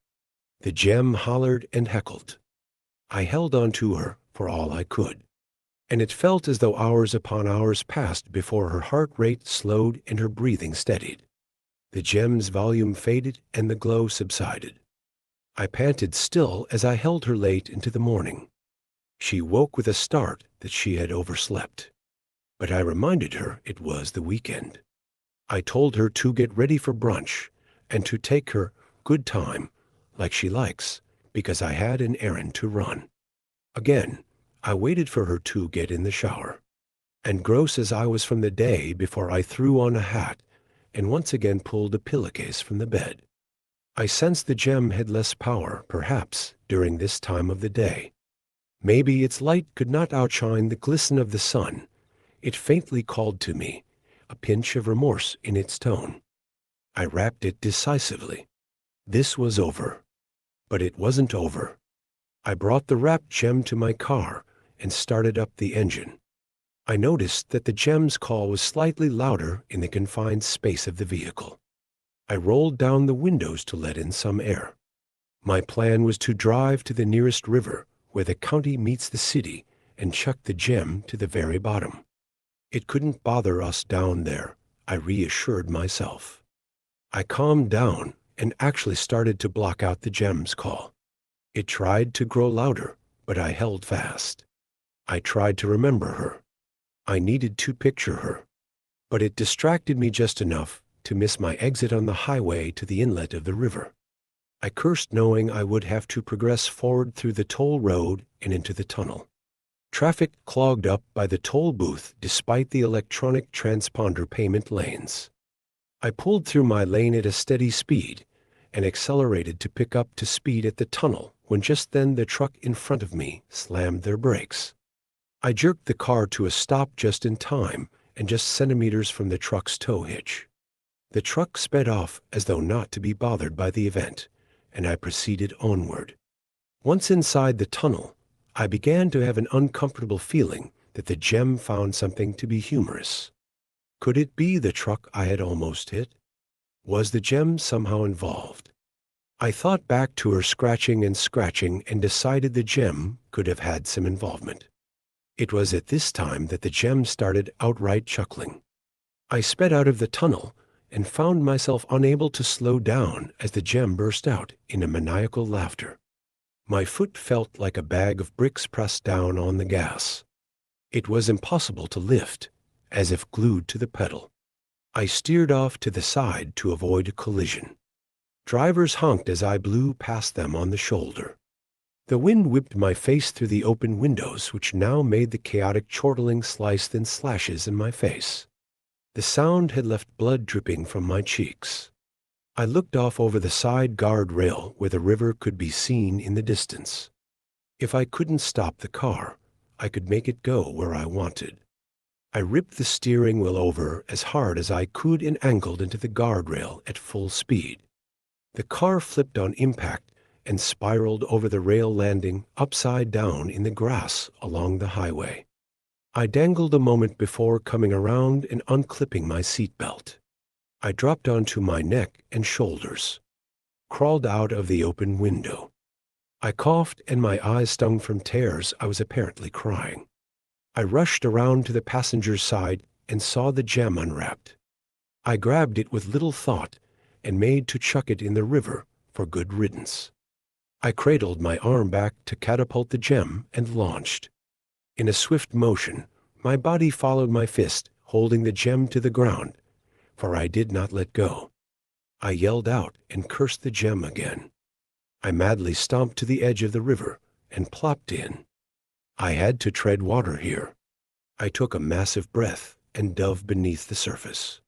The gem hollered and heckled. I held on to her for all I could, and it felt as though hours upon hours passed before her heart rate slowed and her breathing steadied. The gem's volume faded and the glow subsided. I panted still as I held her late into the morning. She woke with a start that she had overslept, but I reminded her it was the weekend. I told her to get ready for brunch and to take her good time, like she likes, because I had an errand to run. Again, I waited for her to get in the shower, and gross as I was from the day before, I threw on a hat and once again pulled a pillowcase from the bed. I sensed the gem had less power, perhaps, during this time of the day. Maybe its light could not outshine the glisten of the sun. It faintly called to me, a pinch of remorse in its tone. I rapped it decisively. This was over. But it wasn't over. I brought the wrapped gem to my car and started up the engine. I noticed that the gem's call was slightly louder in the confined space of the vehicle. I rolled down the windows to let in some air. My plan was to drive to the nearest river, where the county meets the city, and chuck the gem to the very bottom. It couldn't bother us down there, I reassured myself. I calmed down and actually started to block out the gem's call. It tried to grow louder, but I held fast. I tried to remember her. I needed to picture her. But it distracted me just enough to miss my exit on the highway to the inlet of the river. I cursed, knowing I would have to progress forward through the toll road and into the tunnel. Traffic clogged up by the toll booth despite the electronic transponder payment lanes. I pulled through my lane at a steady speed and accelerated to pick up to speed at the tunnel when just then the truck in front of me slammed their brakes. I jerked the car to a stop just in time and just centimeters from the truck's tow hitch. The truck sped off as though not to be bothered by the event, and I proceeded onward. Once inside the tunnel, I began to have an uncomfortable feeling that the gem found something to be humorous. Could it be the truck I had almost hit? Was the gem somehow involved? I thought back to her scratching and decided the gem could have had some involvement. It was at this time that the gem started outright chuckling. I sped out of the tunnel and found myself unable to slow down as the gem burst out in a maniacal laughter. My foot felt like a bag of bricks pressed down on the gas. It was impossible to lift, as if glued to the pedal. I steered off to the side to avoid a collision. Drivers honked as I blew past them on the shoulder. The wind whipped my face through the open windows, which now made the chaotic chortling slice-thin slashes in my face. The sound had left blood dripping from my cheeks. I looked off over the side guard rail where the river could be seen in the distance. If I couldn't stop the car, I could make it go where I wanted. I ripped the steering wheel over as hard as I could and angled into the guardrail at full speed. The car flipped on impact and spiraled over the rail, landing upside down in the grass along the highway. I dangled a moment before coming around and unclipping my seatbelt. I dropped onto my neck and shoulders, crawled out of the open window. I coughed and my eyes stung from tears. I was apparently crying. I rushed around to the passenger's side and saw the gem unwrapped. I grabbed it with little thought and made to chuck it in the river for good riddance. I cradled my arm back to catapult the gem and launched. In a swift motion, my body followed my fist, holding the gem to the ground, for I did not let go. I yelled out and cursed the gem again. I madly stomped to the edge of the river and plopped in. I had to tread water here. I took a massive breath and dove beneath the surface.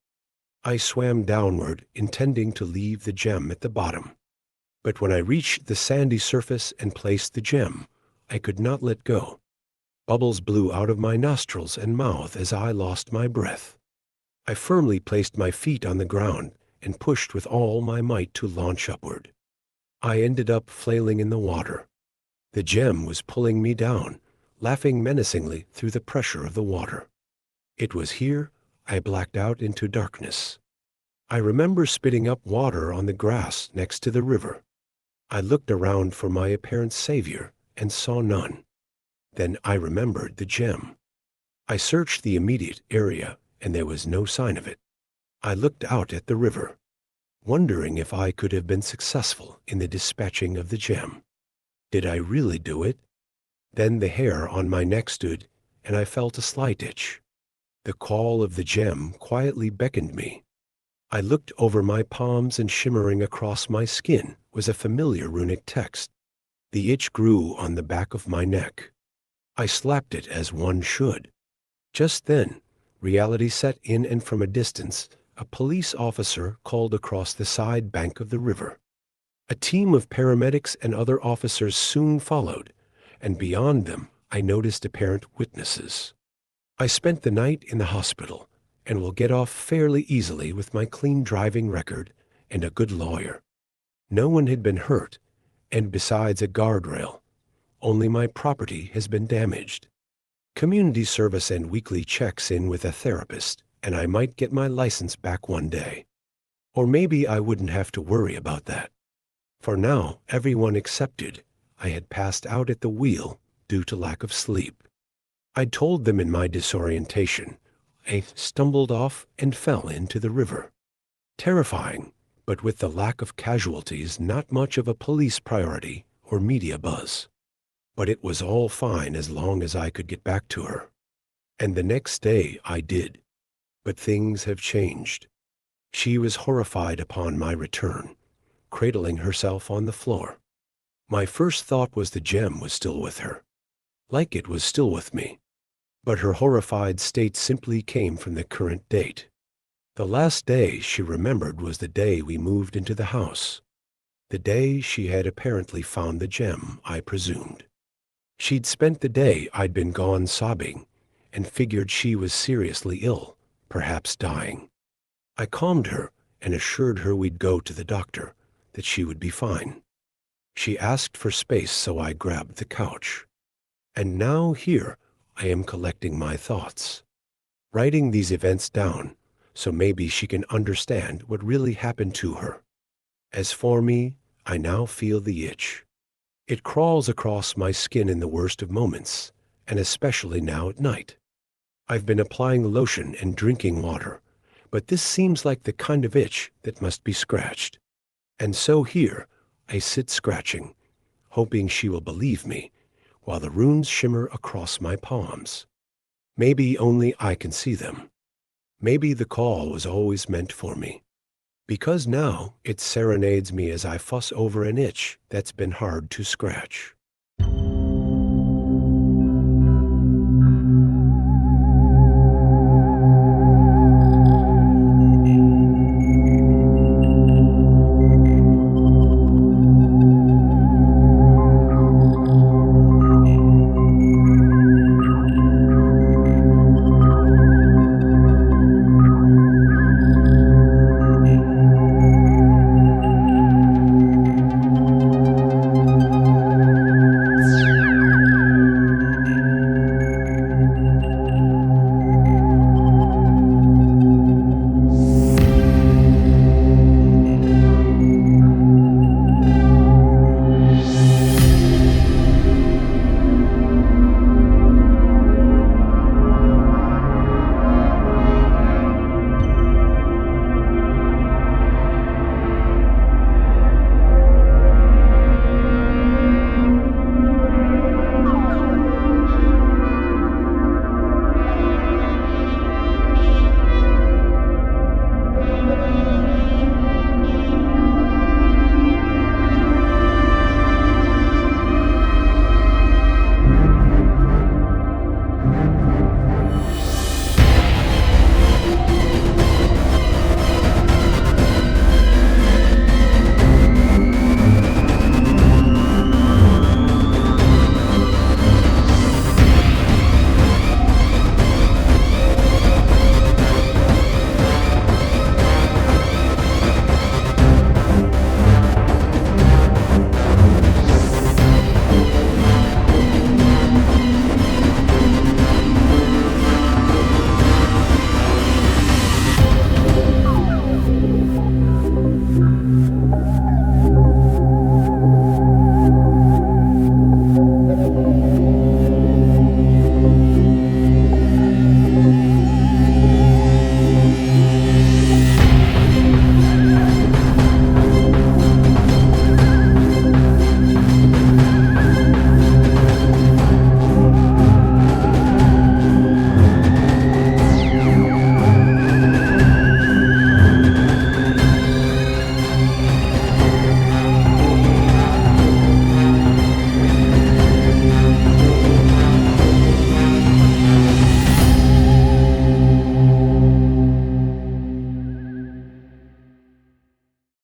I swam downward, intending to leave the gem at the bottom. But when I reached the sandy surface and placed the gem, I could not let go. Bubbles blew out of my nostrils and mouth as I lost my breath. I firmly placed my feet on the ground and pushed with all my might to launch upward. I ended up flailing in the water. The gem was pulling me down, laughing menacingly through the pressure of the water. It was here I blacked out into darkness. I remember spitting up water on the grass next to the river. I looked around for my apparent savior and saw none. Then I remembered the gem. I searched the immediate area, and there was no sign of it. I looked out at the river, wondering if I could have been successful in the dispatching of the gem. Did I really do it? Then the hair on my neck stood, and I felt a slight itch. The call of the gem quietly beckoned me. I looked over my palms, and shimmering across my skin was a familiar runic text. The itch grew on the back of my neck. I slapped it as one should. Just then, reality set in, and from a distance, a police officer called across the side bank of the river. A team of paramedics and other officers soon followed, and beyond them I noticed apparent witnesses. I spent the night in the hospital and will get off fairly easily with my clean driving record and a good lawyer. No one had been hurt, and besides a guardrail, only my property has been damaged. Community service and weekly checks in with a therapist, and I might get my license back one day. Or maybe I wouldn't have to worry about that. For now, everyone accepted I had passed out at the wheel due to lack of sleep. I told them in my disorientation I stumbled off and fell into the river. Terrifying, but with the lack of casualties, not much of a police priority or media buzz. But it was all fine as long as I could get back to her. And the next day I did. But things have changed. She was horrified upon my return, cradling herself on the floor. My first thought was the gem was still with her, like it was still with me. But her horrified state simply came from the current date. The last day she remembered was the day we moved into the house. The day she had apparently found the gem, I presumed. She'd spent the day I'd been gone sobbing, and figured she was seriously ill, perhaps dying. I calmed her and assured her we'd go to the doctor, that she would be fine. She asked for space, so I grabbed the couch. And now here I am collecting my thoughts, writing these events down, so maybe she can understand what really happened to her. As for me, I now feel the itch. It crawls across my skin in the worst of moments, and especially now at night. I've been applying lotion and drinking water, but this seems like the kind of itch that must be scratched. And so here I sit scratching, hoping she will believe me, while the runes shimmer across my palms. Maybe only I can see them. Maybe the call was always meant for me. Because now it serenades me as I fuss over an itch that's been hard to scratch.